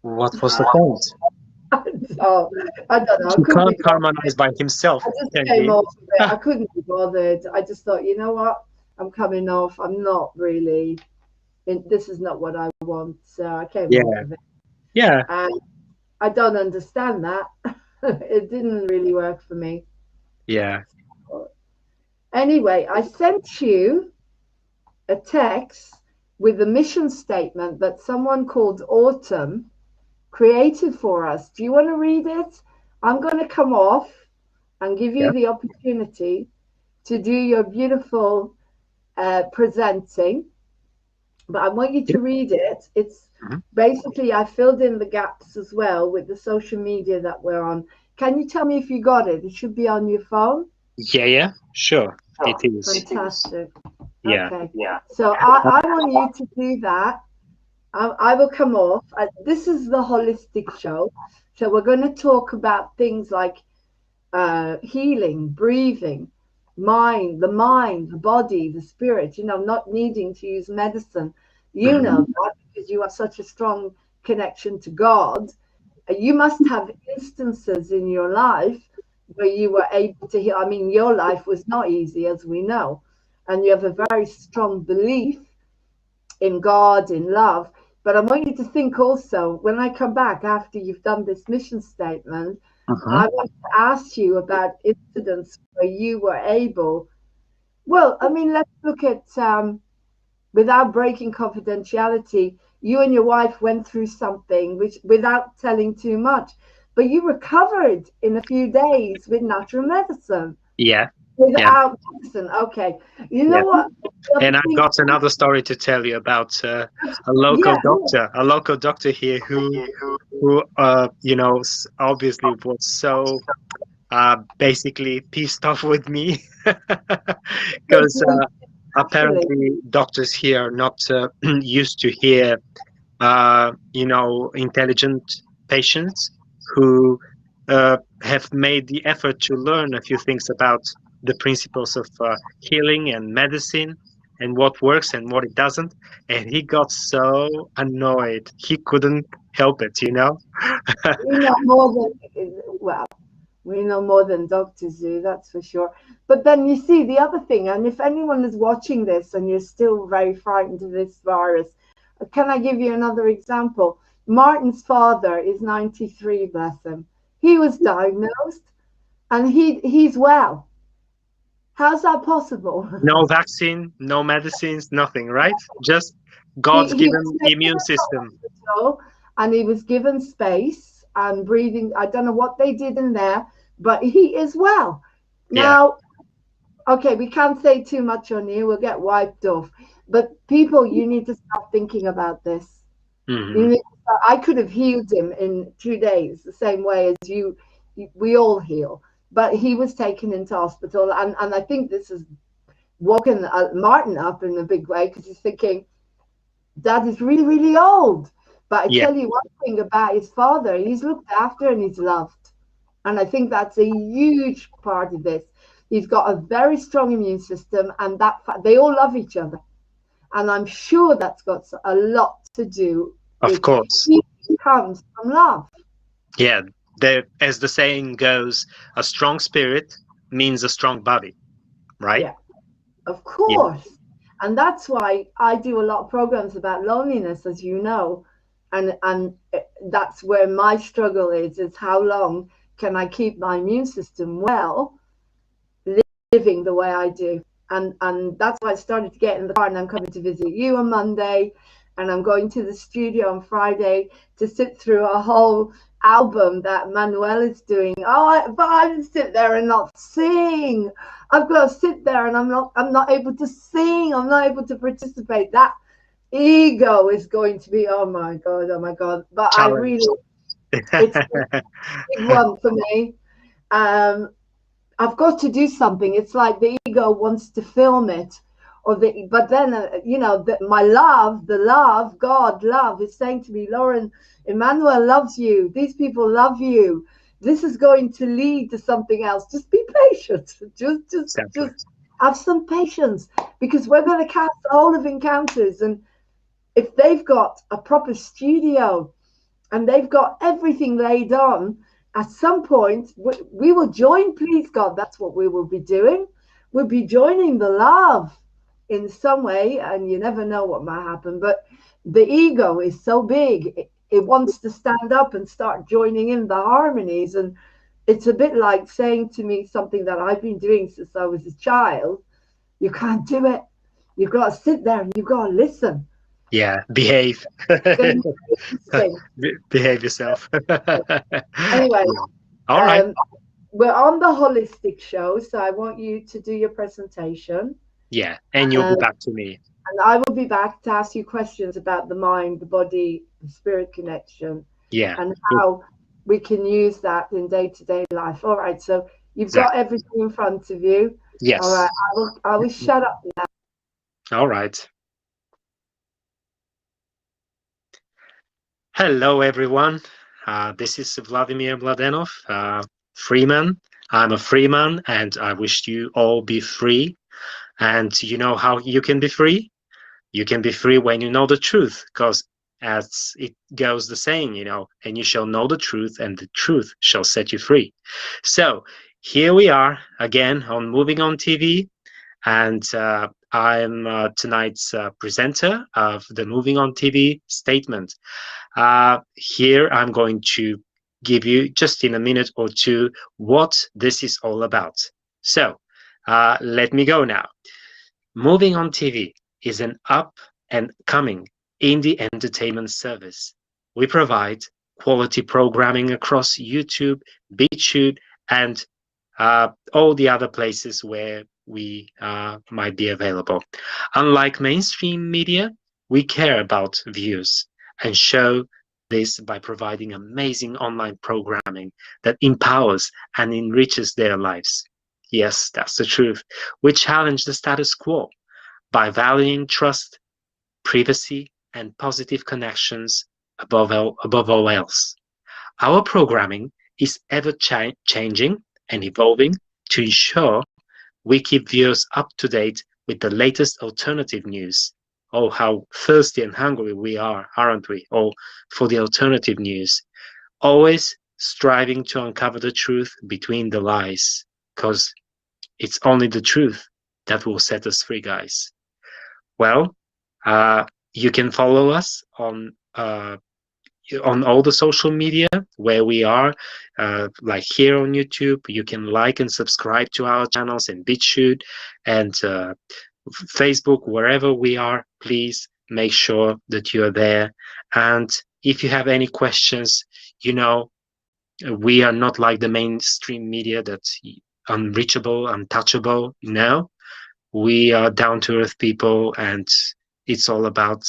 What was the point? Oh, I don't know. He can't harmonize by himself. I just came off of it. I couldn't be bothered. I just thought, you know what? I'm coming off. I'm not really. This is not what I want. So I came off of it. Yeah. And I don't understand that. It didn't really work for me. Yeah. Anyway, I sent you a text with a mission statement that someone called Autumn created for us. Do you want to read it? I'm going to come off and give you the opportunity to do your beautiful presenting, but I want you to read it. It's basically, I filled in the gaps as well with the social media that we're on. Can you tell me if you got it? It should be on your phone. Yeah, sure. It is. Fantastic. Yeah. Okay. Yeah. So I want you to do that. I will come off. This is the holistic show. So we're going to talk about things like healing, breathing, the body, the spirit, not needing to use medicine. You know that because you have such a strong connection to God. You must have instances in your life where you were able to heal. I mean, your life was not easy, as we know, and you have a very strong belief in God, in love. But I want you to think also, when I come back after you've done this mission statement, I want to ask you about incidents where you were able. Well, I mean, let's look at, without breaking confidentiality, you and your wife went through something which, without telling too much, but you recovered in a few days with natural medicine. Yeah. Without medicine. Okay. You know what? And I've got another story to tell you about a local doctor here who obviously was so basically pissed off with me because apparently doctors here are not used to hear intelligent patients who have made the effort to learn a few things about the principles of healing and medicine and what works and what it doesn't. And he got so annoyed. He couldn't help it, We know more than doctors do, that's for sure. But then you see the other thing, and if anyone is watching this and you're still very frightened of this virus, can I give you another example? Martin's father is 93, bless him. He was diagnosed and he's well. How's that possible? No vaccine, no medicines, nothing, right? Just God's given immune system. And he was given space and breathing. I don't know what they did in there, but he is well. Now, okay, we can't say too much on you. We'll get wiped off. But people, you need to start thinking about this. I could have healed him in 2 days, the same way as we all heal. But he was taken into hospital, and I think this is woken Martin up in a big way, because he's thinking, Dad is really, really old. But I tell you one thing about his father, he's looked after and he's loved. And I think that's a huge part of this. He's got a very strong immune system, and they all love each other. And I'm sure that's got a lot to do with, of course, it comes from love. Yeah. As the saying goes, a strong spirit means a strong body, right? Yeah, of course. And that's why I do a lot of programs about loneliness, as you know. and that's where my struggle is how long can I keep my immune system well, living the way I do. And that's why I started to get in the car, and I'm coming to visit you on Monday, and I'm going to the studio on Friday to sit through a whole album that Manuel is doing. But I can sit there and not sing. I've got to sit there and I'm not able to sing. I'm not able to participate. That ego is going to be, oh my God. But challenge. I really, it's a big one for me. I've got to do something. It's like the ego wants to film it, but then my love, God love is saying to me, Lauren, Emmanuel loves you. These people love you. This is going to lead to something else. Just be patient. Just have some patience, because we're going to cast all of Encounters, and if they've got a proper studio and they've got everything laid on, at some point, we will join, please God. That's what we will be doing. We'll be joining the love in some way, and you never know what might happen. But the ego is so big. It wants to stand up and start joining in the harmonies. And it's a bit like saying to me something that I've been doing since I was a child. You can't do it. You've got to sit there and you've got to listen. Yeah, behave. Behave yourself. Anyway, all right. We're on the holistic show, so I want you to do your presentation. Yeah, and you'll be back to me. And I will be back to ask you questions about the mind, the body, the spirit connection. Yeah. And how we can use that in day-to-day life. All right, so you've got everything in front of you. Yes. All right, I will shut up now. All right. Hello, everyone. This is Vladimir Mladenov, Freeman. I'm a Freeman, and I wish you all be free. And you know how you can be free? You can be free when you know the truth, because as it goes the saying, and you shall know the truth, and the truth shall set you free. So here we are again on Moving On TV, and I'm tonight's presenter of the Moving On TV statement. Here I'm going to give you just in a minute or two what this is all about. So let me go now. Moving On TV is an up and coming indie entertainment service. We provide quality programming across YouTube, BitChute, and all the other places where we might be available. Unlike mainstream media, we care about views and show this by providing amazing online programming that empowers and enriches their lives. Yes, that's the truth. We challenge the status quo by valuing trust, privacy, and positive connections above all else. Our programming is ever changing and evolving to ensure we keep viewers up to date with the latest alternative news. Oh, how thirsty and hungry we are, aren't we? Oh, for the alternative news. Always striving to uncover the truth between the lies, because it's only the truth that will set us free, guys. Well, you can follow us on all the social media where we are, like here on YouTube. You can like and subscribe to our channels in BitChute and Facebook, wherever we are. Please make sure that you are there. And if you have any questions, we are not like the mainstream media that's unreachable, untouchable. No, we are down-to-earth people, and it's all about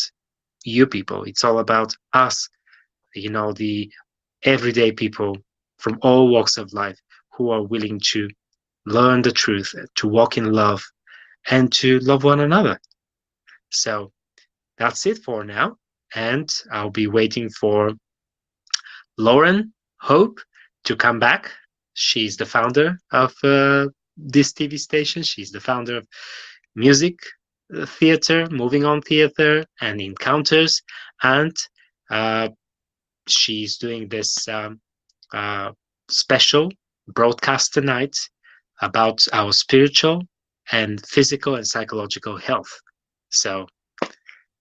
you people. It's all about us, the everyday people from all walks of life who are willing to learn the truth, to walk in love, and to love one another. So that's it for now, and I'll be waiting for Lauren Hope to come back. She's the founder of this TV station. She's the founder of Music Theatre, Moving On Theatre, and Encounters, and she's doing this special broadcast tonight about our spiritual and physical and psychological health. So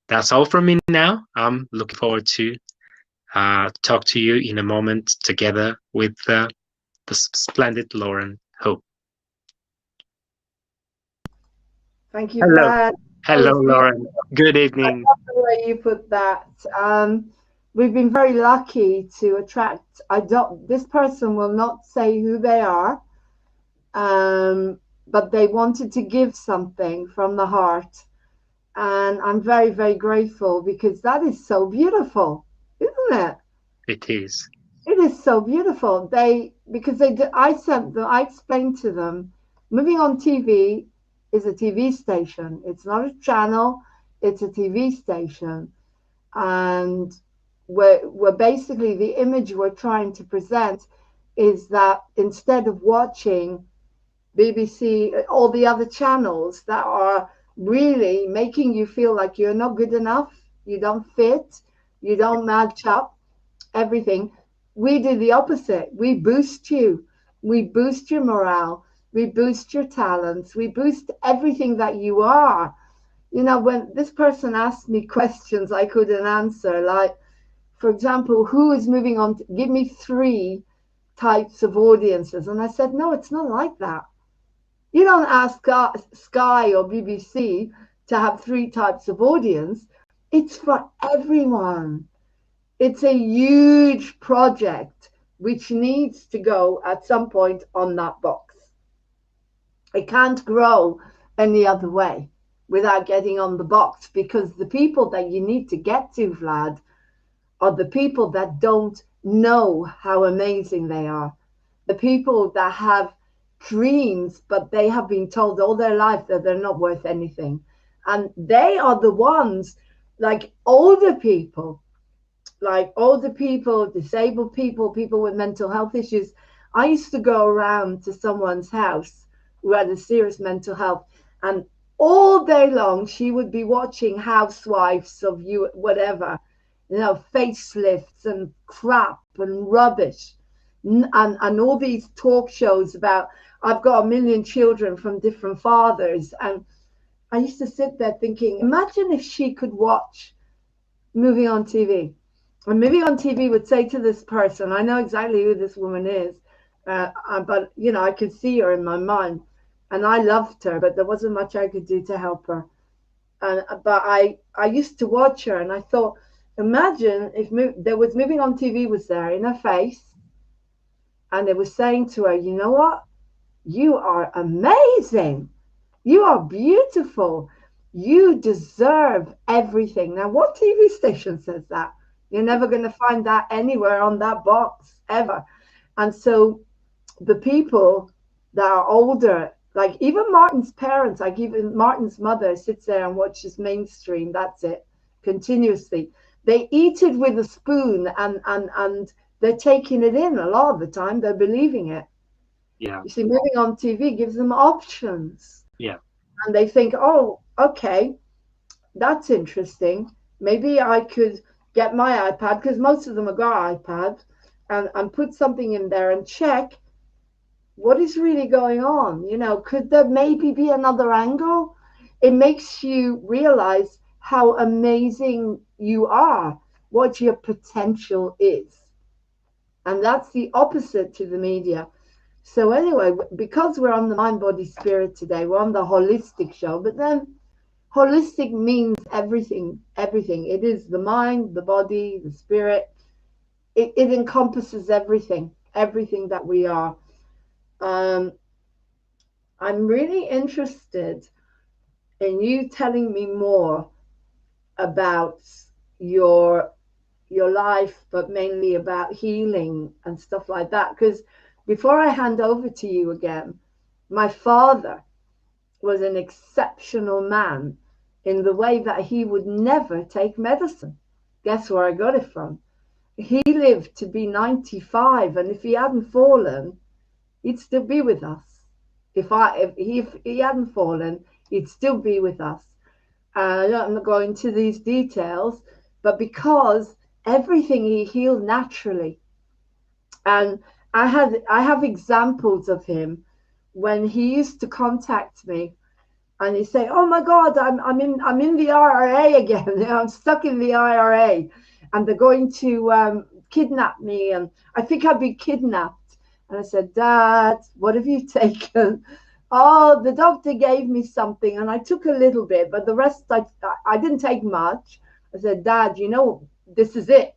that's all from me now. I'm looking forward to talk to you in a moment together with the splendid Lauren Hope. Thank you, Hello. Vlad. Hello, Lauren. Good evening. I love the way you put that. We've been very lucky to attract. This person will not say who they are, but they wanted to give something from the heart, and I'm very, very grateful because that is so beautiful, isn't it? It is. It is so beautiful. I explained to them, Moving On TV is a TV station. It's not a channel. It's a TV station, and we're basically, the image we're trying to present is that instead of watching BBC, all the other channels that are really making you feel like you're not good enough, you don't fit, you don't match up, everything, we do the opposite. We boost you. We boost your morale. We boost your talents. We boost everything that you are. You know, when this person asked me questions I couldn't answer, like, for example, who is moving on? Give me 3 types of audiences. And I said, no, it's not like that. You don't ask Sky or BBC to have 3 types of audience. It's for everyone. It's a huge project which needs to go at some point on that box. It can't grow any other way without getting on the box, because the people that you need to get to, Vlad, are the people that don't know how amazing they are. The people that have dreams, but they have been told all their life that they're not worth anything. And they are the ones, like older people, disabled people, people with mental health issues. I used to go around to someone's house who had a serious mental health, and all day long she would be watching Housewives of you, whatever, you know, facelifts and crap and rubbish, and all these talk shows about, I've got 1 million children from different fathers. And I used to sit there thinking, imagine if she could watch Moving On TV. And Moving On TV would say to this person, I know exactly who this woman is, but, you know, I could see her in my mind. And I loved her, but there wasn't much I could do to help her. But I used to watch her, and I thought, imagine if there was Moving On TV was there in her face, and it was saying to her, you know what? You are amazing. You are beautiful. You deserve everything. Now, what TV station says that? You're never going to find that anywhere on that box, ever. And so the people that are older, like even Martin's parents, like even Martin's mother sits there and watches mainstream, that's it, continuously. They eat it with a spoon, and they're taking it in a lot of the time. They're believing it. Yeah. You see, Moving On TV gives them options. Yeah. And they think, oh, okay, that's interesting. Maybe I could get my iPad, because most of them have got iPads, and put something in there and check what is really going on. You know, could there maybe be another angle? It makes you realize how amazing you are, what your potential is. And that's the opposite to the media. So anyway, because we're on the Mind, Body, Spirit today, we're on the holistic show, but then holistic means everything. It is the mind, the body, the spirit. It encompasses everything that we are. I'm really interested in you telling me more about your life, but mainly about healing and stuff like that. Because before I hand over to you again, my father was an exceptional man in the way that he would never take medicine. Guess where I got it from? He lived to be 95, and if he hadn't fallen, he'd still be with us. If he hadn't fallen, he'd still be with us. I'm not going into these details, but because everything he healed naturally. And I have examples of him when he used to contact me, and he'd say, "Oh my God, I'm in the IRA again. I'm stuck in the IRA," and they're going to kidnap me, and I think I've been kidnapped. And I said, Dad, what have you taken? Oh, the doctor gave me something, and I took a little bit, but the rest I didn't take much. I said, Dad, you know, this is it.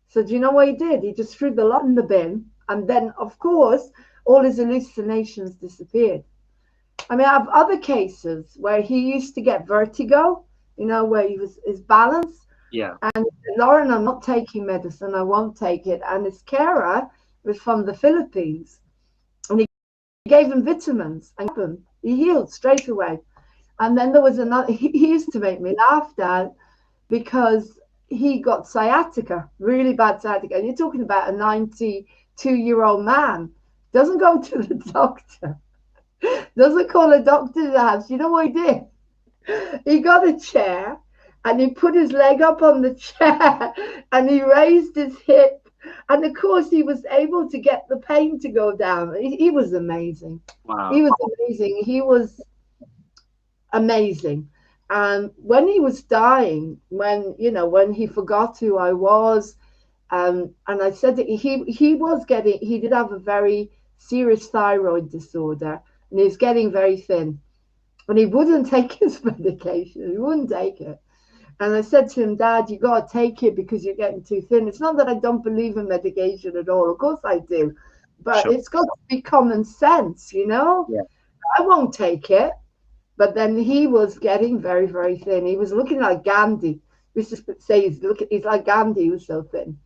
So do you know what he did? He just threw the lot in the bin, and then, of course, all his hallucinations disappeared. I mean, I have other cases where he used to get vertigo, you know, where his balance. Yeah. And Lauren, I'm not taking medicine. I won't take it. And his carer was from the Philippines, and he gave him vitamins, and he healed straight away. And then there was another. He used to make me laugh, Dad, because he got sciatica, really bad sciatica. And you're talking about a 92-year-old man. Doesn't go to the doctor. Doesn't call a doctor to the house. You know what he did? He got a chair and he put his leg up on the chair and he raised his hip. And of course, he was able to get the pain to go down. He was amazing. Wow. He was amazing. He was amazing. And when he was dying, when he forgot who I was, and I said that he did have a very serious thyroid disorder, and he was getting very thin, and he wouldn't take his medication. He wouldn't take it. And I said to him, Dad, you got to take it because you're getting too thin. It's not that I don't believe in medication at all. Of course I do. But Sure. It's got to be common sense, you know? Yeah. I won't take it. But then he was getting very, very thin. He was looking like Gandhi. We used to say he's like Gandhi. He was so thin.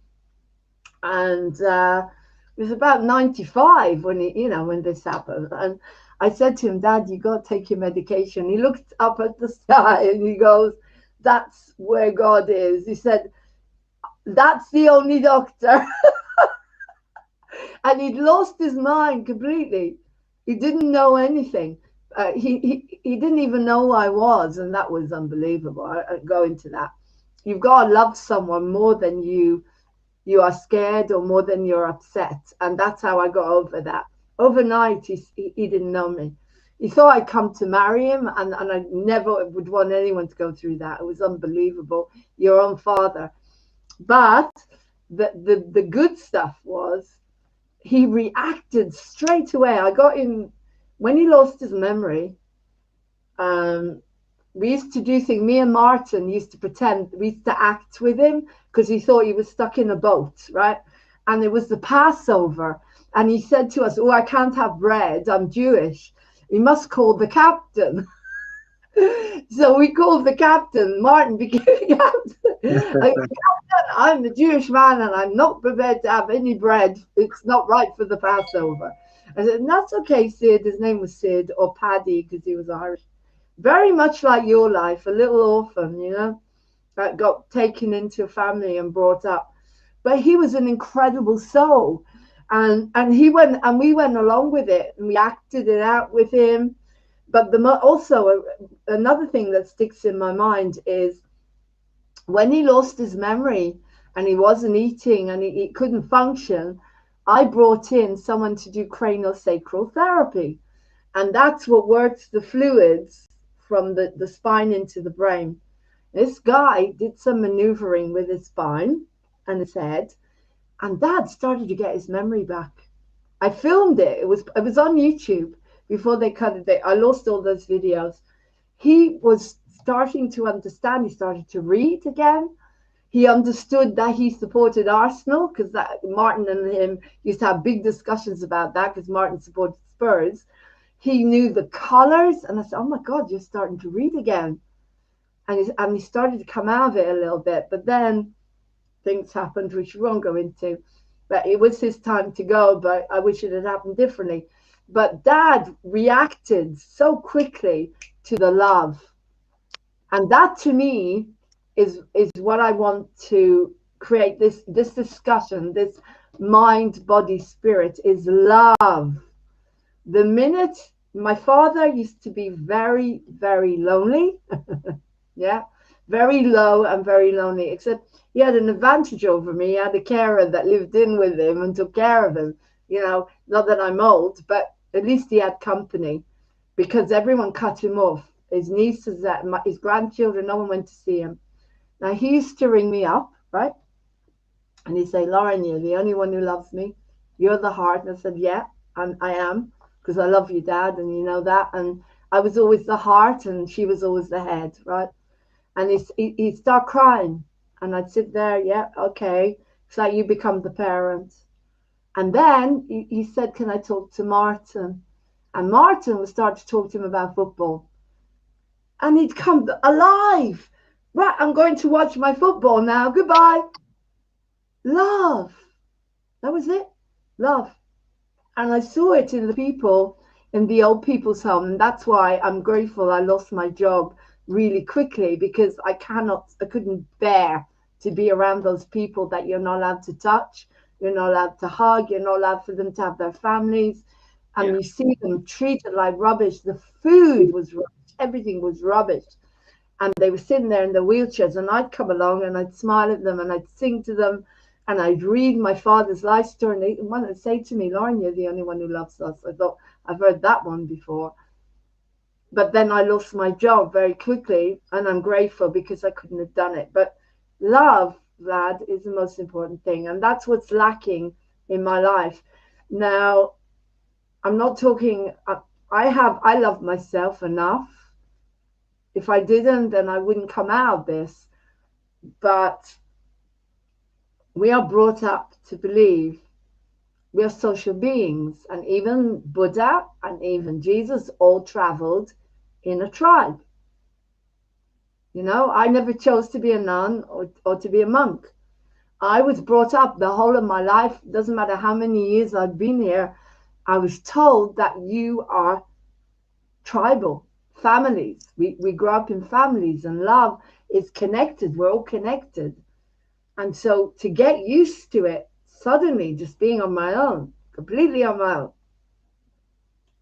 And it was about 95 when this happened. And I said to him, Dad, you got to take your medication. He looked up at the sky and he goes, that's where God is. He said, that's the only doctor. And he'd lost his mind completely. He didn't know anything. He didn't even know who I was, and that was unbelievable. I go into that. You've got to love someone more than you are scared or more than you're upset, and that's how I got over that. Overnight, he didn't know me. He thought I'd come to marry him, and I never would want anyone to go through that. It was unbelievable. Your own father. But the good stuff was he reacted straight away. I got him when he lost his memory. We used to do things. Me and Martin used to pretend. We used to act with him because he thought he was stuck in a boat, right? And it was the Passover, and he said to us, "Oh, I can't have bread. I'm Jewish. We must call the captain." So we called the captain. Martin became the captain. Captain, I'm a Jewish man and I'm not prepared to have any bread. It's not right for the Passover. I said, that's okay, Sid. His name was Sid, or Paddy, because he was Irish. Very much like your life, a little orphan, you know, that got taken into a family and brought up. But he was an incredible soul. And he went, and we went along with it, and we acted it out with him. But also another thing that sticks in my mind is when he lost his memory and he wasn't eating and he couldn't function, I brought in someone to do craniosacral therapy. And that's what works the fluids from the spine into the brain. This guy did some maneuvering with his spine and his head, and Dad started to get his memory back. I filmed it. It was on YouTube. Before they cut it, I lost all those videos. He was starting to understand. He started to read again. He understood that he supported Arsenal because Martin and him used to have big discussions about that because Martin supported Spurs. He knew the colours, and I said, "Oh my God, you're starting to read again." And he started to come out of it a little bit, but then things happened which we won't go into. But it was his time to go. But I wish it had happened differently. But Dad reacted so quickly to the love. And that to me is what I want to create this discussion, this mind, body, spirit is love. The minute my father used to be very, very lonely, yeah, very low and very lonely, except he had an advantage over me. He had a carer that lived in with him and took care of him. You know, not that I'm old, but at least he had company because everyone cut him off. His nieces, his grandchildren, no one went to see him. Now, he used to ring me up, right? And he'd say, Lauren, you're the only one who loves me. You're the heart. And I said, yeah, I am, because I love you, Dad, and you know that. And I was always the heart and she was always the head, right? And he'd start crying. And I'd sit there, yeah, okay. It's like you become the parent. And then he said, can I talk to Martin? And Martin would start to talk to him about football. And he'd come alive. Right, I'm going to watch my football now. Goodbye. Love. That was it. Love. And I saw it in the people in the old people's home. And that's why I'm grateful I lost my job really quickly, because I couldn't bear to be around those people that you're not allowed to touch. You're not allowed to hug. You're not allowed for them to have their families. And you see them treated like rubbish. The food was rubbish. Everything was rubbish. And they were sitting there in their wheelchairs, and I'd come along and I'd smile at them and I'd sing to them and I'd read my father's life story. And one would say to me, Lauren, you're the only one who loves us. I thought, I've heard that one before. But then I lost my job very quickly, and I'm grateful because I couldn't have done it. But love, Vlad, is the most important thing. And that's what's lacking in my life. Now, I'm not talking, I love myself enough. If I didn't, then I wouldn't come out of this. But we are brought up to believe we are social beings. And even Buddha and even Jesus all traveled in a tribe. You know, I never chose to be a nun or to be a monk. I was brought up the whole of my life. Doesn't matter how many years I've been here. I was told that you are tribal. Families. We grow up in families, and love is connected. We're all connected. And so to get used to it, suddenly just being on my own, completely on my own,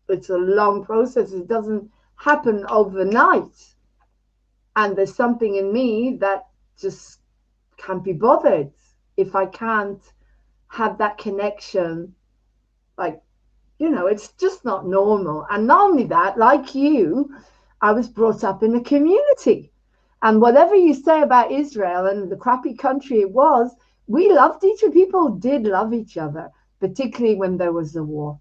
it's a long process. It doesn't happen overnight. And there's something in me that just can't be bothered if I can't have that connection. Like, you know, it's just not normal. And not only that, like you, I was brought up in a community. And whatever you say about Israel and the crappy country it was, we loved each other. People did love each other, particularly when there was a war.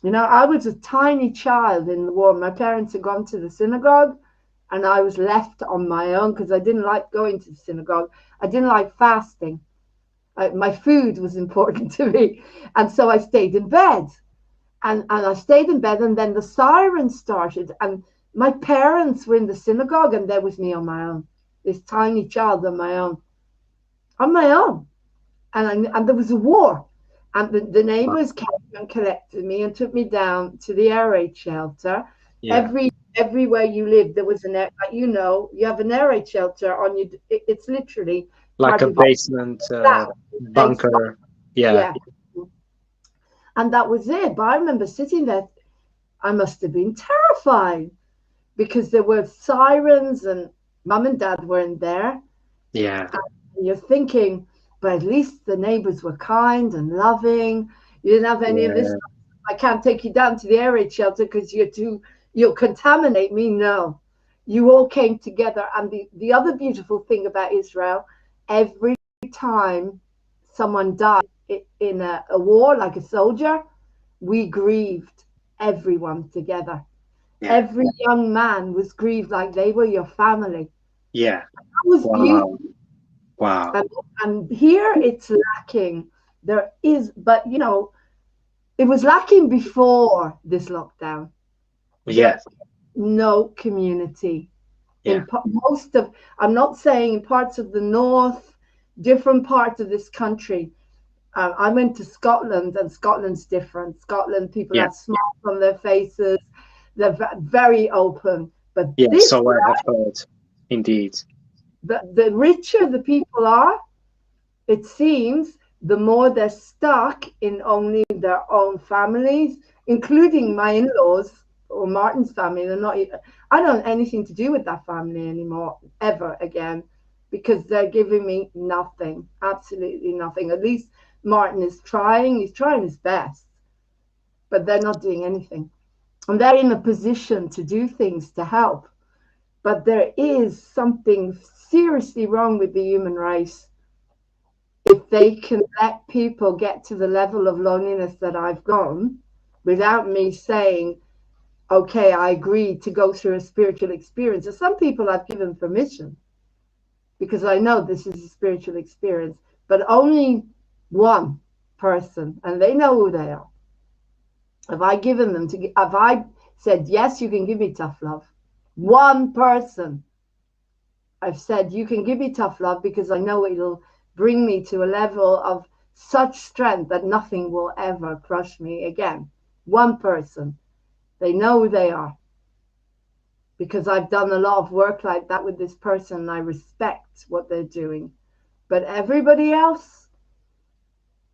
You know, I was a tiny child in the war. My parents had gone to the synagogue, and I was left on my own because I didn't like going to the synagogue. I didn't like fasting. My food was important to me. And so I stayed in bed. And I stayed in bed, and then the sirens started, and my parents were in the synagogue, and there was me on my own, this tiny child on my own. And there was a war, and the neighbors came and collected me and took me down to the air raid shelter. Yeah. Everywhere you live, there was you know, you have an air raid shelter on you. It's literally like a basement bunker. Yeah. And that was it. But I remember sitting there, I must have been terrified because there were sirens and mum and dad weren't there. Yeah. And you're thinking, but at least the neighbors were kind and loving. You didn't have any of this. I can't take you down to the air raid shelter because you'll contaminate me. No, you all came together. And the other beautiful thing about Israel, every time someone died in a war, like a soldier, we grieved everyone together. Yeah. Every young man was grieved like they were your family. Yeah. That was beautiful. Wow. And here it's lacking. There is, but you know, it was lacking before this lockdown. Yes. No community. Yeah. I'm not saying in parts of the north, different parts of this country. I went to Scotland, and Scotland's different. Scotland, people have smiles on their faces. They're very open. But so I have heard, indeed. The richer the people are, it seems, the more they're stuck in only their own families, including my in-laws or Martin's family. I don't have anything to do with that family anymore, ever again, because they're giving me nothing, absolutely nothing. At least Martin is trying. He's trying his best, but they're not doing anything. And they're in a position to do things to help. But there is something seriously wrong with the human race. if they can let people get to the level of loneliness that I've gone without me saying, okay, I agree to go through a spiritual experience. And some people I've given permission because I know this is a spiritual experience, but only one person, and they know who they are. Have I given them to, have I said, yes, you can give me tough love? One person I've said, you can give me tough love because I know it'll bring me to a level of such strength that nothing will ever crush me again. One person. They know who they are. Because I've done a lot of work like that with this person and I respect what they're doing. But everybody else,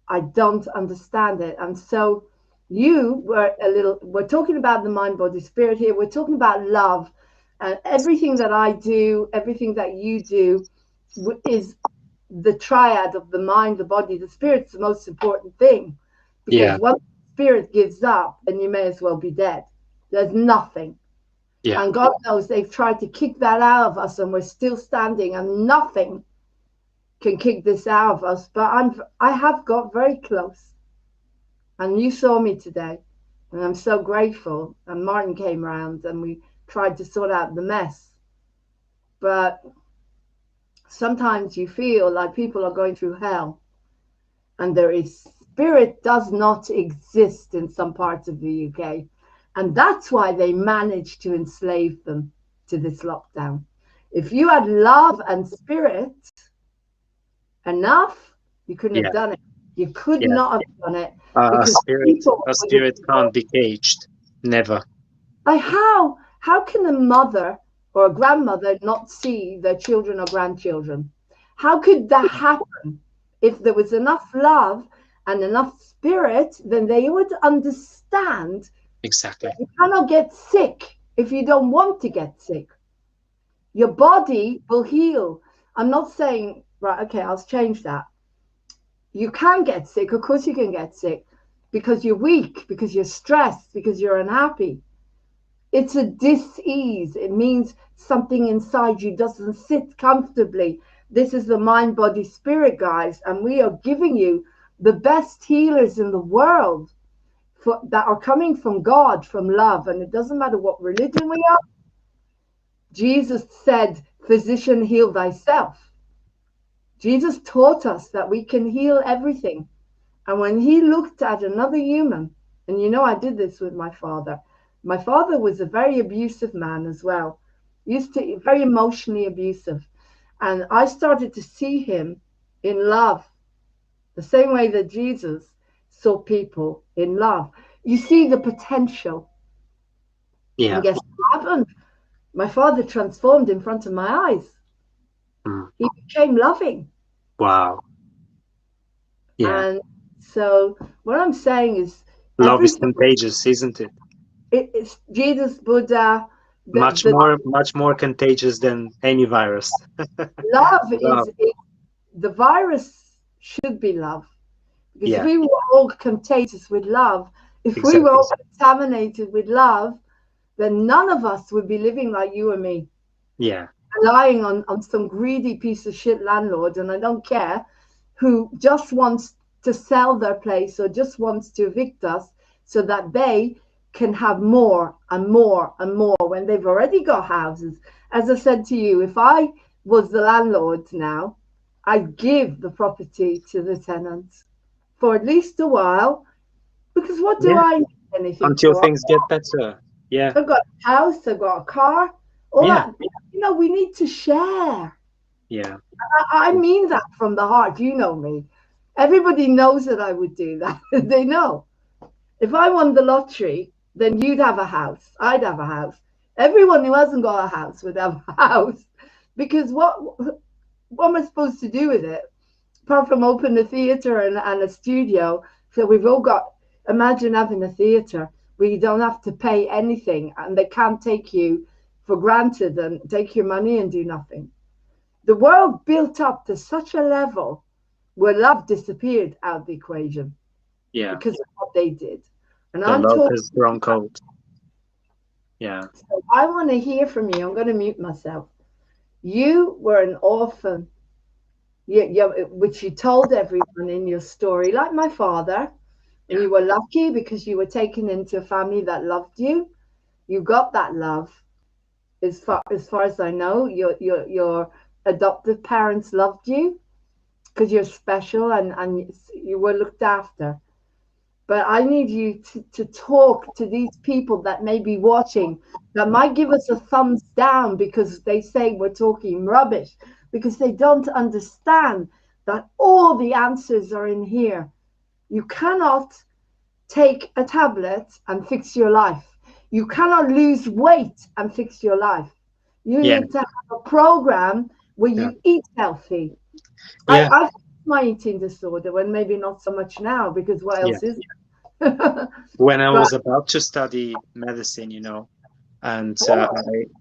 I don't understand it. And so you were we're talking about the mind, body, spirit here. We're talking about love. And everything that I do, everything that you do is the triad of the mind, the body, the spirit's the most important thing. Because once the spirit gives up, then you may as well be dead. There's nothing. Yeah. And God knows they've tried to kick that out of us and we're still standing and nothing can kick this out of us. But I have got very close. And you saw me today. And I'm so grateful. And Martin came round and we tried to sort out the mess. But sometimes you feel like people are going through hell. And spirit does not exist in some parts of the UK. And that's why they managed to enslave them to this lockdown. If you had love and spirit enough, you couldn't have done it. You could not have done it. A spirit can't be caged. Never. Like how can a mother or a grandmother not see their children or grandchildren? How could that happen? If there was enough love and enough spirit, then they would understand. Exactly. You cannot get sick if you don't want to get sick. Your body will heal. I'm not saying, right, okay, I'll change that. You can get sick. Of course you can get sick because you're weak, because you're stressed, because you're unhappy. It's a dis-ease. It means something inside you doesn't sit comfortably. This is the mind, body, spirit, guys. And we are giving you the best healers in the world. That are coming from God, from love, and it doesn't matter what religion we are. Jesus said, physician, heal thyself. Jesus taught us that we can heal everything. And when he looked at another human, and you know I did this with my father. My father was a very abusive man as well. Very emotionally abusive. And I started to see him in love, the same way that Jesus saw people in love. You see the potential. Yeah. And guess what happened? My father transformed in front of my eyes. He became loving. Wow. Yeah. And so what I'm saying is love is contagious, isn't it? It's Jesus, Buddha. Much more contagious than any virus. Love is the virus should be love. Because if we were all contagious with love, if we were all contaminated with love, then none of us would be living like you and me. Yeah. Relying on some greedy piece of shit landlord, and I don't care, who just wants to sell their place or just wants to evict us so that they can have more and more and more when they've already got houses. As I said to you, if I was the landlord now, I'd give the property to the tenants for at least a while, because what do I need anything until for? things get better? Yeah. I've got a house, I've got a car, all that. You know, we need to share. Yeah. I mean that from the heart. You know me. Everybody knows that I would do that. They know. If I won the lottery, then you'd have a house. I'd have a house. Everyone who hasn't got a house would have a house. Because what am I supposed to do with it? Apart from open a theatre and a studio. So we've all got, imagine having a theatre where you don't have to pay anything and they can't take you for granted and take your money and do nothing. The world built up to such a level where love disappeared out of the equation. Yeah. Because of what they did. And the love has grown cold. Yeah. So I want to hear from you. I'm going to mute myself. You were an orphan. which you told everyone in your story, like my father. And you were lucky because you were taken into a family that loved you. You got that love. As far as I know, your adoptive parents loved you because you're special and you were looked after. But I need you to talk to these people that may be watching, that might give us a thumbs down because they say we're talking rubbish, because they don't understand that all the answers are in here. You cannot take a tablet and fix your life. You cannot lose weight and fix your life. You need to have a program where you eat healthy. I've got my eating disorder, when maybe not so much now, because what else is there? When I was about to study medicine, you know, and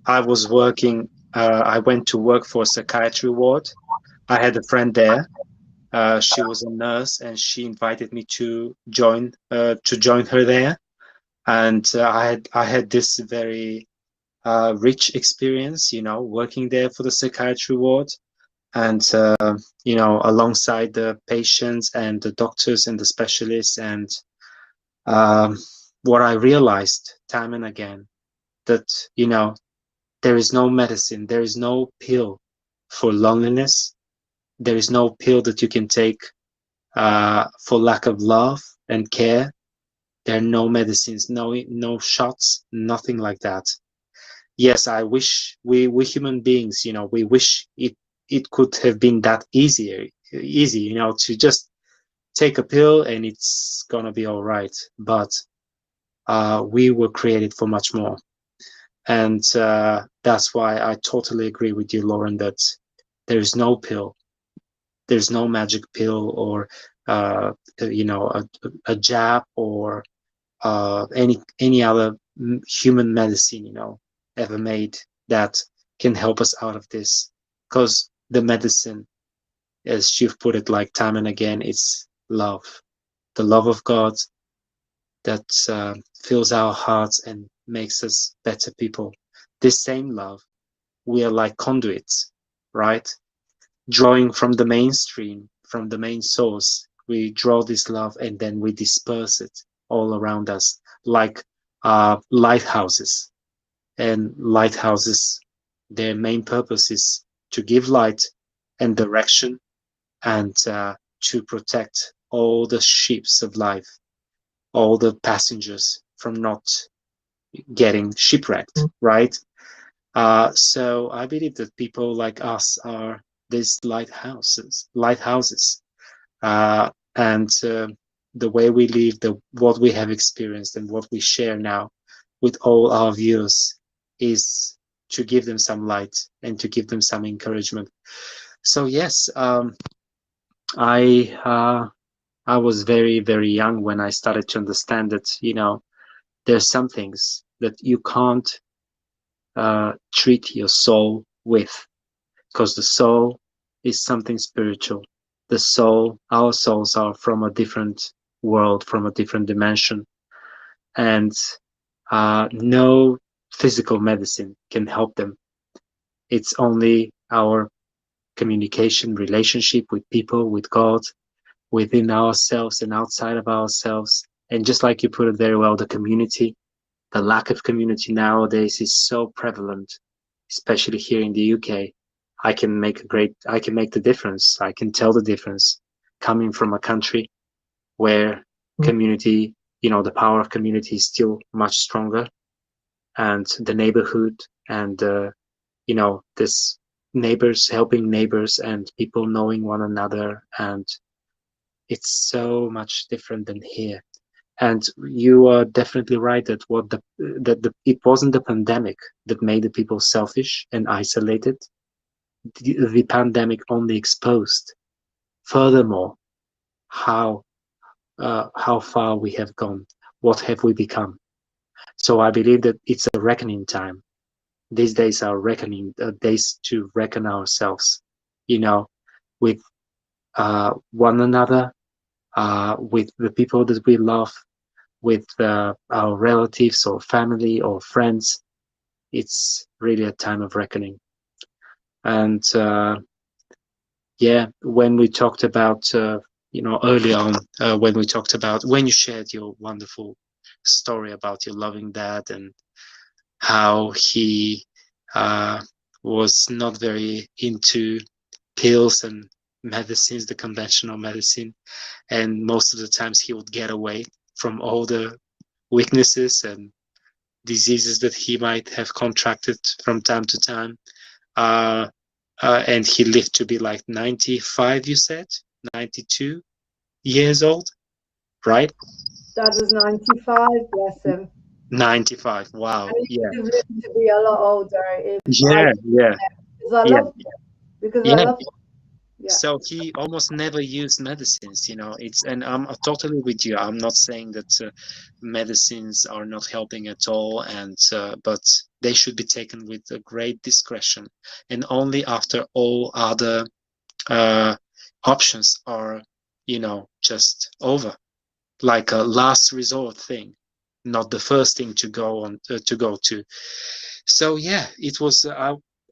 I was working, I went to work for a psychiatry ward. I had a friend there. She was a nurse, and she invited me to join her there. And I had this very rich experience, you know, working there for the psychiatry ward, and you know, alongside the patients and the doctors and the specialists. And what I realized time and again, that, you know, there is no medicine, there is no pill for loneliness. There is no pill that you can take for lack of love and care. There are no medicines, no shots, nothing like that. Yes, I wish we human beings, you know, we wish it could have been that easy, you know, to just take a pill and it's gonna be all right. But we were created for much more. And that's why I totally agree with you, Lauren, that there is no pill. There's no magic pill or, you know, a jab or any other human medicine, you know, ever made that can help us out of this. Because the medicine, as you've put it like time and again, it's love. The love of God that fills our hearts and makes us better people. This same love, we are like conduits, right? Drawing from the mainstream, from the main source, we draw this love and then we disperse it all around us, like lighthouses. And lighthouses, their main purpose is to give light and direction, and to protect all the ships of life, all the passengers from not getting shipwrecked, right? So I believe that people like us are these lighthouses, and the way we live, what we have experienced and what we share now with all our viewers is to give them some light and to give them some encouragement. So yes, I was very, very young when I started to understand that, you know, there's some things that you can't treat your soul with, because the soul is something spiritual. The soul, our souls are from a different world, from a different dimension, and no physical medicine can help them. It's only our communication, relationship with people, with God, within ourselves and outside of ourselves. And just like you put it very well, the community, the lack of community nowadays is so prevalent, especially here in the UK. I can make the difference. I can tell the difference coming from a country where community, you know, the power of community is still much stronger, and the neighborhood and, you know, this neighbors helping neighbors and people knowing one another. And it's so much different than here. And you are definitely right that it wasn't the pandemic that made the people selfish and isolated. The pandemic only exposed, furthermore, how far we have gone, what have we become. So I believe that it's a reckoning time. These days are reckoning days to reckon ourselves, you know, with one another, with the people that we love, with our relatives or family or friends. It's really a time of reckoning. And yeah, when we talked about, you know, early on, when we talked about, when you shared your wonderful story about your loving dad and how he was not very into pills and medicines, the conventional medicine, and most of the times he would get away from all the weaknesses and diseases that he might have contracted from time to time. And he lived to be like 95, you said? 92 years old, right? Dad was 95, bless him. 95, wow, And he yeah. could have lived to be a lot older if Yeah, yeah. because I Yeah. love him. Because I Yeah. love him. Yeah. So he almost never used medicines, you know. It's, and I'm totally with you. I'm not saying that medicines are not helping at all, and but they should be taken with a great discretion, and only after all other options are, you know, just over, like a last resort thing, not the first thing to go on to go to. So yeah, it was.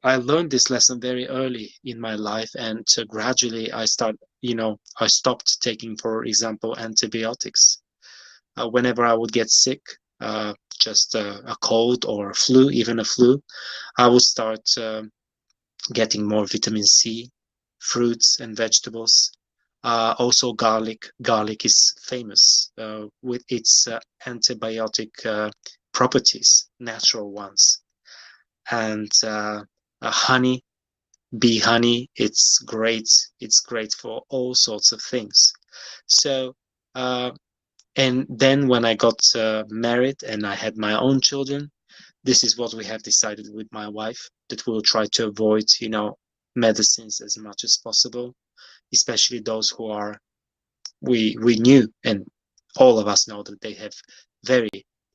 I learned this lesson very early in my life, and gradually I stopped taking, for example, antibiotics. Whenever I would get sick, just a cold or a flu, even a flu, I would start getting more vitamin C, fruits and vegetables. Also garlic. Garlic is famous with its antibiotic properties, natural ones. And honey, bee honey, it's great. It's great for all sorts of things. So, and then when I got married and I had my own children, this is what we have decided with my wife, that we'll try to avoid, you know, medicines as much as possible, especially those who are, we knew, and all of us know that they have very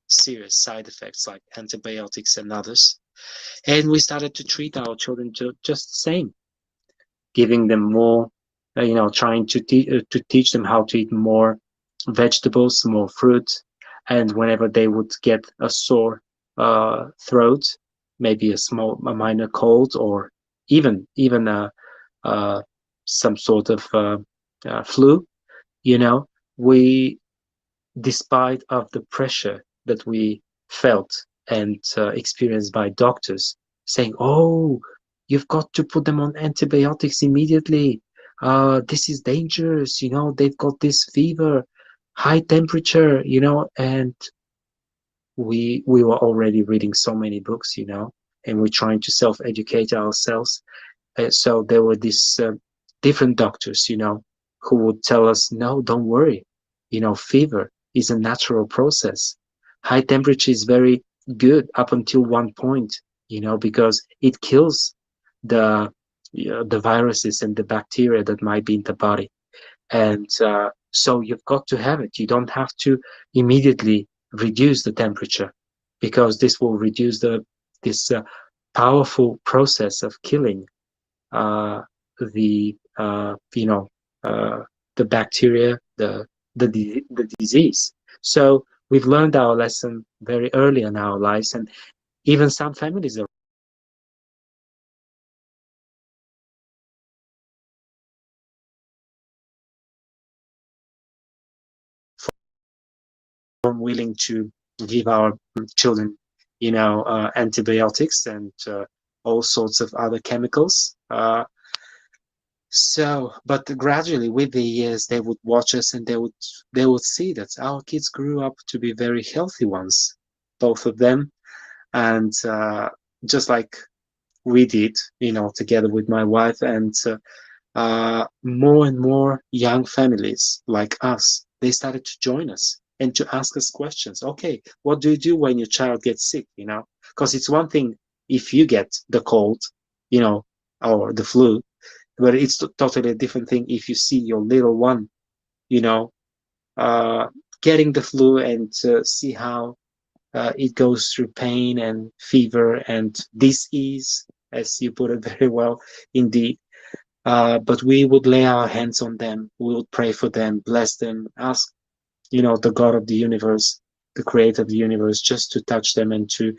serious side effects like antibiotics and others. And we started to treat our children just the same, giving them more, you know, trying to teach them how to eat more vegetables, more fruit. And whenever they would get a sore throat, maybe a minor cold, or even some sort of flu, you know, we, despite of the pressure that we felt and experienced by doctors saying, oh, you've got to put them on antibiotics immediately, this is dangerous, you know, they've got this fever, high temperature, you know, and we were already reading so many books, you know, and we're trying to self-educate ourselves. So there were these different doctors, you know, who would tell us, no, don't worry, you know, fever is a natural process. High temperature is very good up until one point, you know, because it kills the viruses and the bacteria that might be in the body. And so you've got to have it. You don't have to immediately reduce the temperature, because this will reduce this powerful process of killing the bacteria, the disease. So we've learned our lesson very early in our lives, and even some families are willing to give our children, you know, antibiotics and all sorts of other chemicals. So, but gradually with the years, they would watch us and they would see that our kids grew up to be very healthy ones, both of them. And just like we did, you know, together with my wife, and more and more young families like us, they started to join us and to ask us questions. Okay, what do you do when your child gets sick, you know? Because it's one thing if you get the cold, you know, or the flu, but it's totally a different thing if you see your little one, you know, getting the flu, and see how it goes through pain and fever and dis-ease, as you put it very well indeed. But we would lay our hands on them, we would pray for them, bless them, ask, you know, the God of the universe, the creator of the universe, just to touch them and to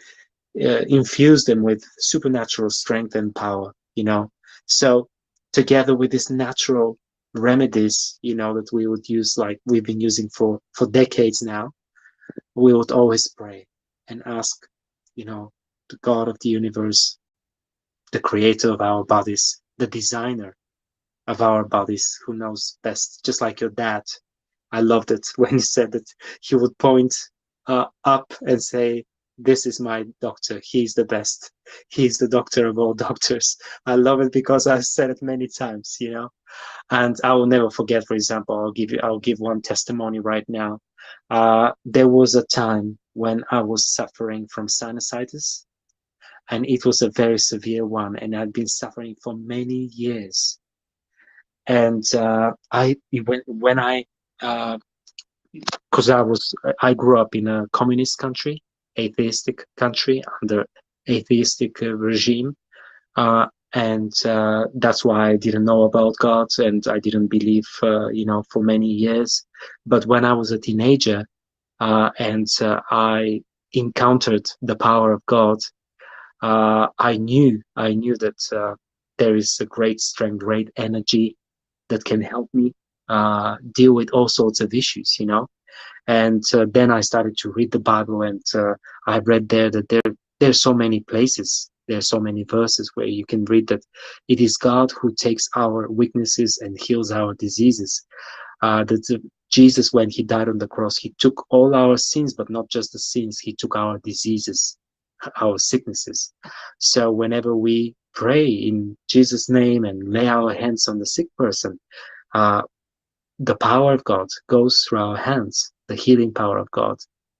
infuse them with supernatural strength and power, you know. So together with these natural remedies, you know, that we would use, like we've been using for decades now, we would always pray and ask, you know, the God of the universe, the creator of our bodies, the designer of our bodies, who knows best, just like your dad. I loved it when he said that he would point up and say, this is my doctor, he's the best, he's the doctor of all doctors. I love it because I've said it many times, you know. And I will never forget, for example, I'll give one testimony right now. There was a time when I was suffering from sinusitis, and it was a very severe one, and I'd been suffering for many years. And I grew up in a communist country, atheistic country, under atheistic regime, and that's why I didn't know about God, and I didn't believe, you know, for many years. But when I was a teenager, and I encountered the power of God, I knew that there is a great strength, great energy that can help me deal with all sorts of issues, you know. And then I started to read the Bible, and I read there that there's so many places, there's so many verses where you can read that it is God who takes our weaknesses and heals our diseases. That Jesus, when he died on the cross, he took all our sins, but not just the sins, he took our diseases, our sicknesses. So whenever we pray in Jesus' name and lay our hands on the sick person, the power of God goes through our hands, the healing power of God,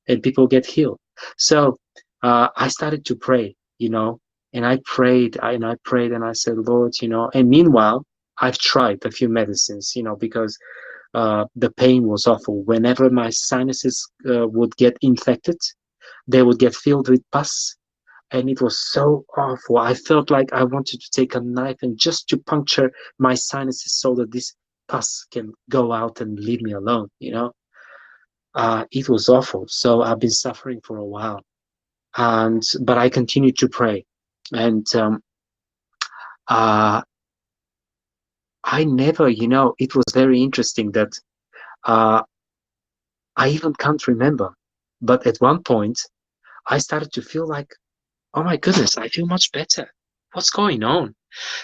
and people get healed. So I started to pray, you know, and I prayed and I said, Lord, you know, and meanwhile, I've tried a few medicines, you know, because the pain was awful. Whenever my sinuses would get infected, they would get filled with pus, and it was so awful. I felt like I wanted to take a knife and just to puncture my sinuses so that this pus can go out and leave me alone, you know. It was awful. So I've been suffering for a while, but I continued to pray, and I never, you know, it was very interesting that I even can't remember, but at one point I started to feel like, oh my goodness, I feel much better. What's going on?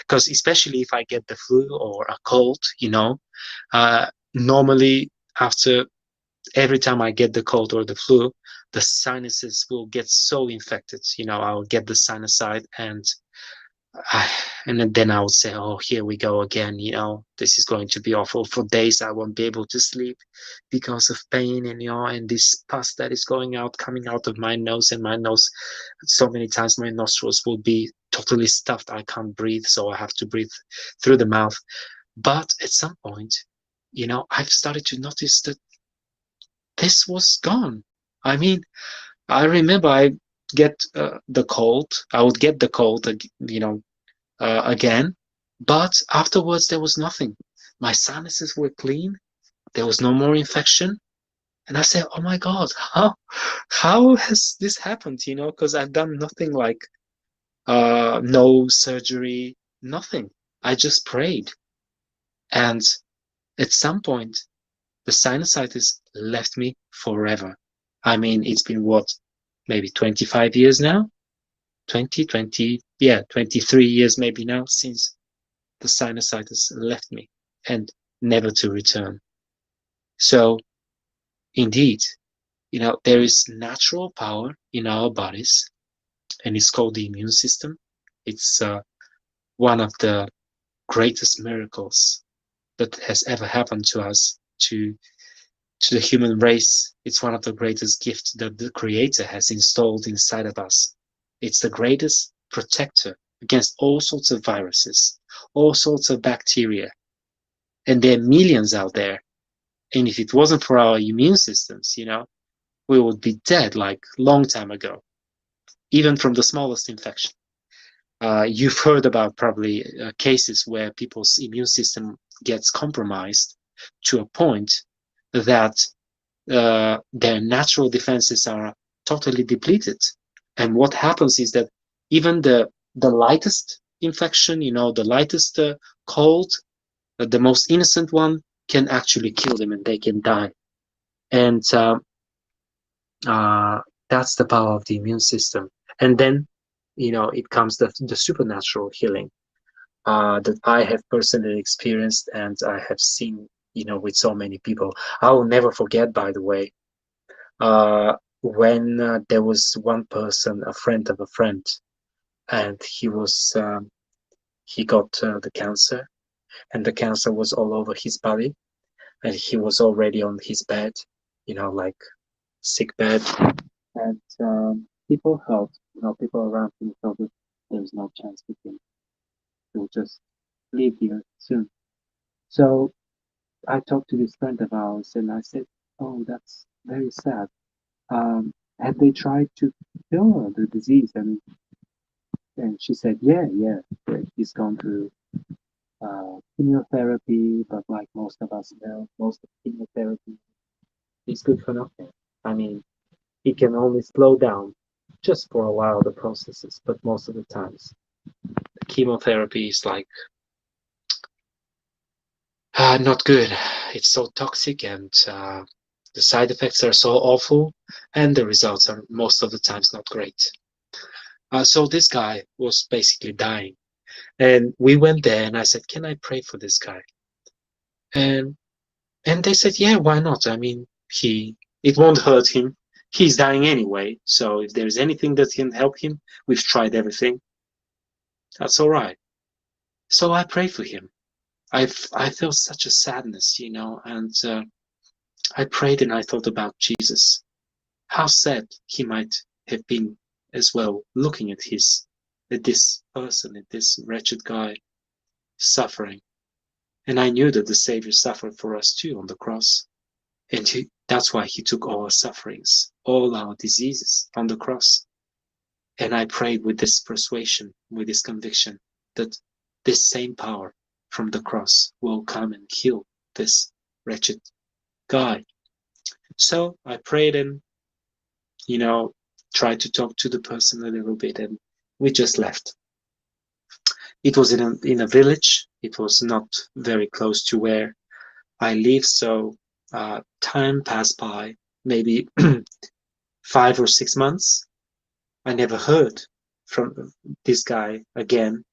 Because especially if I get the flu or a cold, you know, normally after every time I get the cold or the flu, the sinuses will get so infected, you know, I'll get the sinusite, and then I would say, oh, here we go again, you know, this is going to be awful. For days I won't be able to sleep because of pain, and, you know, and this pus that is coming out of my nose, and my nose, so many times my nostrils will be totally stuffed. I can't breathe, so I have to breathe through the mouth. But at some point, you know, I've started to notice that this was gone. I mean, I remember I get the cold. I would get the cold, you know, again, but afterwards there was nothing. My sinuses were clean. There was no more infection, and I said, "Oh my God, how has this happened?" You know, because I've done nothing, like no surgery, nothing. I just prayed, and at some point, the sinusitis left me forever. I mean, it's been what, maybe 25 years now? 23 years maybe now since the sinusitis left me, and never to return. So indeed, you know, there is natural power in our bodies, and it's called the immune system. It's one of the greatest miracles that has ever happened to us, to the human race. It's one of the greatest gifts that the Creator has installed inside of us. It's the greatest protector against all sorts of viruses, all sorts of bacteria. And there are millions out there. And if it wasn't for our immune systems, you know, we would be dead like long time ago, even from the smallest infection. You've heard about probably cases where people's immune system gets compromised to a point that their natural defenses are totally depleted. And what happens is that even the lightest infection, you know, the lightest cold, the most innocent one can actually kill them and they can die. And that's the power of the immune system. And then, you know, it comes the supernatural healing that I have personally experienced and I have seen, you know, with so many people. I will never forget, by the way, when there was one person, a friend of a friend, and he got the cancer, and the cancer was all over his body, and he was already on his bed, you know, like sick bed, and people felt, you know, people around him felt that there's no chance with him. He'll just leave here soon. So I talked to this friend of ours, and I said, "Oh, that's very sad. Have they tried to cure the disease?" And she said, "Yeah, he's gone through chemotherapy, but like most of us know, most of chemotherapy is good for nothing. I mean, it can only slow down just for a while the processes, but most of the times the chemotherapy is like not good. It's so toxic, and the side effects are so awful, and the results are most of the times not great." So this guy was basically dying, and we went there, and I said, "Can I pray for this guy?" And they said, "Yeah, why not? I mean, it won't hurt him. He's dying anyway, so if there's anything that can help him, we've tried everything. That's all right." So I prayed for him. I felt such a sadness, you know, and I prayed and I thought about Jesus. How sad he might have been as well, looking at this person, at this wretched guy suffering. And I knew that the Savior suffered for us too on the cross. And that's why he took all our sufferings, all our diseases on the cross. And I prayed with this persuasion, with this conviction, that this same power from the cross will come and heal this wretched guy. So I prayed and, you know, tried to talk to the person a little bit, and we just left. It was in a village. It was not very close to where I live, so time passed by, maybe 5 or 6 months. I never heard from this guy again.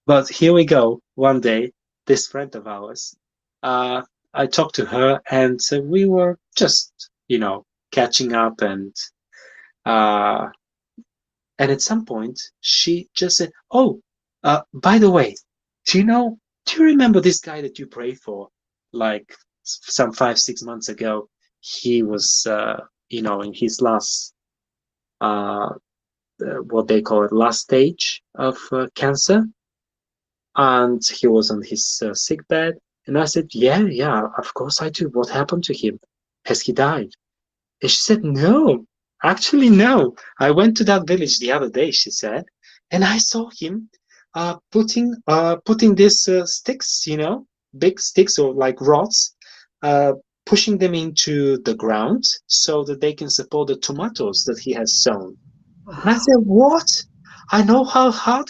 But here we go. One day, this friend of ours, I talked to her, and we were just, you know, catching up, and at some point she just said, "Oh, by the way, do you remember this guy that you prayed for, like some 5-6 months ago? He was, you know, in his last, what they call it, last stage of cancer, and he was on his sick bed." And I said, yeah, of course I do. What happened to him? Has he died? And she said, "No, actually, no. I went to that village the other day," she said, "and I saw him putting these sticks, you know, big sticks or like rods, pushing them into the ground so that they can support the tomatoes that he has sown." And I said, "What? I know how hard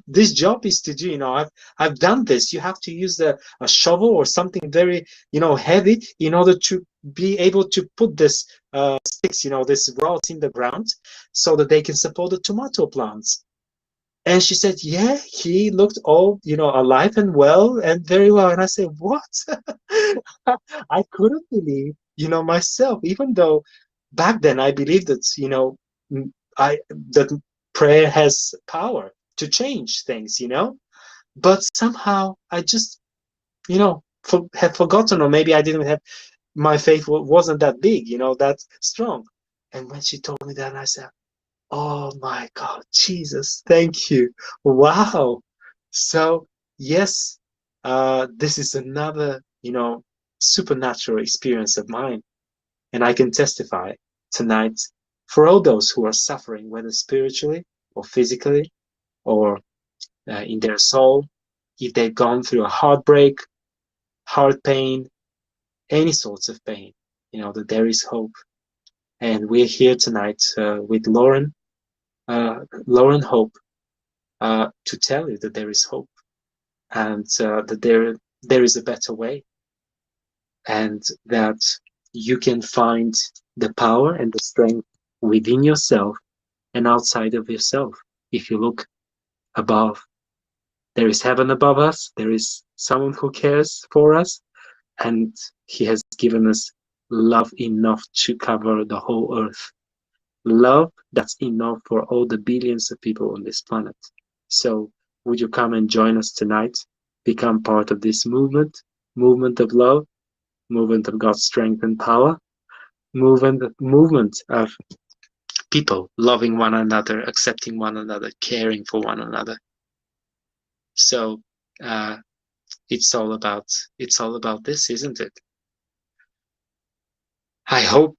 this job is to do. You know, I've done this. You have to use a shovel or something very, you know, heavy in order to be able to put this sticks, you know, this rods in the ground so that they can support the tomato plants." And she said, "Yeah, he looked all, you know, alive and well and very well." And I said, "What?" I couldn't believe, you know, myself, even though back then I believed that, you know, that prayer has power to change things, you know, but somehow I just, you know, had forgotten, or maybe I didn't have, my faith wasn't that big, you know, that strong. And when she told me that, I said, "Oh my God, Jesus, thank you. Wow." So yes, this is another, you know, supernatural experience of mine, and I can testify tonight for all those who are suffering, whether spiritually or physically or in their soul, if they've gone through a heartbreak, heart pain, any sorts of pain, you know, that there is hope. And we're here tonight with Lauren Hope, to tell you that there is hope, and that there is a better way, and that you can find the power and the strength within yourself and outside of yourself. If you look above, there is heaven above us, there is someone who cares for us, and he has given us love enough to cover the whole earth. Love that's enough for all the billions of people on this planet. So would you come and join us tonight? Become part of this movement of love, movement of God's strength and power, movement of people loving one another, accepting one another, caring for one another. So it's all about this, isn't it? I hope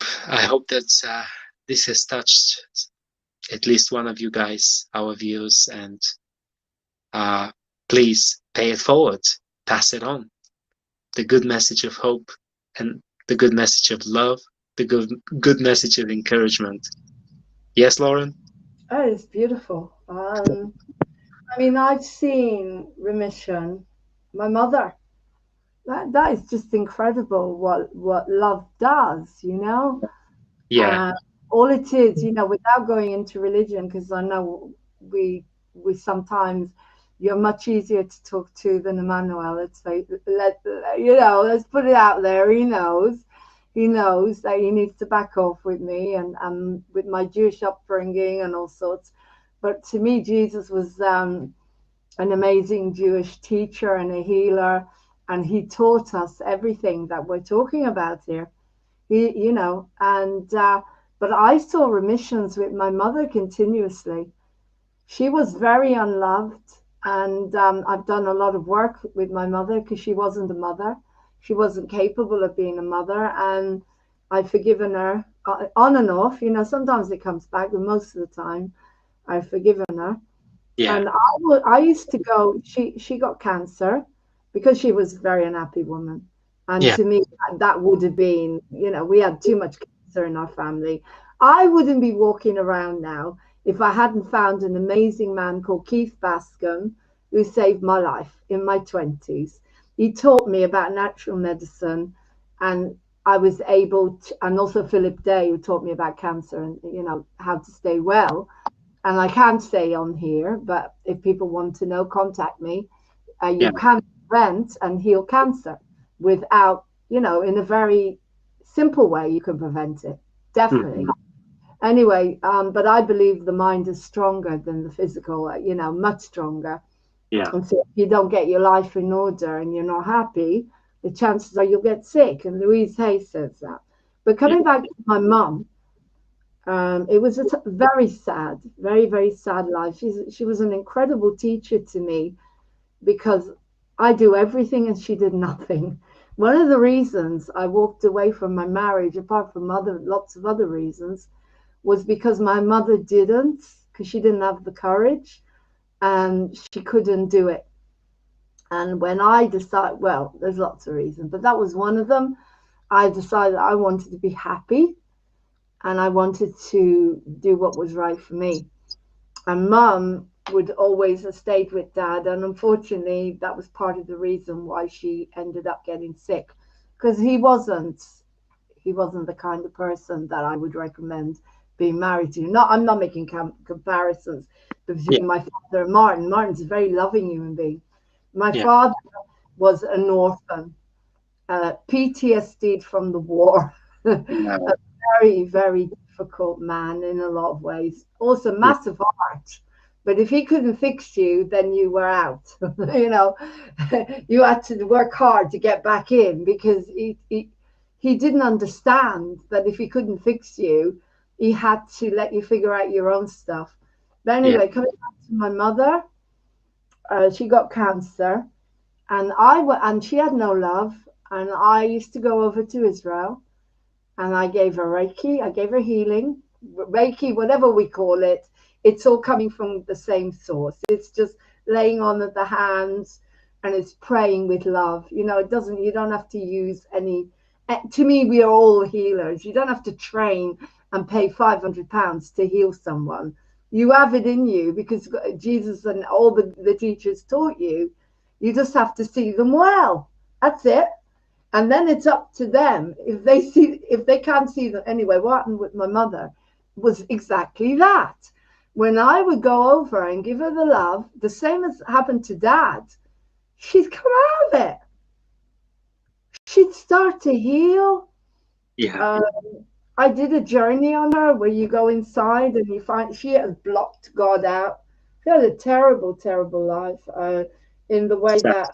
that this has touched at least one of you guys, our viewers, and please pay it forward, pass it on. The good message of hope and the good message of love, the good message of encouragement. Yes, Lauren? Oh, it's beautiful. I mean, I've seen remission. My mother. That is just incredible what love does, you know? Yeah. All it is, you know, without going into religion, because I know we sometimes, you're much easier to talk to than Emmanuel. Let's put it out there. He knows that he needs to back off with me and with my Jewish upbringing and all sorts. But to me, Jesus was an amazing Jewish teacher and a healer, and he taught us everything that we're talking about here. But I saw remissions with my mother continuously. She was very unloved, and I've done a lot of work with my mother because she wasn't a mother. She wasn't capable of being a mother, and I've forgiven her on and off. You know, sometimes it comes back, but most of the time I've forgiven her. Yeah. And I used to go, she got cancer because she was a very unhappy woman. And Yeah. to me, that would have been, you know, we had too much cancer in our family. I wouldn't be walking around now if I hadn't found an amazing man called Keith Bascom, who saved my life in my 20s. He taught me about natural medicine, and I was able to, and also Philip Day, who taught me about cancer and, you know, how to stay well. And I can't say on here, but if people want to know, contact me. You can prevent and heal cancer without, you know, in a very simple way, you can prevent it. Definitely. Anyway, but I believe the mind is stronger than the physical, you know, much stronger. Yeah. And so if you don't get your life in order and you're not happy, the chances are you'll get sick. And Louise Hay says that. But coming back to my mum, it was a very sad, very, very sad life. She was an incredible teacher to me because I do everything and she did nothing. One of the reasons I walked away from my marriage, apart from lots of other reasons, was because my mother didn't, because she didn't have the courage and she couldn't do it. And when I decided, well, there's lots of reasons, but that was one of them. I decided I wanted to be happy and I wanted to do what was right for me. And Mum would always have stayed with Dad, and unfortunately that was part of the reason why she ended up getting sick, because he wasn't the kind of person that I would recommend being married to. I'm not making comparisons between my father and Martin. Martin's a very loving human being. My father was an orphan, PTSD from the war, a very, very difficult man in a lot of ways. Also massive heart. But if he couldn't fix you, then you were out. You know, you had to work hard to get back in, because he didn't understand that if he couldn't fix you, he had to let you figure out your own stuff. But anyway, coming back to my mother, she got cancer, and she had no love. And I used to go over to Israel, and I gave her Reiki, I gave her healing, Reiki, whatever we call it. It's all coming from the same source. It's just laying on the hands, and it's praying with love. You know, you don't have to use any, to me, we are all healers. You don't have to train and pay £500 to heal someone. You have it in you because Jesus and all the teachers taught you. You just have to see them well. That's it. And then it's up to them. If they can't see them anyway, what happened with my mother was exactly that. When I would go over and give her the love, the same as happened to Dad, she'd come out of it. She'd start to heal. Yeah. I did a journey on her where you go inside and you find she has blocked God out. She had a terrible, terrible life in the way that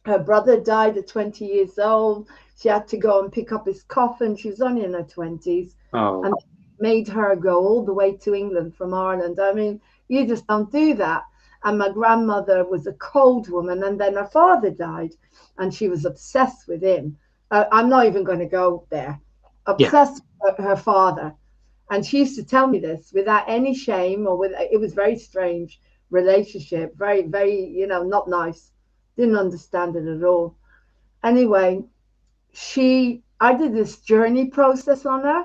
her brother died at 20 years old. She had to go and pick up his coffin. She was only in her 20s. Oh. And made her go all the way to England from Ireland. I mean, you just don't do that. And my grandmother was a cold woman, and then her father died, and she was obsessed with him. I'm not even going to go there. Obsessed with her father. And she used to tell me this without any shame or it was very strange relationship, very, very, not nice. Didn't understand it at all. Anyway, I did this journey process on her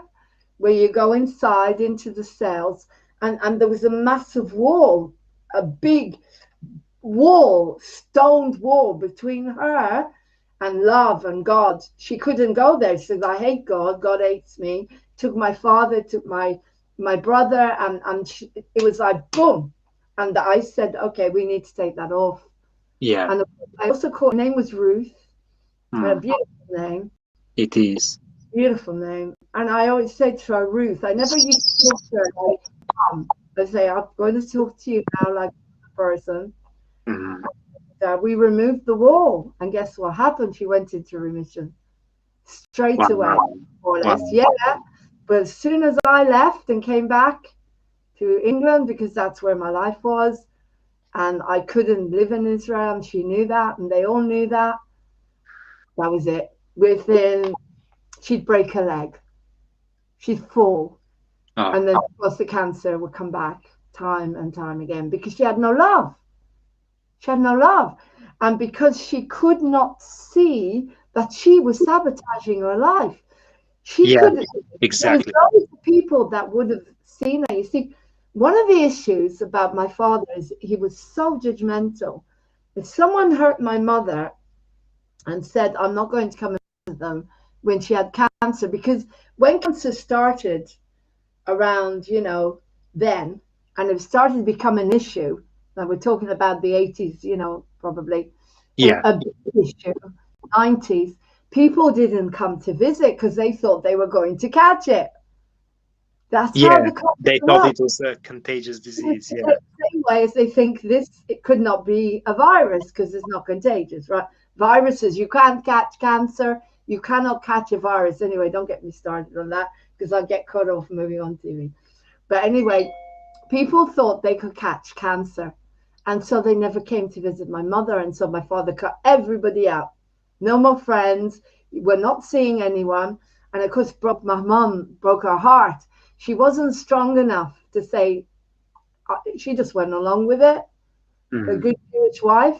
where you go inside into the cells, and there was a massive wall, a big wall, stoned wall between her and love and God. She couldn't go there. She said, I hate God. God hates me. Took my father, took my brother, and it was like, boom. And I said, okay, we need to take that off. Yeah. And I also called, her name was Ruth. A beautiful name. It is. Beautiful name. And I always say to her, Ruth, I never used to talk to her like mom. I say, I'm going to talk to you now like a person. We removed the wall, and guess what happened? She went into remission straight away, more or less. Yeah, but as soon as I left and came back to England, because that's where my life was, and I couldn't live in Israel, and she knew that, and they all knew that. That was it. Within, she'd break her leg, she'd fall, and then of course the cancer would come back time and time again because she had no love. She had no love. And because she could not see that she was sabotaging her life. She couldn't. Exactly. There was people that would have seen her. You see, one of the issues about my father is he was so judgmental. If someone hurt my mother and said, I'm not going to come and visit them when she had cancer, because when cancer started around, then, and it started to become an issue, and we're talking about the 80s, probably. Yeah. A big issue, 90s. People didn't come to visit because they thought they were going to catch it. That's how they thought it was a contagious disease. Yeah. Same way as they think it could not be a virus because it's not contagious, right? Viruses, you can't catch cancer. You cannot catch a virus. Anyway, don't get me started on that because I'll get cut off moving on TV. But anyway, people thought they could catch cancer. And so they never came to visit my mother. And so my father cut everybody out. No more friends. We're not seeing anyone. And of course, my mom broke her heart. She wasn't strong enough to say, she just went along with it. A good Jewish wife.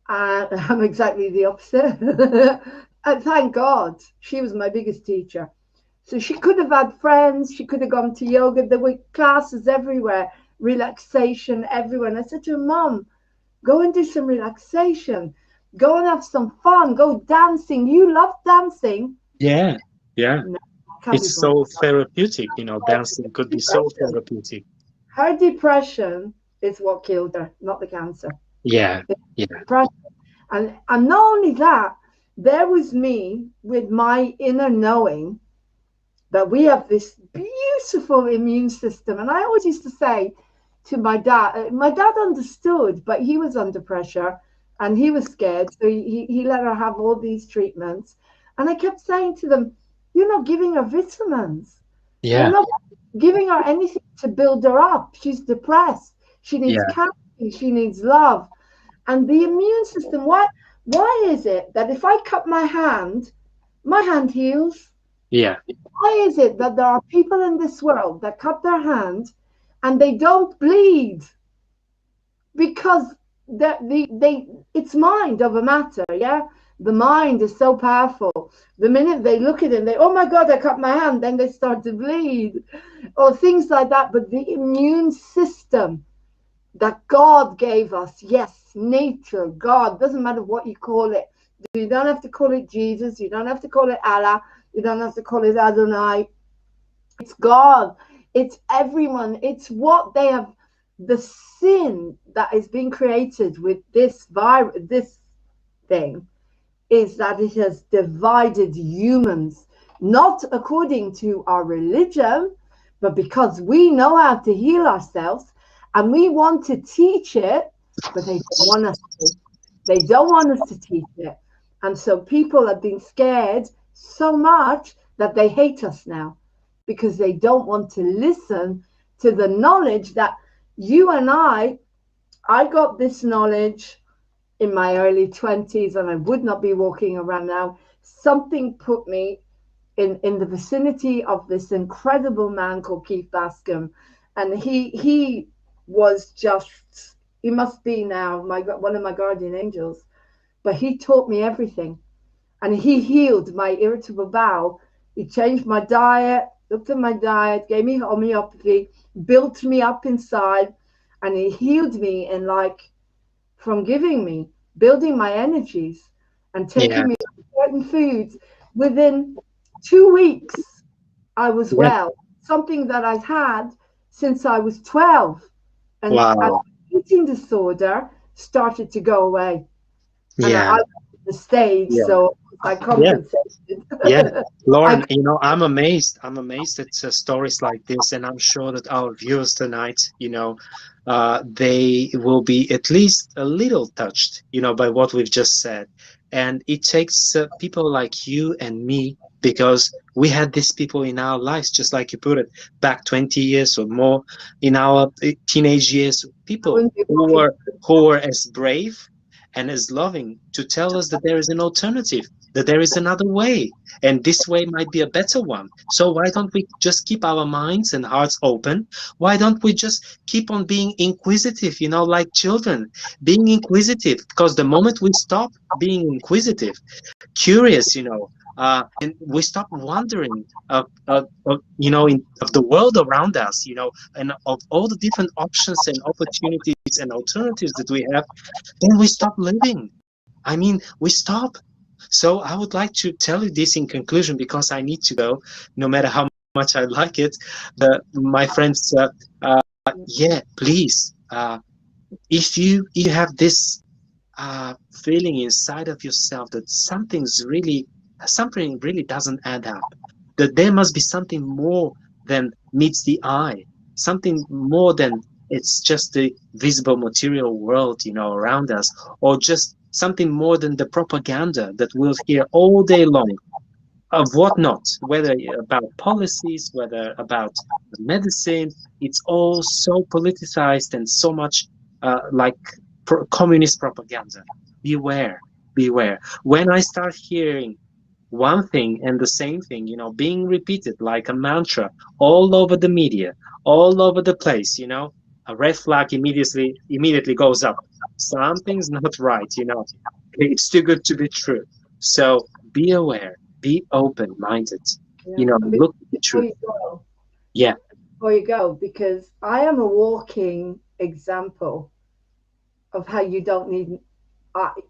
I'm exactly the opposite. And thank God, she was my biggest teacher. So she could have had friends. She could have gone to yoga. There were classes everywhere. Relaxation everywhere. And I said to her, Mom, go and do some relaxation. Go and have some fun. Go dancing. You love dancing. Yeah. No, it's so therapeutic. Dancing could be so therapeutic. Her depression is what killed her, not the cancer. Yeah. Depression. And not only that, there was me with my inner knowing that we have this beautiful immune system. And I always used to say to my dad understood, but he was under pressure and he was scared. So he let her have all these treatments. And I kept saying to them, you're not giving her vitamins. Yeah. You're not giving her anything to build her up. She's depressed. She needs counseling. She needs love. And the immune system, why is it that if I cut my hand heals? Yeah. Why is it that there are people in this world that cut their hand and they don't bleed? Because it's mind over matter, yeah? The mind is so powerful. The minute they look at it, they, oh my God, I cut my hand, then they start to bleed, or things like that. But the immune system that God gave us, yes, nature, God, doesn't matter what you call it. You don't have to call it Jesus. You don't have to call it Allah. You don't have to call it Adonai. It's God. It's everyone. It's what they have. The sin that is being created with this virus, this thing, is that it has divided humans, not according to our religion, but because we know how to heal ourselves and we want to teach it, but they don't want us to. They don't want us to teach it. And so people have been scared so much that they hate us now, because they don't want to listen to the knowledge that you and I got this knowledge in my early 20s, and I would not be walking around now. Something put me in the vicinity of this incredible man called Keith Bascom, and he was just, he must be now one of my guardian angels, but he taught me everything, and he healed my irritable bowel. He changed my diet, looked at my diet, gave me homeopathy, built me up inside, and he healed me in from building my energies and taking me to certain foods. Within 2 weeks, I was well. Something that I've had since I was 12. And my eating disorder started to go away. And I was on the stage, so I compensated. Lauren, I'm amazed. I'm amazed at stories like this, and I'm sure that our viewers tonight, they will be at least a little touched, by what we've just said. And it takes people like you and me, because we had these people in our lives, just like you put it, back 20 years or more in our teenage years, people who were as brave and as loving to tell us that there is an alternative, that there is another way, and this way might be a better one. So why don't we just keep our minds and hearts open? Why don't we just keep on being inquisitive, like children, being inquisitive? Because the moment we stop being inquisitive, curious, and we stop wondering of the world around us, and of all the different options and opportunities and alternatives that we have, then we stop living. I mean, we stop. So I would like to tell you this in conclusion, because I need to go, no matter how much I like it. My friends, please, if you have this feeling inside of yourself that something really doesn't add up, that there must be something more than meets the eye, something more than it's just the visible material world, around us, or just something more than the propaganda that we'll hear all day long of whatnot, whether about policies, whether about medicine. It's all so politicized and so much like communist propaganda. Beware. When I start hearing one thing and the same thing, being repeated like a mantra all over the media, all over the place, a red flag immediately goes up. Something's not right, It's too good to be true. So be aware, be open-minded, look at the truth. Before you go, because I am a walking example of how you don't need,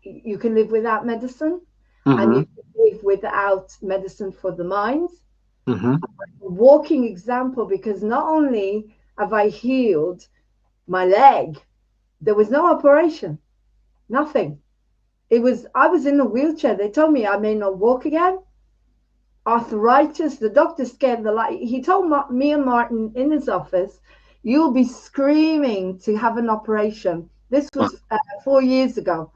you can live without medicine, and you can live without medicine for the mind. A walking example, because not only have I healed my leg, there was no operation, nothing. I was in a wheelchair. They told me I may not walk again. Arthritis, the doctor scared the light. He told me and Martin in his office, you'll be screaming to have an operation. This was 4 years ago.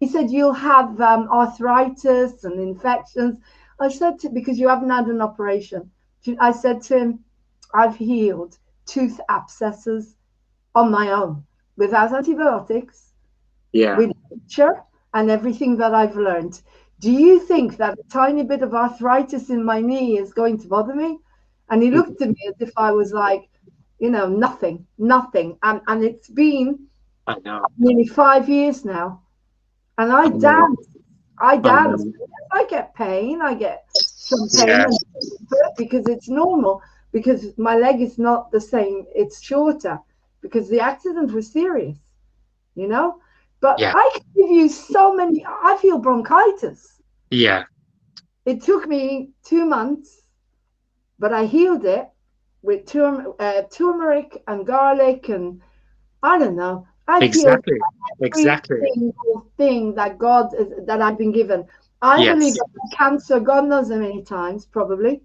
He said, you'll have arthritis and infections. I said, because you haven't had an operation. I said to him, I've healed tooth abscesses on my own, without antibiotics, with nature and everything that I've learned. Do you think that a tiny bit of arthritis in my knee is going to bother me? And he looked at me as if I was like, nothing. And it's been nearly 5 years now. And I dance I dance. I get pain. I get some pain because it's normal, because my leg is not the same. It's shorter because the accident was serious, you know. But I can give you so many. I feel bronchitis. Yeah. It took me 2 months, but I healed it with turmeric and garlic, and I don't know. I feel every single thing that that I've been given. I believe that cancer, God knows how many times, probably.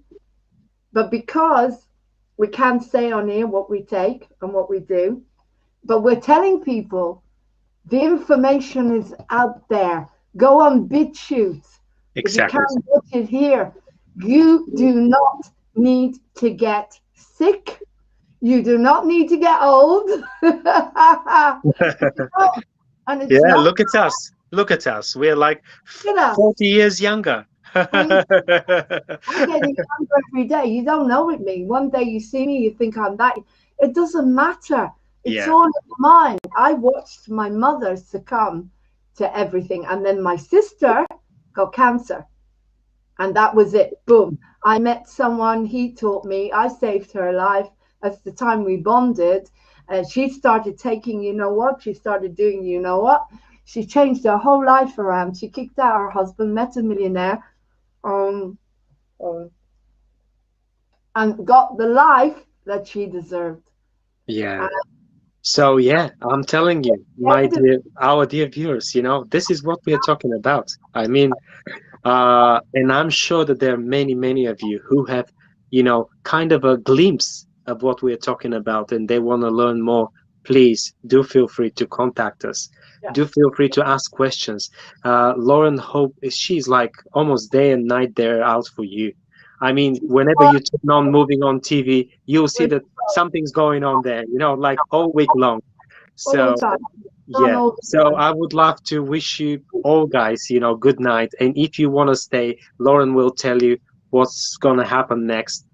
But because we can't say on here what we take and what we do, but we're telling people the information is out there. Go on BitChute. Exactly. If you can't watch it here, you do not need to get sick. You do not need to get old. Look at us. Look at us. We're like 40 years younger. I'm getting younger every day. You don't know with me. One day you see me, you think I'm that. It doesn't matter. It's all in the mind. I watched my mother succumb to everything, and then my sister got cancer, and that was it. Boom. I met someone, he taught me, I saved her life. That's the time we bonded, and she started taking, you know what, she started doing, you know what, she changed her whole life around. She kicked out her husband, met a millionaire, and got the life that she deserved. So I'm telling you, our dear viewers, you know, this is what we are talking about. I mean, and I'm sure that there are many of you who have, you know, kind of a glimpse of what we are talking about, and they want to learn more. Please do feel free to contact us. Do feel free to ask questions. Lauren Hope, she's like almost day and night there out for you. I mean, whenever you turn on Moving On TV, you'll see that something's going on there, you know, like all week long. So so I would love to wish you all, guys, you know, good night. And if you want to stay, Lauren will tell you what's gonna happen next.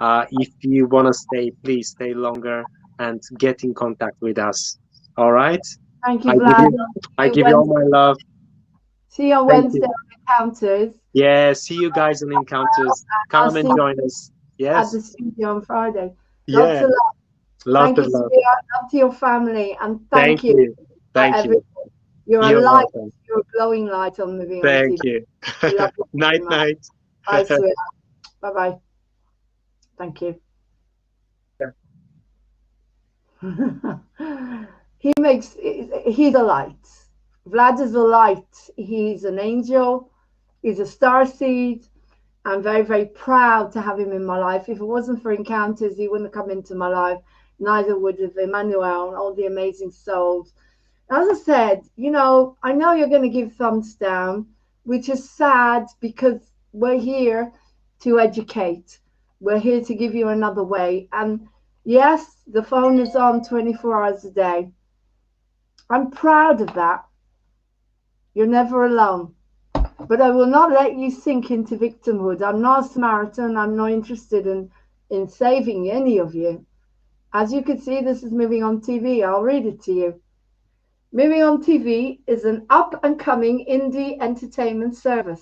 If you want to stay, please stay longer and get in contact with us. All right? Thank you, Vlad. I give you all my love. See you on Wednesday on Encounters. Yeah, see you guys on Encounters. Come and join us. Yes. At the studio on Friday. Yeah. Lots of love. Lots of love. Love to your family, and thank you. Thank you. You're a light. Welcome. You're a glowing light on Moving On TV. Thank you. Night. Bye, sweetheart. Bye-bye. Thank you. He's a light. Vlad is a light. He's an angel. He's a starseed. I'm very proud to have him in my life. If it wasn't for Encounters, he wouldn't have come into my life. Neither would have Emmanuel and all the amazing souls. As I said, you know, I know you're going to give thumbs down, which is sad, because we're here to educate. We're here to give you another way. And yes, the phone is on 24 hours a day. I'm proud of that. You're never alone. But I will not let you sink into victimhood. I'm not a Samaritan. I'm not interested in saving any of you. As you can see, this is Moving On TV. I'll read it to you. Moving On TV is an up-and-coming indie entertainment service.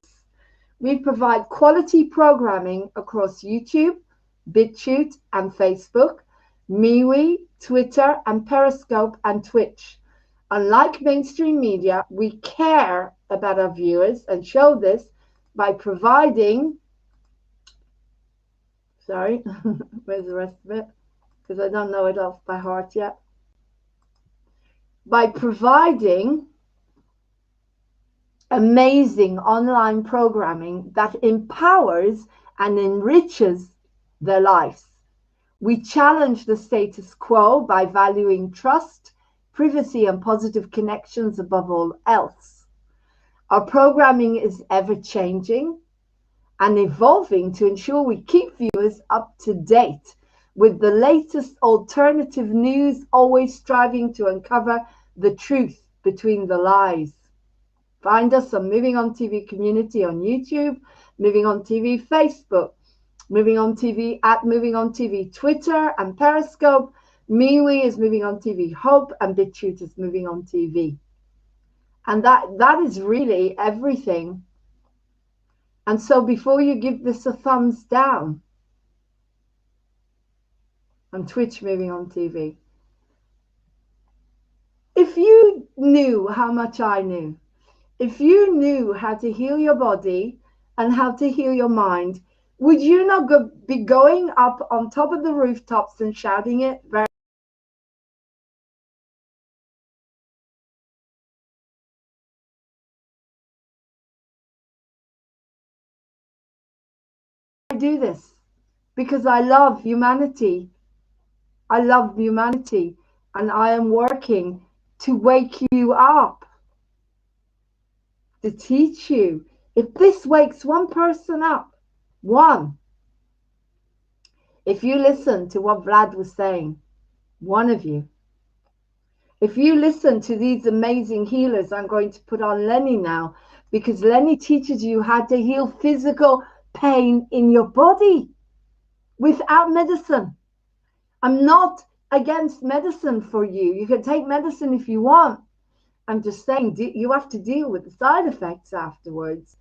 We provide quality programming across YouTube, BitChute and Facebook, MeWe, Twitter and Periscope and Twitch. Unlike mainstream media, we care about our viewers and show this by providing, where's the rest of it? Because I don't know it off by heart yet. By providing amazing online programming that empowers and enriches their lives. We challenge the status quo by valuing trust, privacy, and positive connections above all else. Our programming is ever-changing and evolving to ensure we keep viewers up to date with the latest alternative news, always striving to uncover the truth between the lies. Find us on Moving On TV community on YouTube, Moving On TV Facebook, Moving On TV at Moving On TV Twitter and Periscope. MeWe is Moving On TV Hope, and BitChute is Moving On TV. And that is really everything. And so before you give this a thumbs down on Twitch Moving on TV, if you knew how much I knew, if you knew how to heal your body and how to heal your mind, would you not be going up on top of the rooftops and shouting it very I do this because I love humanity. I love humanity, and I am working to wake you up, to teach you. If this wakes one person up, one, if you listen to what Vlad was saying, one of you, if you listen to these amazing healers, I'm going to put on Lenny now, because Lenny teaches you how to heal physical pain in your body without medicine. I'm not against medicine for you. You can take medicine if you want. I'm just saying you have to deal with the side effects afterwards.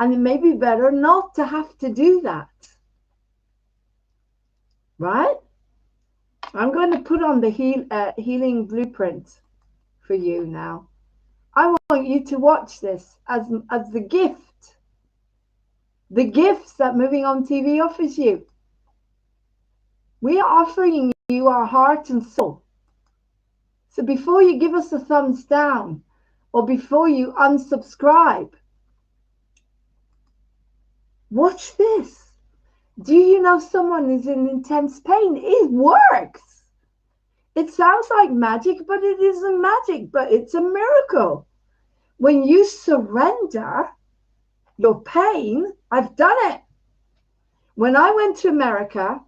And it may be better not to have to do that. Right? I'm going to put on the healing blueprint for you now. I want you to watch this as the gift. The gifts that Moving on TV offers you. We are offering you our heart and soul. So before you give us a thumbs down or before you unsubscribe, watch this. Do you know someone is in intense pain? It works. It sounds like magic, but it isn't magic, but it's a miracle. When you surrender your pain, I've done it. When I went to America,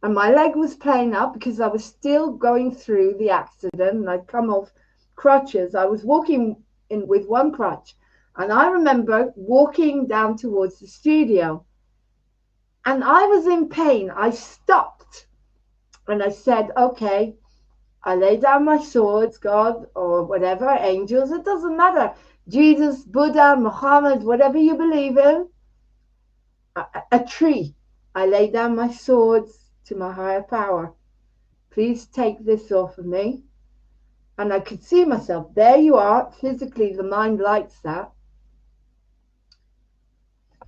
and my leg was playing up because I was still going through the accident and I'd come off crutches. I was walking in with one crutch. And I remember walking down towards the studio and I was in pain. I stopped and I said, okay, I lay down my swords, God, or whatever, angels, it doesn't matter. Jesus, Buddha, Muhammad, whatever you believe in, a tree. I lay down my swords to my higher power. Please take this off of me. And I could see myself. There you are. Physically, the mind likes that.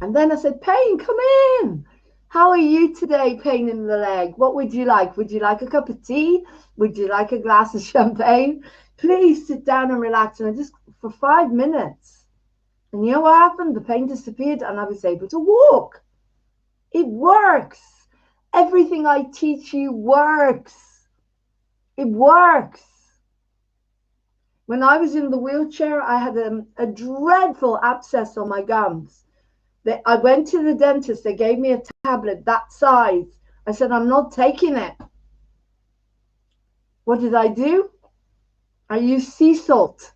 And then I said, Pain, come in. How are you today, pain in the leg? What would you like? Would you like a cup of tea? Would you like a glass of champagne? Please sit down and relax. And I just, for 5 minutes. And you know what happened? The pain disappeared and I was able to walk. It works. Everything I teach you works. It works. When I was in the wheelchair, I had a dreadful abscess on my gums. I went to the dentist. They gave me a tablet that size. I said, I'm not taking it. What did I do? I used sea salt.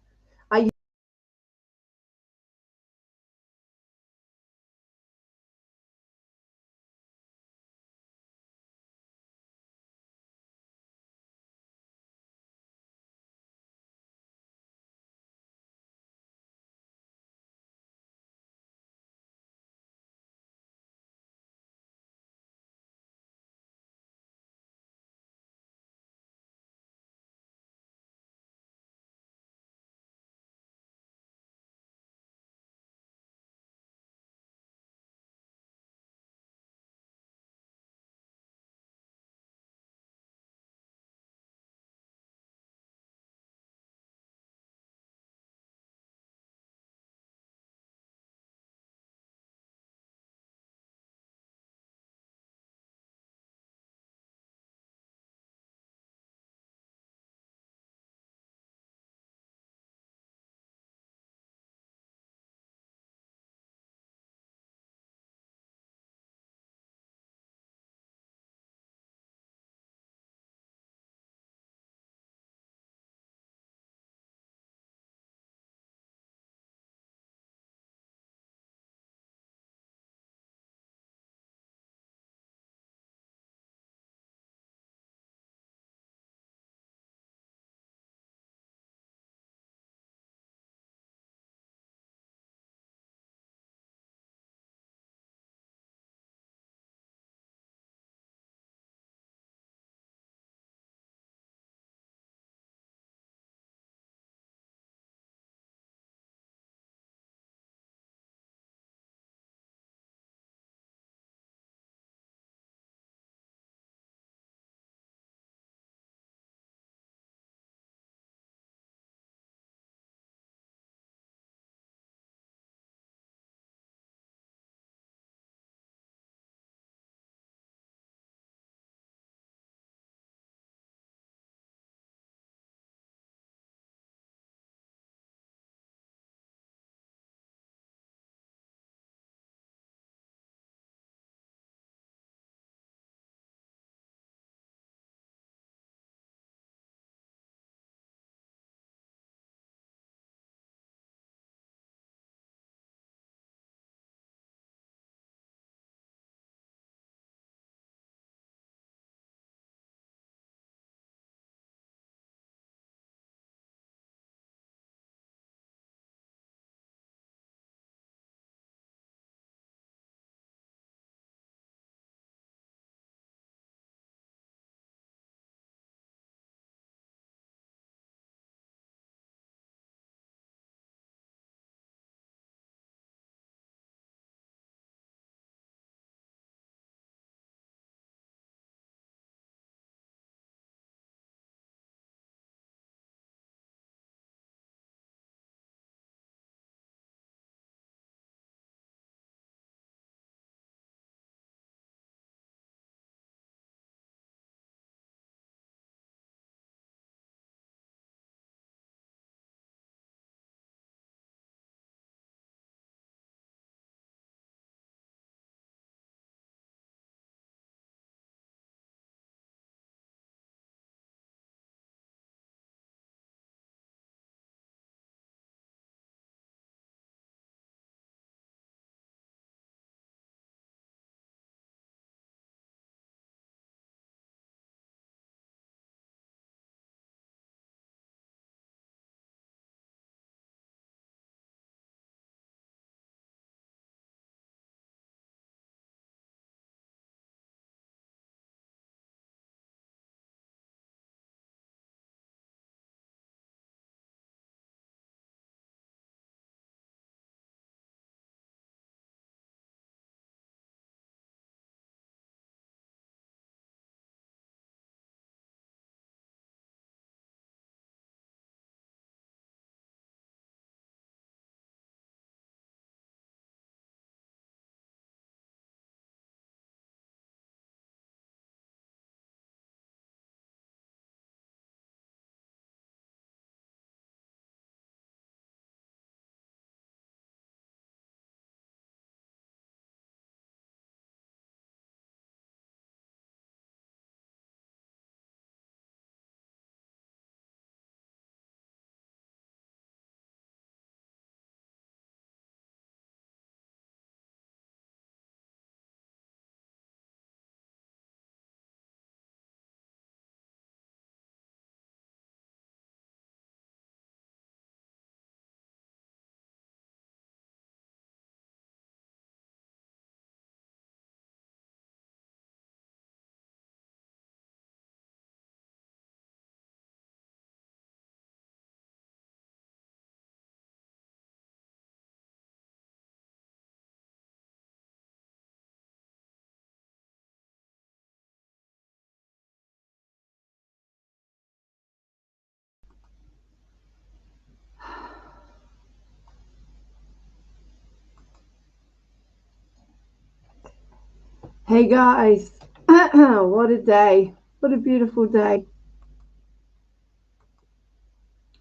Hey guys, what a day. What a beautiful day.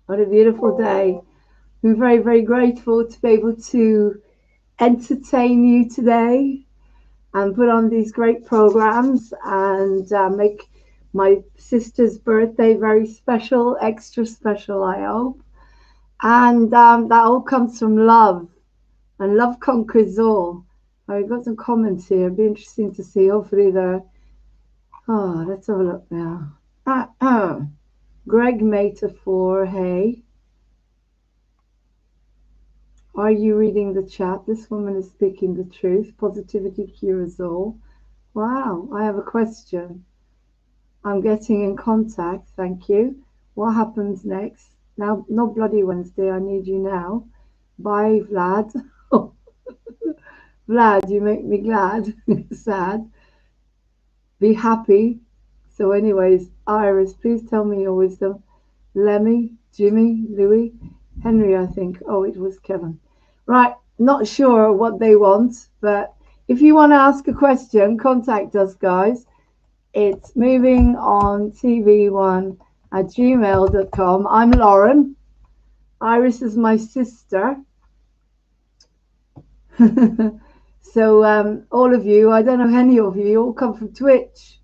What a beautiful day. I'm very, very grateful to be able to entertain you today and put on these great programs and make my sister's birthday very special, extra special, I hope. And that all comes from love, and love conquers all. I've got some comments here. It'd be interesting to see. Hopefully they're... Oh, let's have a look now. Greg Metaphor, hey. Are you reading the chat? This woman is speaking the truth. Positivity cures all. Wow, I have a question. I'm getting in contact, thank you. What happens next? Now, no bloody Wednesday, I need you now. Bye, Vlad. Vlad, you make me glad. Sad. Be happy. So anyways, Iris, please tell me your wisdom. Lemmy, Jimmy, Louis, Henry, I think. Oh, it was Kevin. Right, not sure what they want, but if you want to ask a question, contact us, guys. It's movingontv1@gmail.com. I'm Lauren. Iris is my sister. So all of you, I don't know any of you, you all come from Twitch.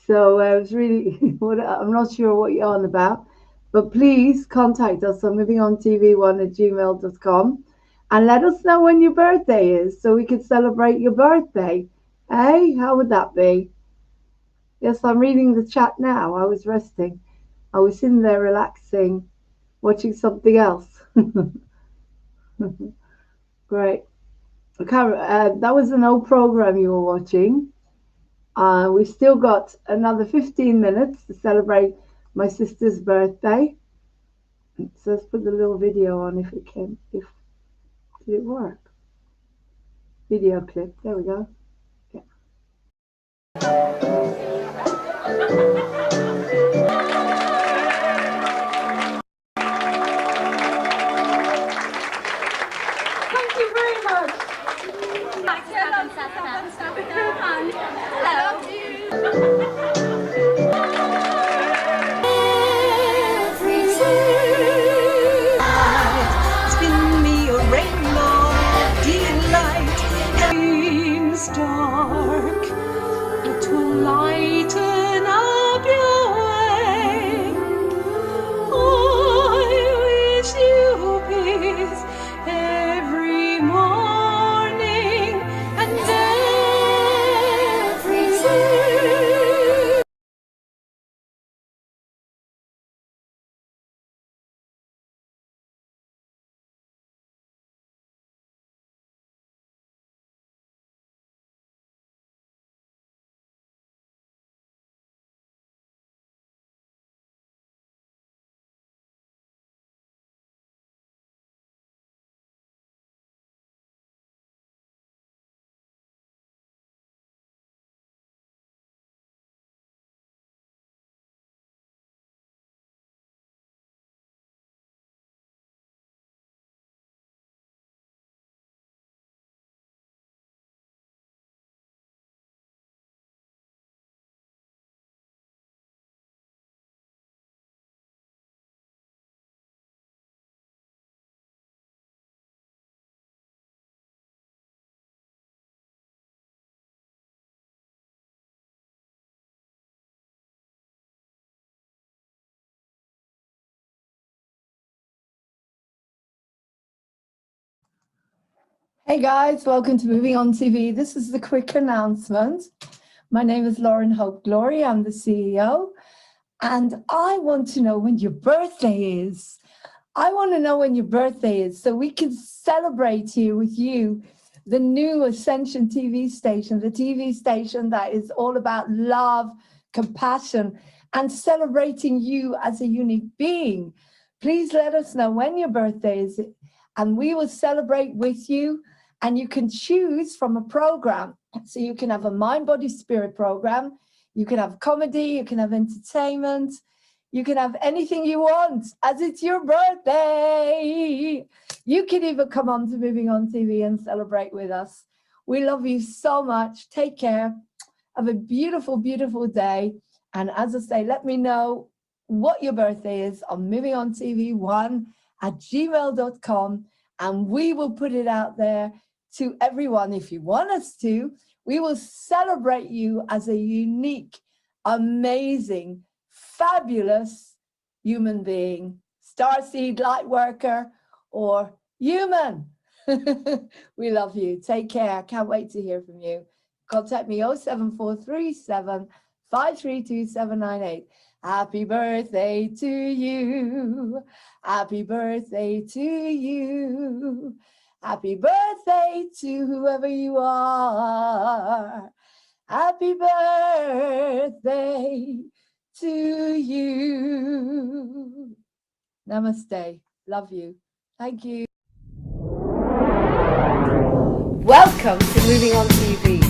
So it was really, I'm not sure what you're on about, but please contact us on movingontv1@gmail.com and let us know when your birthday is so we can celebrate your birthday. Hey, how would that be? Yes, I'm reading the chat now. I was resting. I was sitting there relaxing, watching something else. Great. That was an old program you were watching. We've still got another 15 minutes to celebrate my sister's birthday. So let's put the little video on if it can. Did it work? Video clip. There we go. Yeah. Thank you very much. I love you. Spin me a rainbow, delight, dreams dark. It will lighten up your way. I wish you peace every morning and every day. Hey guys, welcome to Moving On TV. This is the quick announcement. My name is Lauren Hope Glory. I'm the CEO. And I want to know when your birthday is. I want to know when your birthday is so we can celebrate here with you the new Ascension TV station, the TV station that is all about love, compassion, and celebrating you as a unique being. Please let us know when your birthday is, and we will celebrate with you. And you can choose from a program. So you can have a mind, body, spirit program. You can have comedy, you can have entertainment. You can have anything you want as it's your birthday. You can even come on to Moving On TV and celebrate with us. We love you so much. Take care. Have a beautiful, beautiful day. And as I say, let me know what your birthday is on movingontv1@gmail.com, and we will put it out there to everyone. If you want us to, we will celebrate you as a unique, amazing, fabulous human being, starseed, light worker, or human. We love you. Take care. Can't wait to hear from you. Contact me 07437 532 798. Happy birthday to you. Happy birthday to you. Happy birthday to whoever you are. Happy birthday to you. Namaste. Love you. Thank you. Welcome to Moving On TV.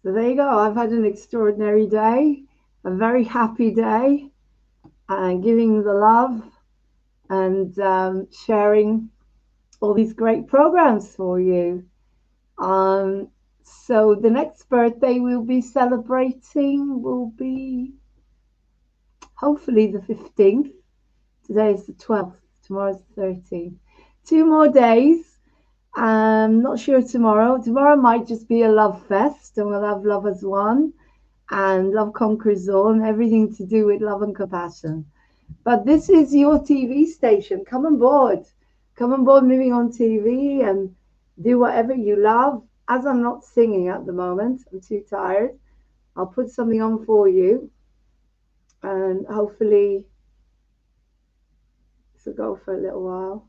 So there you go. I've had an extraordinary day, a very happy day, and giving the love and sharing all these great programs for you. So the next birthday we'll be celebrating will be hopefully the 15th. Today is the 12th. Tomorrow's the 13th. 2 more days. I'm not sure tomorrow. Tomorrow might just be a love fest, and we'll have Love as One and Love Conquers All, and everything to do with love and compassion. But this is your TV station. Come on board. Come on board, Moving On TV, and do whatever you love. As I'm not singing at the moment, I'm too tired, I'll put something on for you, and hopefully this will go for a little while.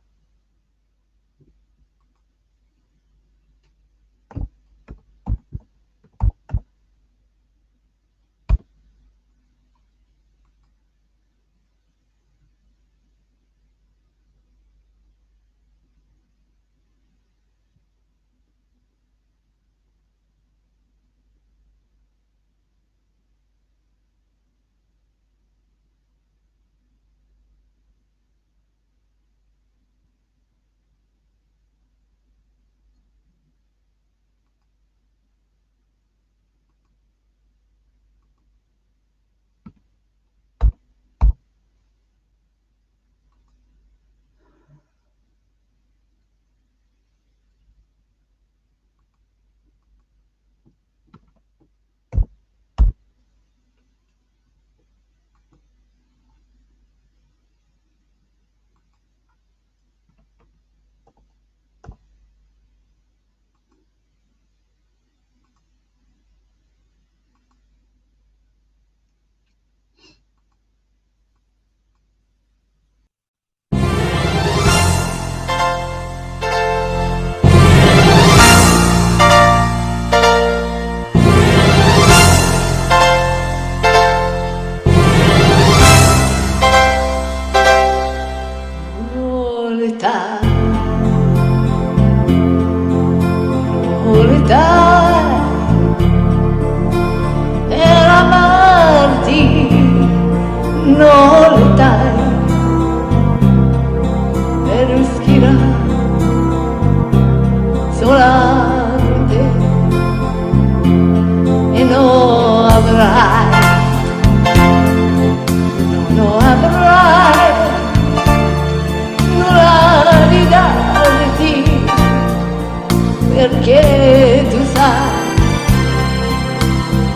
Perché tu sai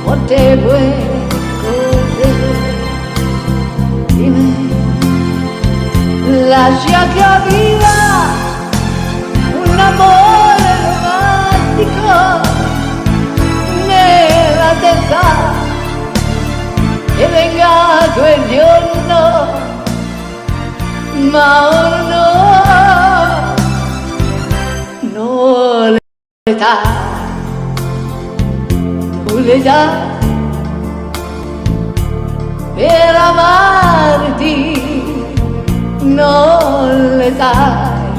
molte buone cose di me. Lascia che viva un amore romantico nella testa, che venga quel giorno tu l'età per amarti non le dai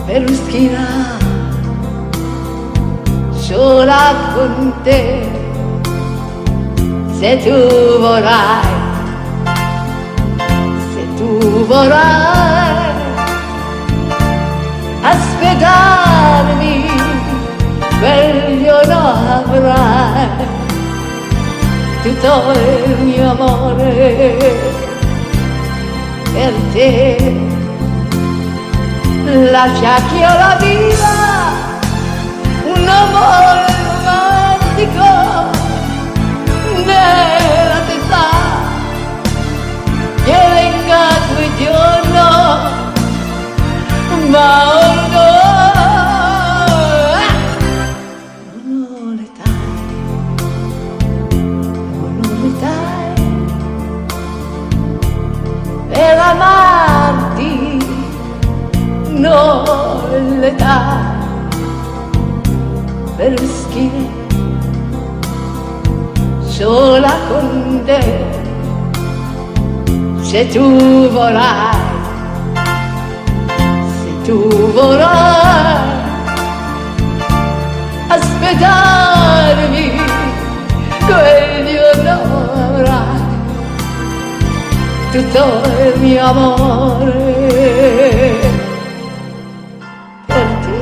per schirare sola con te se tu vorrai aspettarmi meglio non avrai tutto il mio amore per te lascia che io la viva un amore romantico nella testa che venga quel giorno ma ora non le dai per amarti non le dai per schire sola con te se tu vorrai aspettarmi quel giorno avrai tutto il mio amore per te.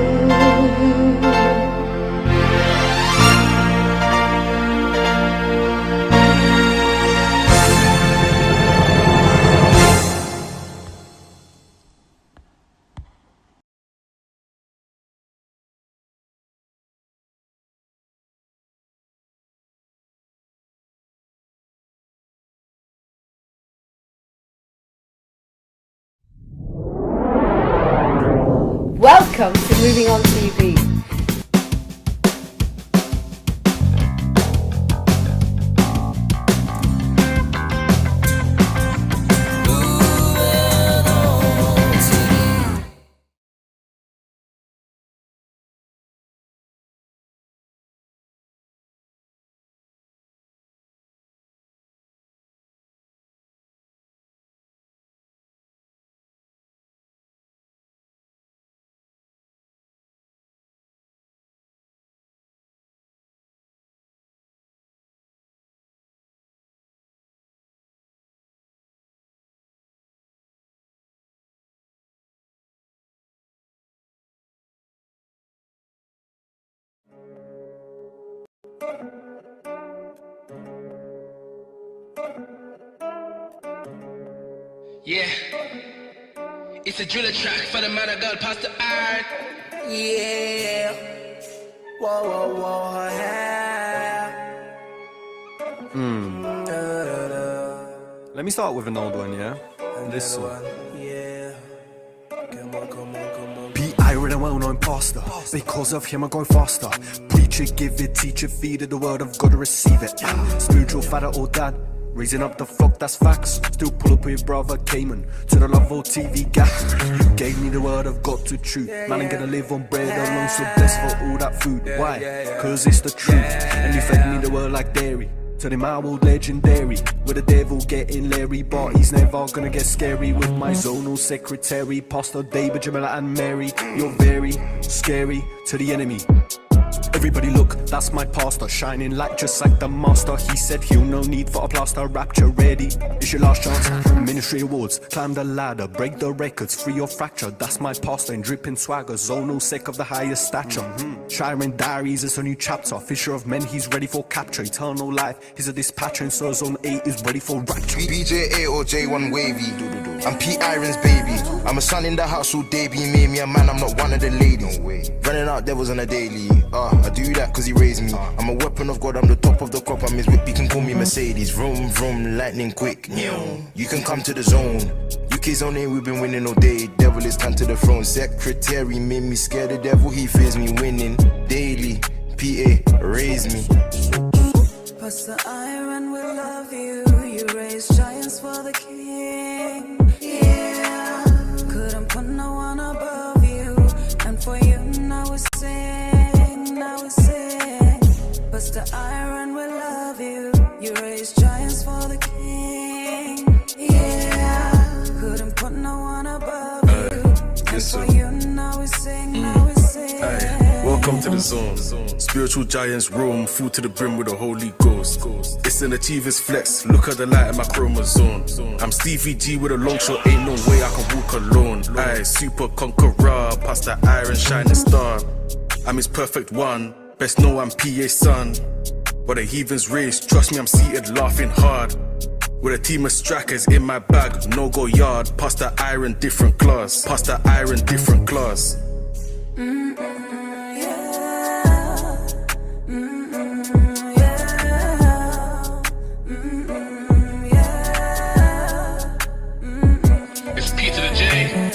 Welcome to Moving On TV. Yeah, it's a driller track for the man of God, Pastor Art. Yeah, whoa, whoa, whoa, yeah. Let me start with an old one, yeah? This one. Yeah, come on, come on, come on. Be Iron, a well-known pastor. Because of him I go faster. Preach it, give it, teach it, feed it, the word of God to receive it. Spiritual father or dad, raising up the flock, that's facts. Still pull up with brother Cayman to the Love of TV gap. You gave me the word of God to truth. Man, I'm gonna live on bread alone, so blessed for all that food. Why? Cause it's the truth. And you fed me the word like dairy. To the my old legendary, with the devil getting Larry, but he's never gonna get scary. With my zonal secretary, Pastor David, Jamila and Mary. You're very scary to the enemy. Everybody look, that's my pastor, shining light just like the master. He said he'll no need for a plaster, rapture ready. It's your last chance. Ministry awards, climb the ladder, break the records, free or fracture. That's my pastor in dripping swagger, zonal sec of the highest stature. Shiring diaries, it's a new chapter. Fisher of men, he's ready for capture. Eternal life, he's a dispatcher, and so zone 8 is ready for rapture. BJ8 or J1 wavy, I'm Pete Iron's baby. I'm a son in the house all day, be made me a man, I'm not one of the ladies. Running out devils on a daily, I do that cause he raised me. I'm a weapon of God, I'm the top of the crop, I'm his whip, you can call me Mercedes. Vroom, vroom, lightning quick, you can come to the zone. UK's on it, we've been winning all day. Devil is come to the throne. Secretary made me scared, the devil, he fears me winning. Daily, PA, raise me. Pastor Iron will love you, you raise giants for the king. Yeah, couldn't put no one above you, and for you now it's For you now we sing, now we sing. Aye. Welcome to the zone. Spiritual giants roam, full to the brim with the Holy Ghost. It's an achiever's flex. Look at the light in my chromosome. I'm Stevie G with a long shot. Ain't no way I can walk alone. Aye, super conqueror, past the iron shining star. I'm his perfect one. Best know I'm PA's son. But the heathens race. Trust me, I'm seated laughing hard. With a team of strikers in my bag, no go yard. Past the iron, different class. Past the iron, different class. It's P to the J.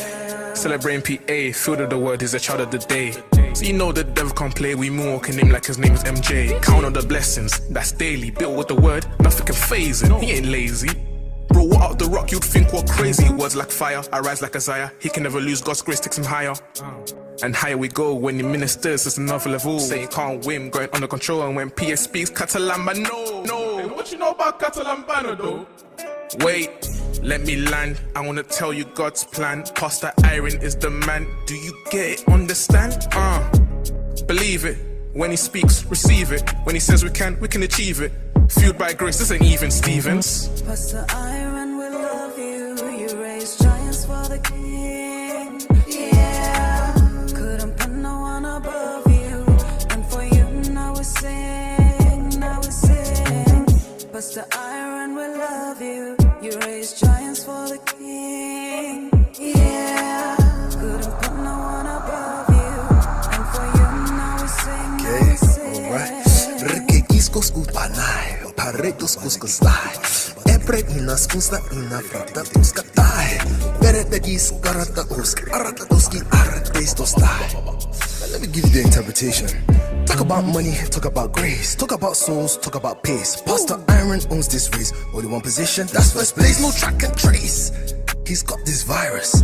Celebrating PA, field of the word is a child of the day. So you know the devil can't play, we moonwalk in him like his name is MJ. Count on the blessings, that's daily. Built with the word, nothing can phase him, he ain't lazy. Bro, what out the rock, you'd think we're crazy. Words like fire, I rise like Isaiah. He can never lose, God's grace takes him higher. And higher we go, when he ministers, it's another level. Saying can't win, going under control. And when PS speaks, Catalambano. No, hey, what you know about Catalambano though? Wait, let me land. I wanna tell you God's plan. Pastor Iron is the man. Do you get it? Understand? Believe it. When he speaks, receive it. When he says we can achieve it. Fueled by grace, this ain't even Stevens. Pastor Iron, we love you. You raise giants for the King. Yeah, couldn't put no one above you. And for you now we sing, now we sing. Pastor Iron, we love you. You raise giants for the King. Yeah, couldn't put no one above you. And for you now we sing, now we sing. Alright. Rike isko skupanai, paretos kuskustai. Epre ina skusna ina frata tuskatai. Perete gis karata usk, arata tuski arates tostai. Let me give you the interpretation. Talk about money, talk about grace. Talk about souls, talk about pace. Pastor Iron owns this race. Only one position, that's first place. No track and trace. He's got this virus.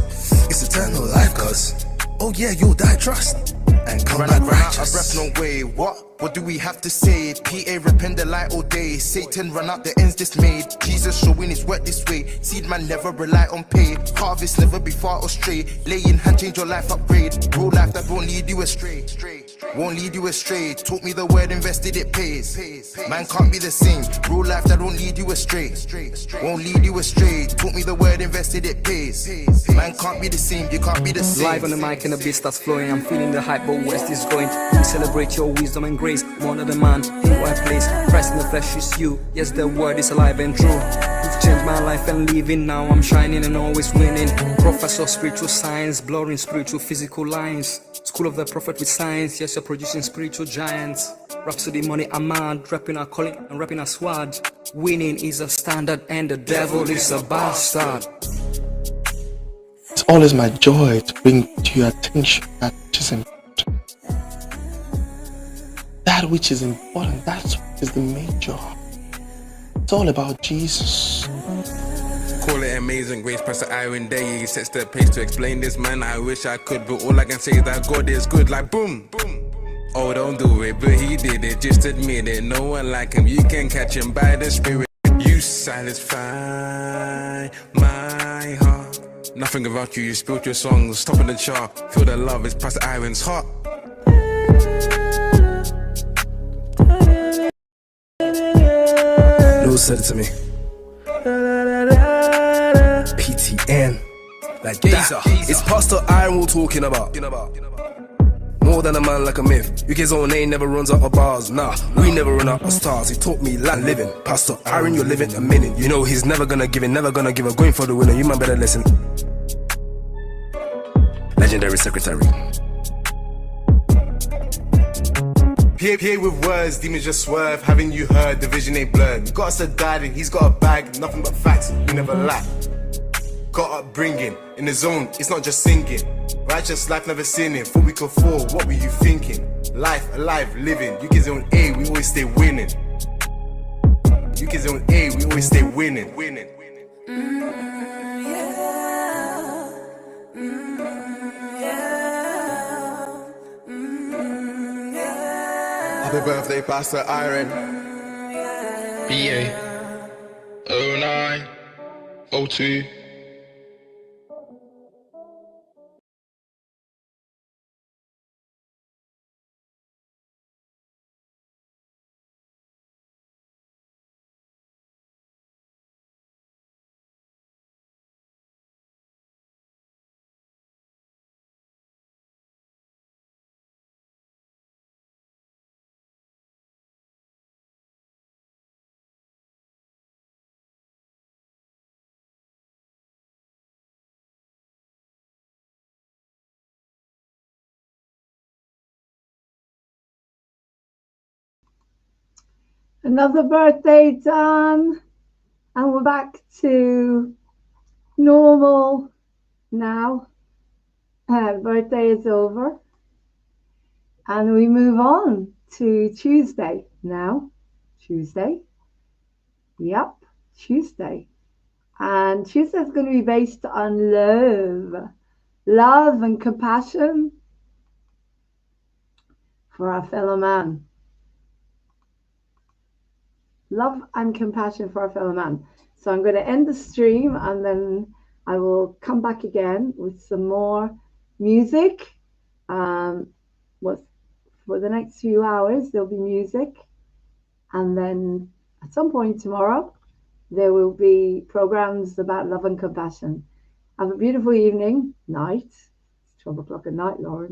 It's eternal life, cuz. Oh yeah, you'll die trust. And come back righteous. Out of breath, no way. What do we have to say? PA repent the light all day. Satan run out the ends dismayed. Jesus showing his work this way. Seed man never rely on pay. Harvest never be far or stray. Laying hand change your life upgrade. Real life that won't lead you astray. Won't lead you astray. Taught me the word invested it pays. Man can't be the same. Real life that won't lead you astray. Won't lead you astray. Taught me the word invested it pays. Man can't be the same. You can't be the same. Live on the mic and the beat starts flowing. I'm feeling the hype, but where's this going? We celebrate your wisdom and grace. More than the man in white place. Christ in the flesh is you. Yes, the word is alive and true. You've changed my life and living. Now I'm shining and always winning. Professor of spiritual science, blurring spiritual physical lines. School of the prophet with science. Yes, you're producing spiritual giants. Rhapsody money, I'm mad. Rapping our calling and rapping our sword. Winning is a standard and the devil is a bastard. It's always my joy to bring to your attention that which is important. That which is important, that's what is the major. It's all about Jesus. Call it amazing grace, Pastor Iron Day. He sets the pace to explain this, man. I wish I could, but all I can say is that God is good, like boom. Oh, don't do it, but he did it, just admit it. No one like him, you can catch him by the spirit. You satisfy my heart. Nothing about you, you spilled your songs, top of the chart. Feel the love, it's Pastor Iron's heart. Lil said it to me. PTN. Like that. It's Pastor Iron we're talking about. More than a man like a myth. UK's own name never runs out of bars. Nah, we never run out of stars. He taught me land living. Pastor Iron, you're living a minute. You know he's never gonna give in, never gonna give up. Going for the winner, you man better listen. Legendary secretary. PA with words, demons just swerve. Haven't you heard? The vision ain't blurred. We got us a guiding, he's got a bag. Nothing but facts, we never lack. Got upbringing, in the zone, it's not just singing. Righteous life, never sinning. Thought we could fall, what were you thinking? Life, alive, living. You kids on A, we always stay winning. You kids on A, we always stay winning. Happy birthday, Pastor Iron. PA 09 02 Another birthday done. And we're back to normal now. Birthday is over. And we move on to Tuesday now. Tuesday. Yep, Tuesday. And Tuesday is going to be based on love. Love and compassion for our fellow man. Love and compassion for our fellow man. So I'm going to end the stream and then I will come back again with some more music. For the next few hours, there'll be music. And then at some point tomorrow, there will be programs about love and compassion. Have a beautiful evening, night. It's 12 o'clock at night, Lauren.